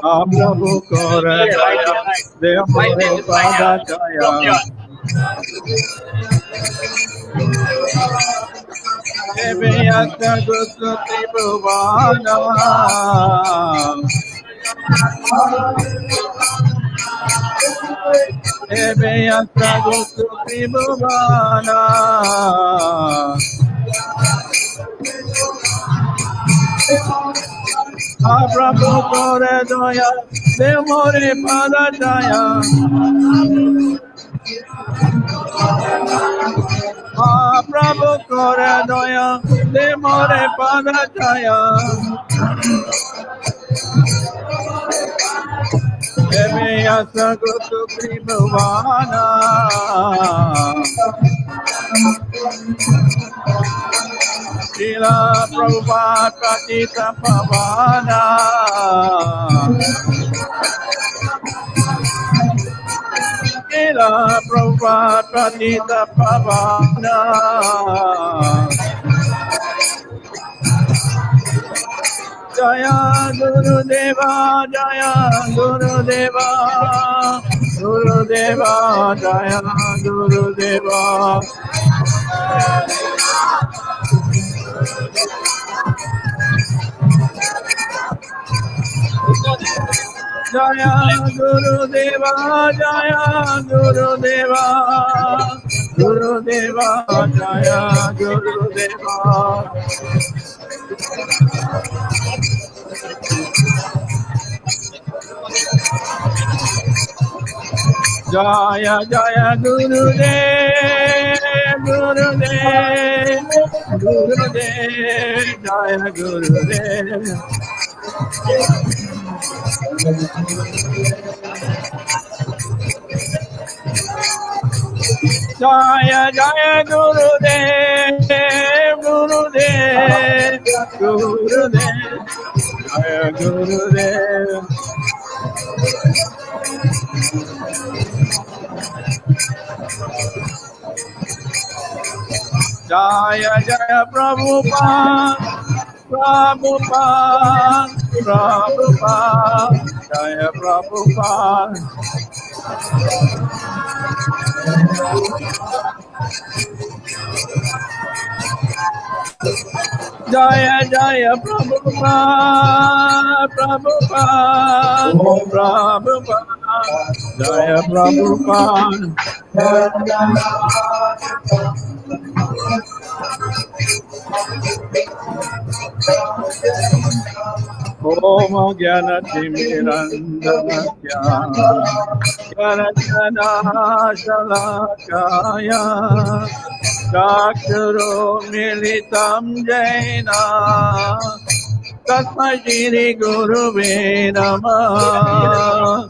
आप प्रभु को रजाया देव मोरे पादा जाया देवे यत्र गुस्ति भुवाना देवे यत्र गुस्ति Bhuwana Prabhu Kore Doya, Dev More Pada Jaya. Prabhu Kore Doya, Dev More Pada Jaya. Eme Yasa Gutu Pribhavana. Srila Prabhupada Patita Pavana. Srila Prabhupada Patita Pavana. Jaya Guru Deva, Jaya Guru Deva, Guru Deva, Jaya Guru Deva. Jaya Guru Deva, Jaya Guru Deva, Guru Deva, Jaya Guru Deva. Jaya Jaya Guru Dev, Guru Dev, Guru Dev, Jaya Guru Dev. Jaya Jaya Guru Dev, Guru Dev, Guru Dev, Jaya Guru Dev. Jaya Jaya Prabhupada, Prabhupada, Prabhupada, Jaya Prabhupada. Jaya Jaya Prabhupada, Prabhupada, Prabhupada, Jaya Prabhupada. Om Jnana Timirandana Jnana Shalakaya Chakshuro Militam Jaina Tasmai Shri Guruve Namah.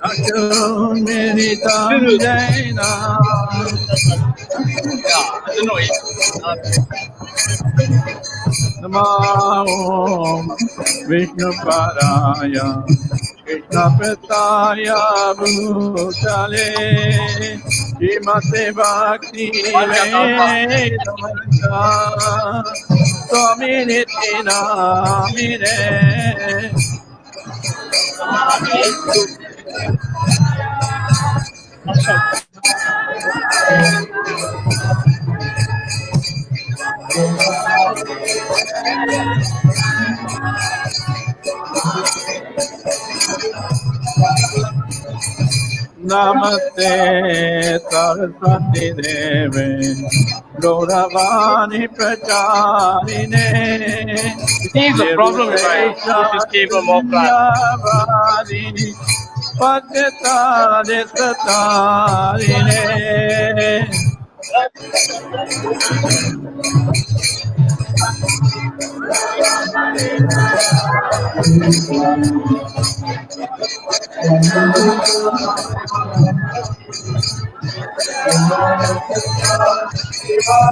Chakshuro Militam Jaina Namo Vishnu Padaya Krishna Prestaya Bhutale Srimate Bhakti Vedanta Swami Niti Namine. Namaste Saraswati Deve Gauravani Pracharine. He's the problem, right? Just gave him more pride. Padeta Desatarine.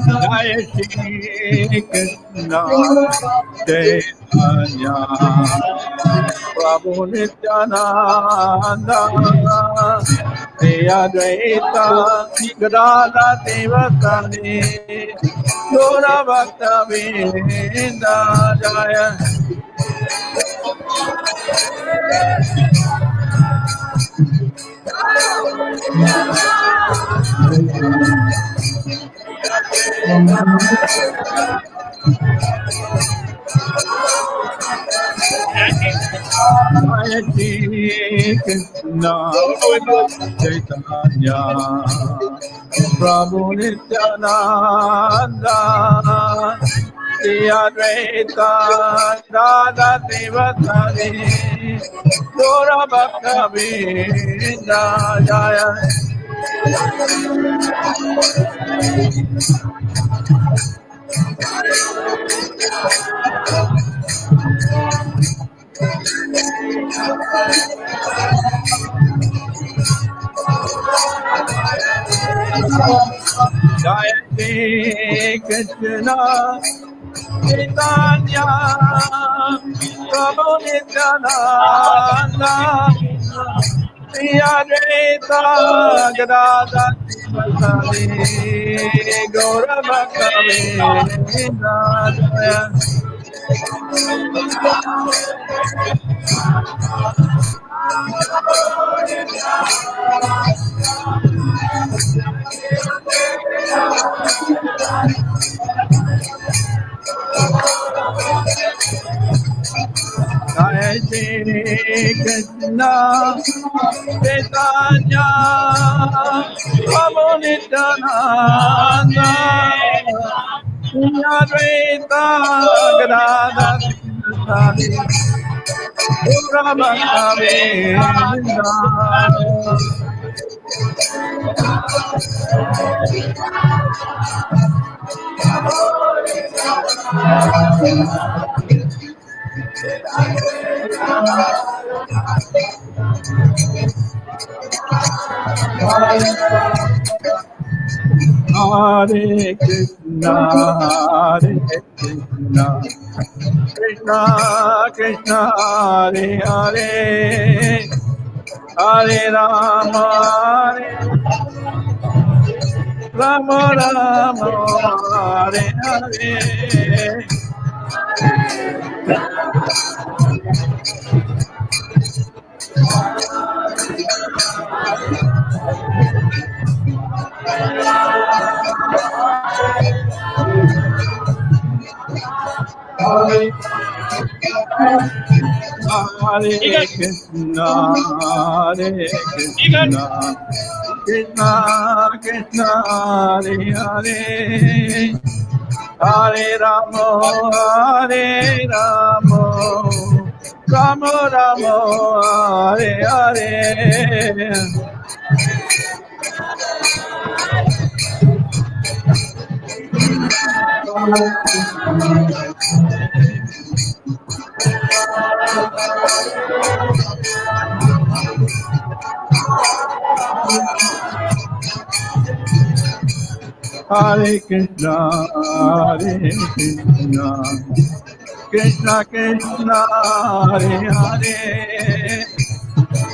Jai Shri Krishna Chaitanya Prabhu Nityananda Shri Advaita Gadadhar Devasani Gaura Bhakta Vrinda Jaya. Jaya Shri Krishna Chaitanya Prabhu Nityananda Shri Advaita Radha Devasari Gaura Bhakta Vrinda Jaya Jaya Shri Krishna Chaitanya Prabhu Nityananda Shri Advaita Gadadha Sivasari Gaura Bhakta Vrinda Jaya Jai Shri Krishna Chaitanya Prabhu Nityananda Shri Advaita Gadadha Sivasari Gaura Bhakta Vrinda Hare Krishna, Hare Krishna, Krishna Krishna, Hare Hare, Hare Rama, Hare Rama, Rama, Hare Hare. Hare Krishna, Hare Krishna, Krishna Krishna, Hare Hare, Hare Rama, Hare Rama, Rama Rama, Hare Hare. Hare Krishna, Hare Krishna, Krishna Krishna, Hare Hare,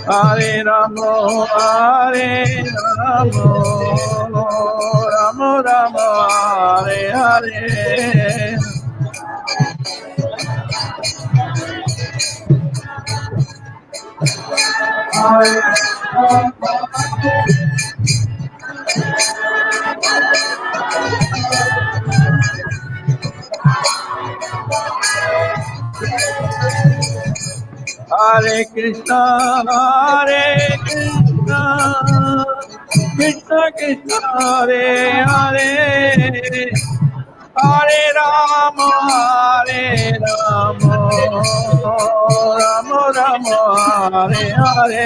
Hare Rama, Hare Rama, Rama Rama, Hare Hare. Hare Krishna, Hare Krishna, Krishna Krishna, Hare Hare, Hare Rama, Hare Rama, Rama Rama, Hare Hare.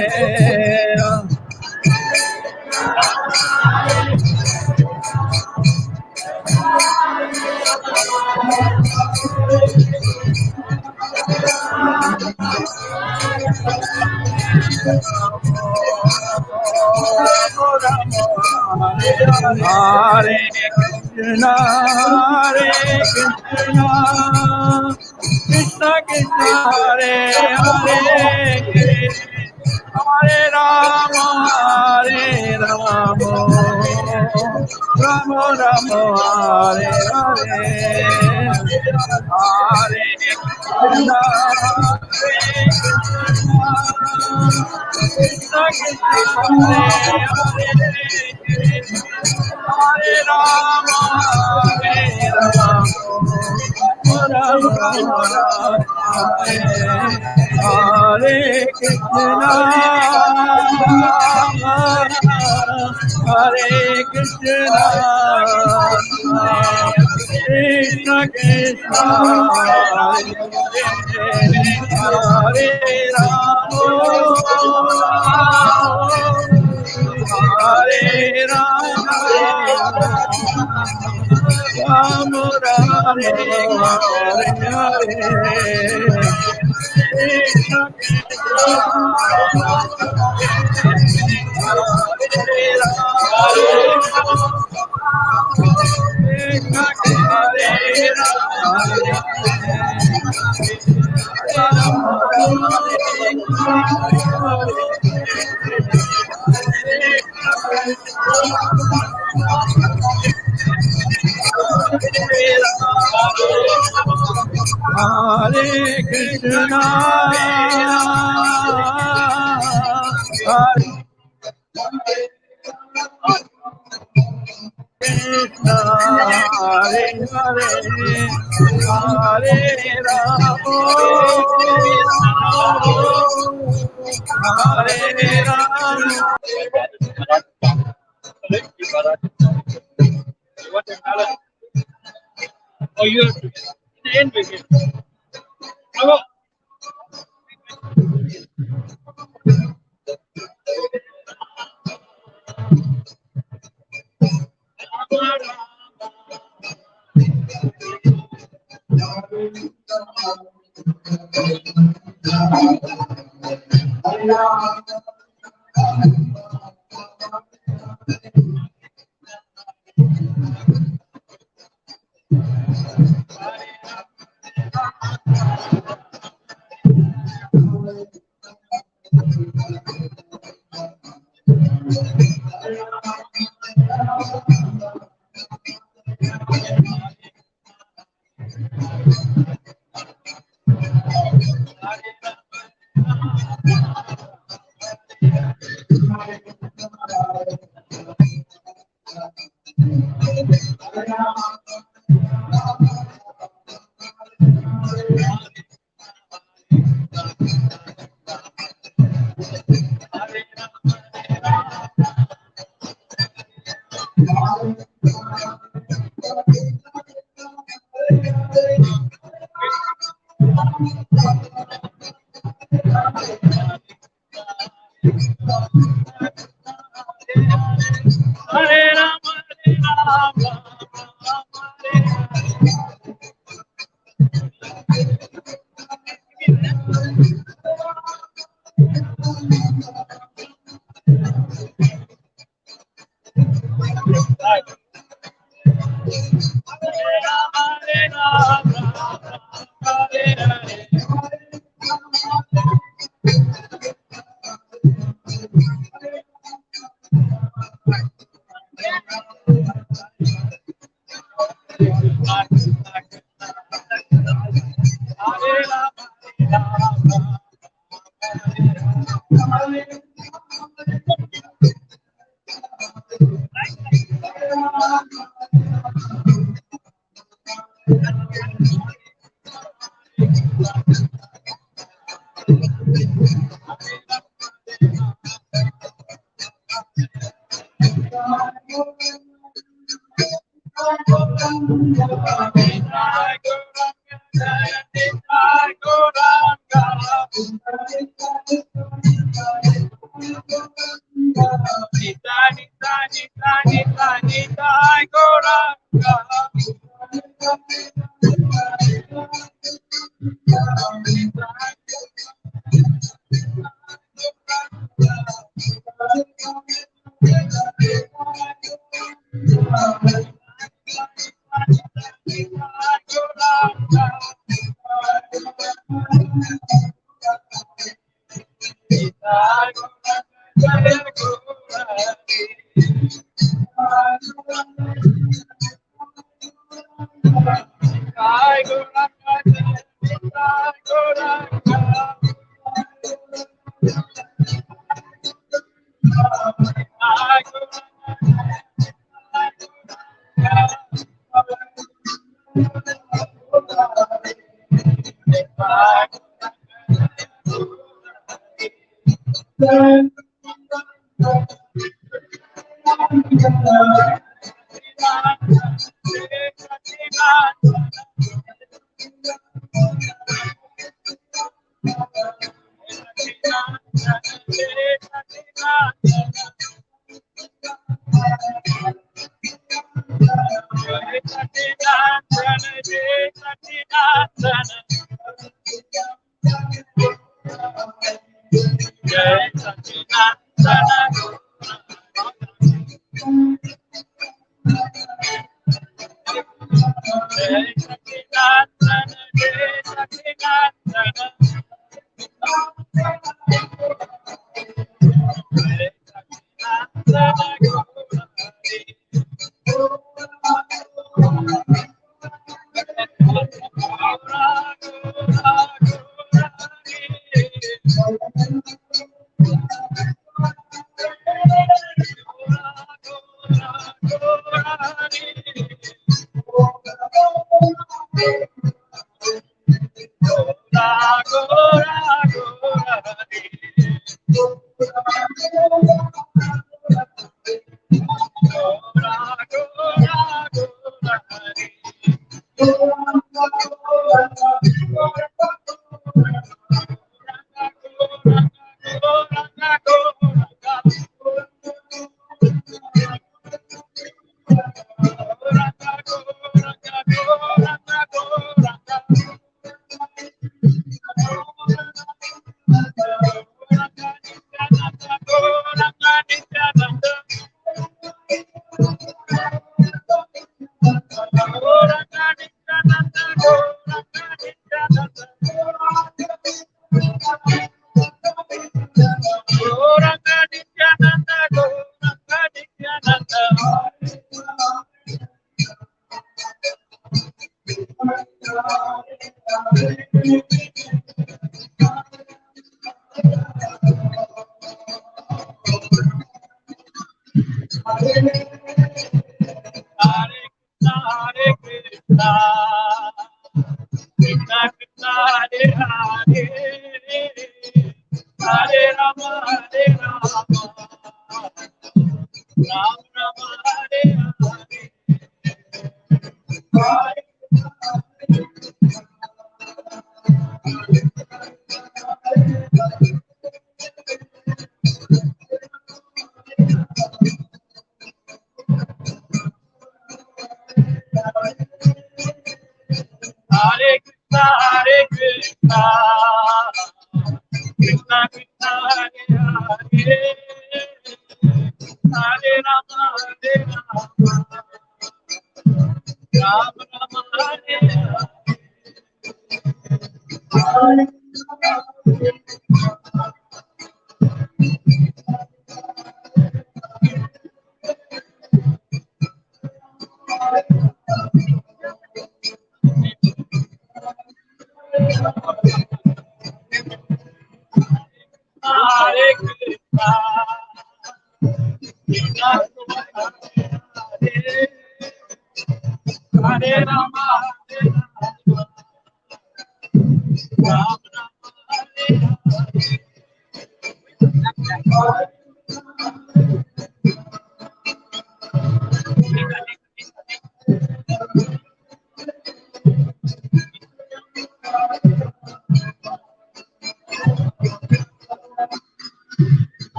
Hare Krishna, Hare Krishna, Krishna Krishna, Hare Hare, Hare Rama, Hare Rama, Rama Rama, Hare Hare, Hare Krishna, Krishna Krishna, Hare Hare, Hare Rama, Hare Rama, Rama Rama, Hare Hare Krishna, Hare Krishna, Krishna Krishna, Hare Rama, Hare Rama, Rama Rama, Hare Hare. Hare Krishna, Hare Krishna, Hare Hare, Hare Rama, Hare Rama. Oh, you have to end with it. Come on. Hare Rama, Hare Rama,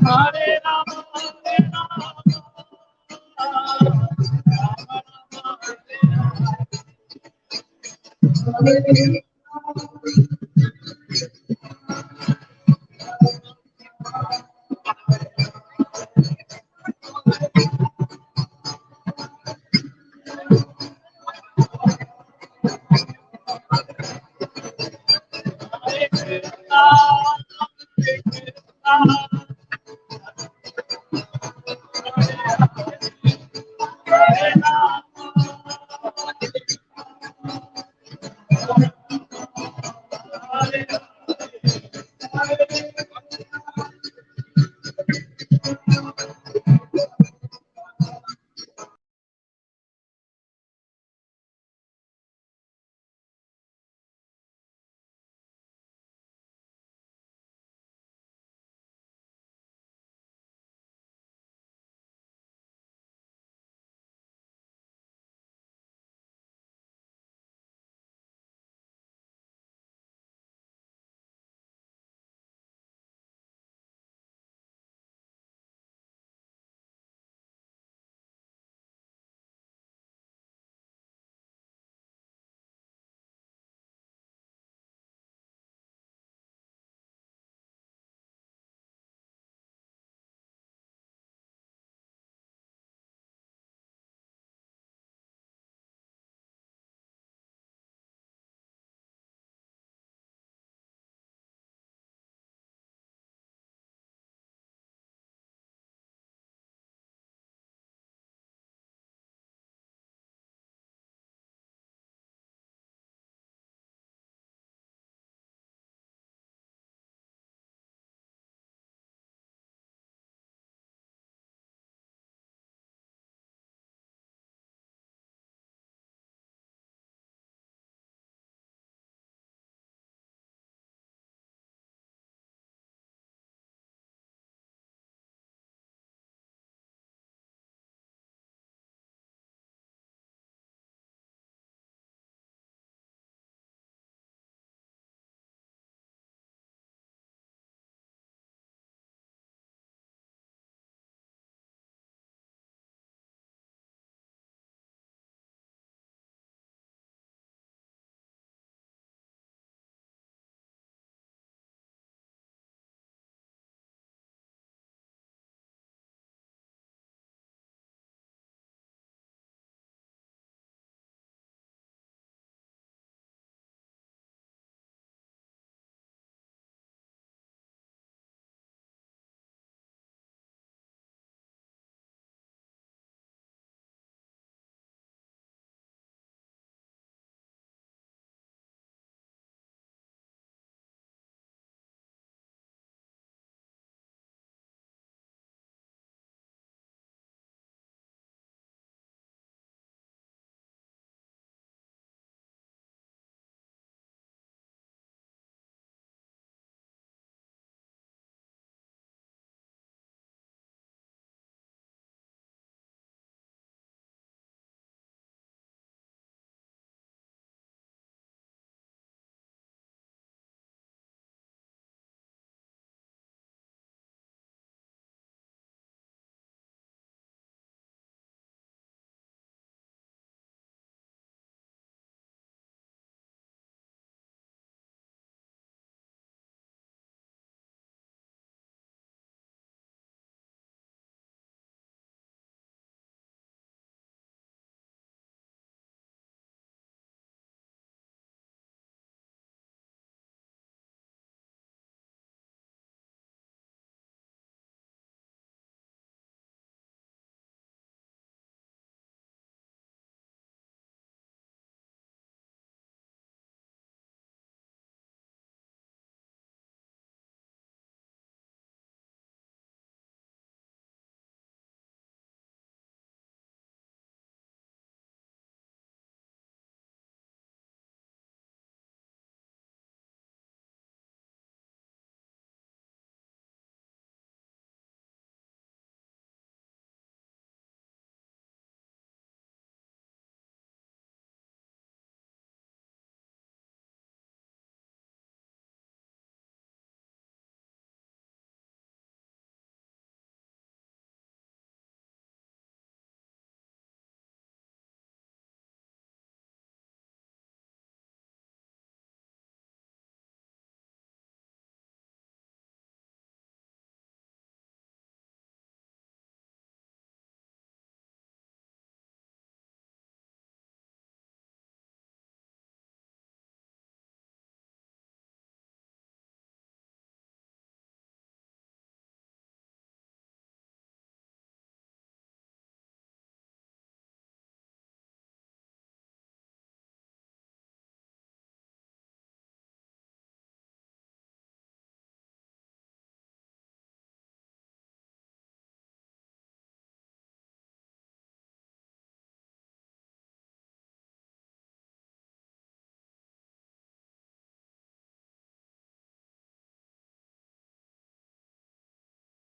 Hare Rama, Hare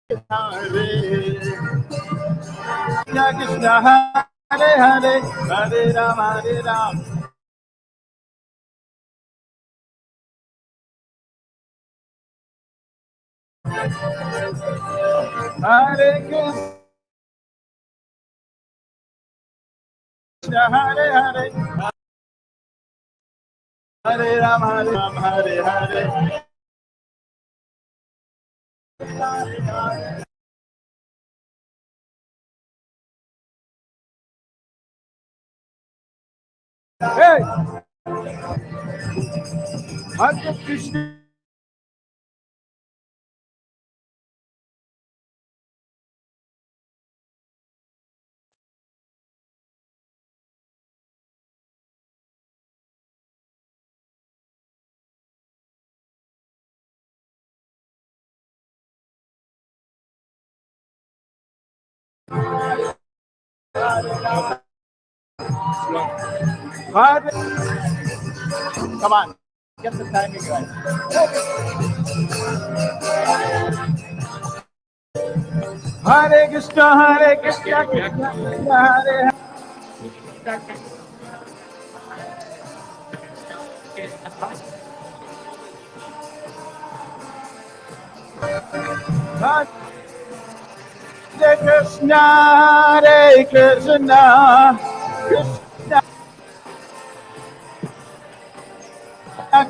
Krishna, Hare Hare, Hare Ram, Hare Ram. Hare Krishna, Hare Hare, Hare Ram, Hare Hare. Hey! Hare Krishna. Hare. Come on, get the timing right. Hare Krishna, Krishna Krishna, Hare Hare. Hare Krishna, Hare Krishna, Krishna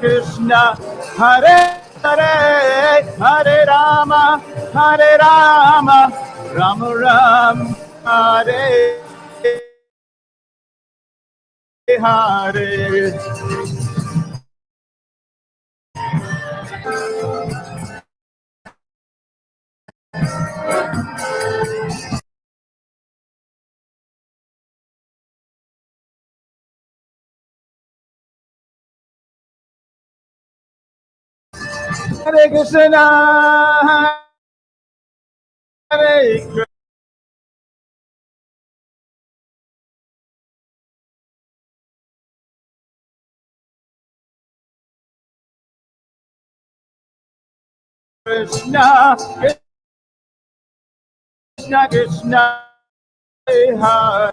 Krishna, Hare Hare, Hare Rama, Hare Rama, Rama Rama, Hare Hare. Hare Krishna, Hare Krishna, Krishna Krishna, Hare.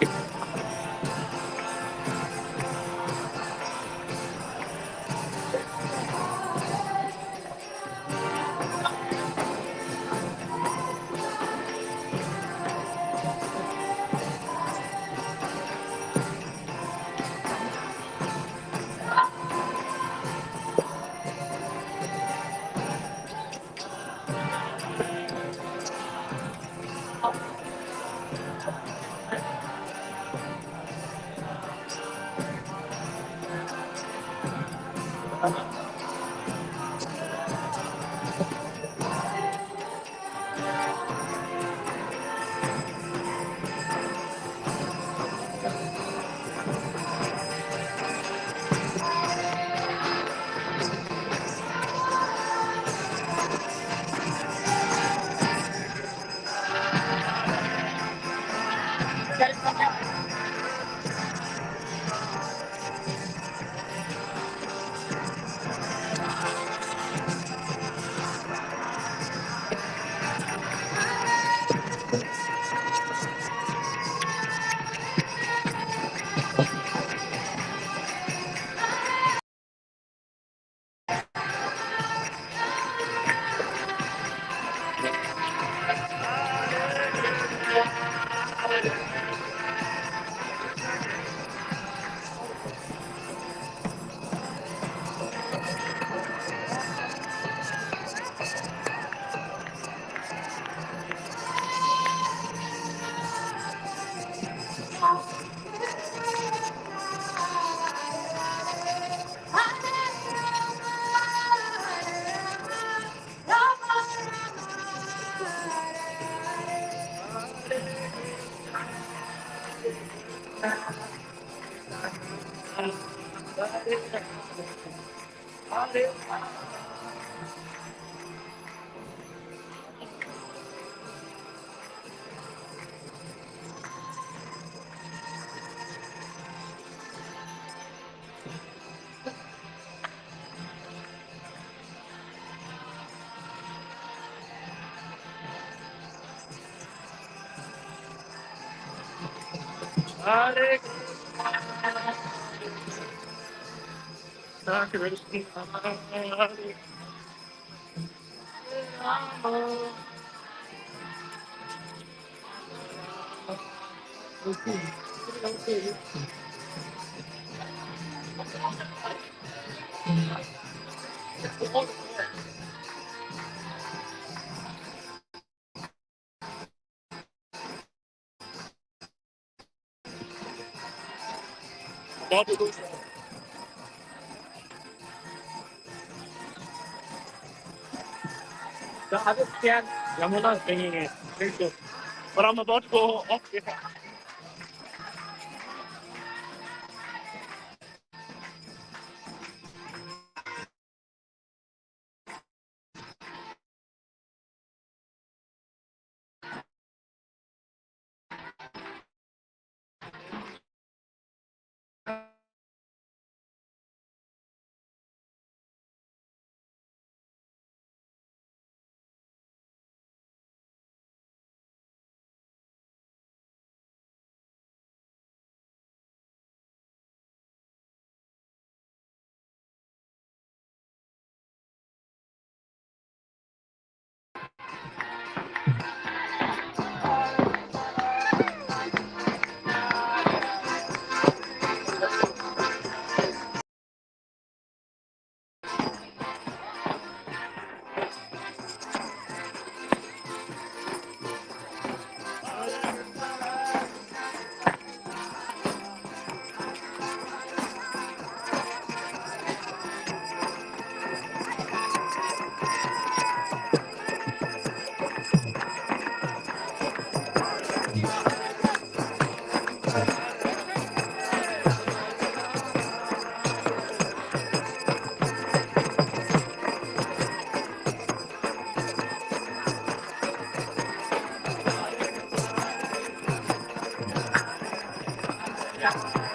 Hare Krishna, Hare Rama. The other can Yamuna is singing it. Very good. But I'm about to go off here. Yeah.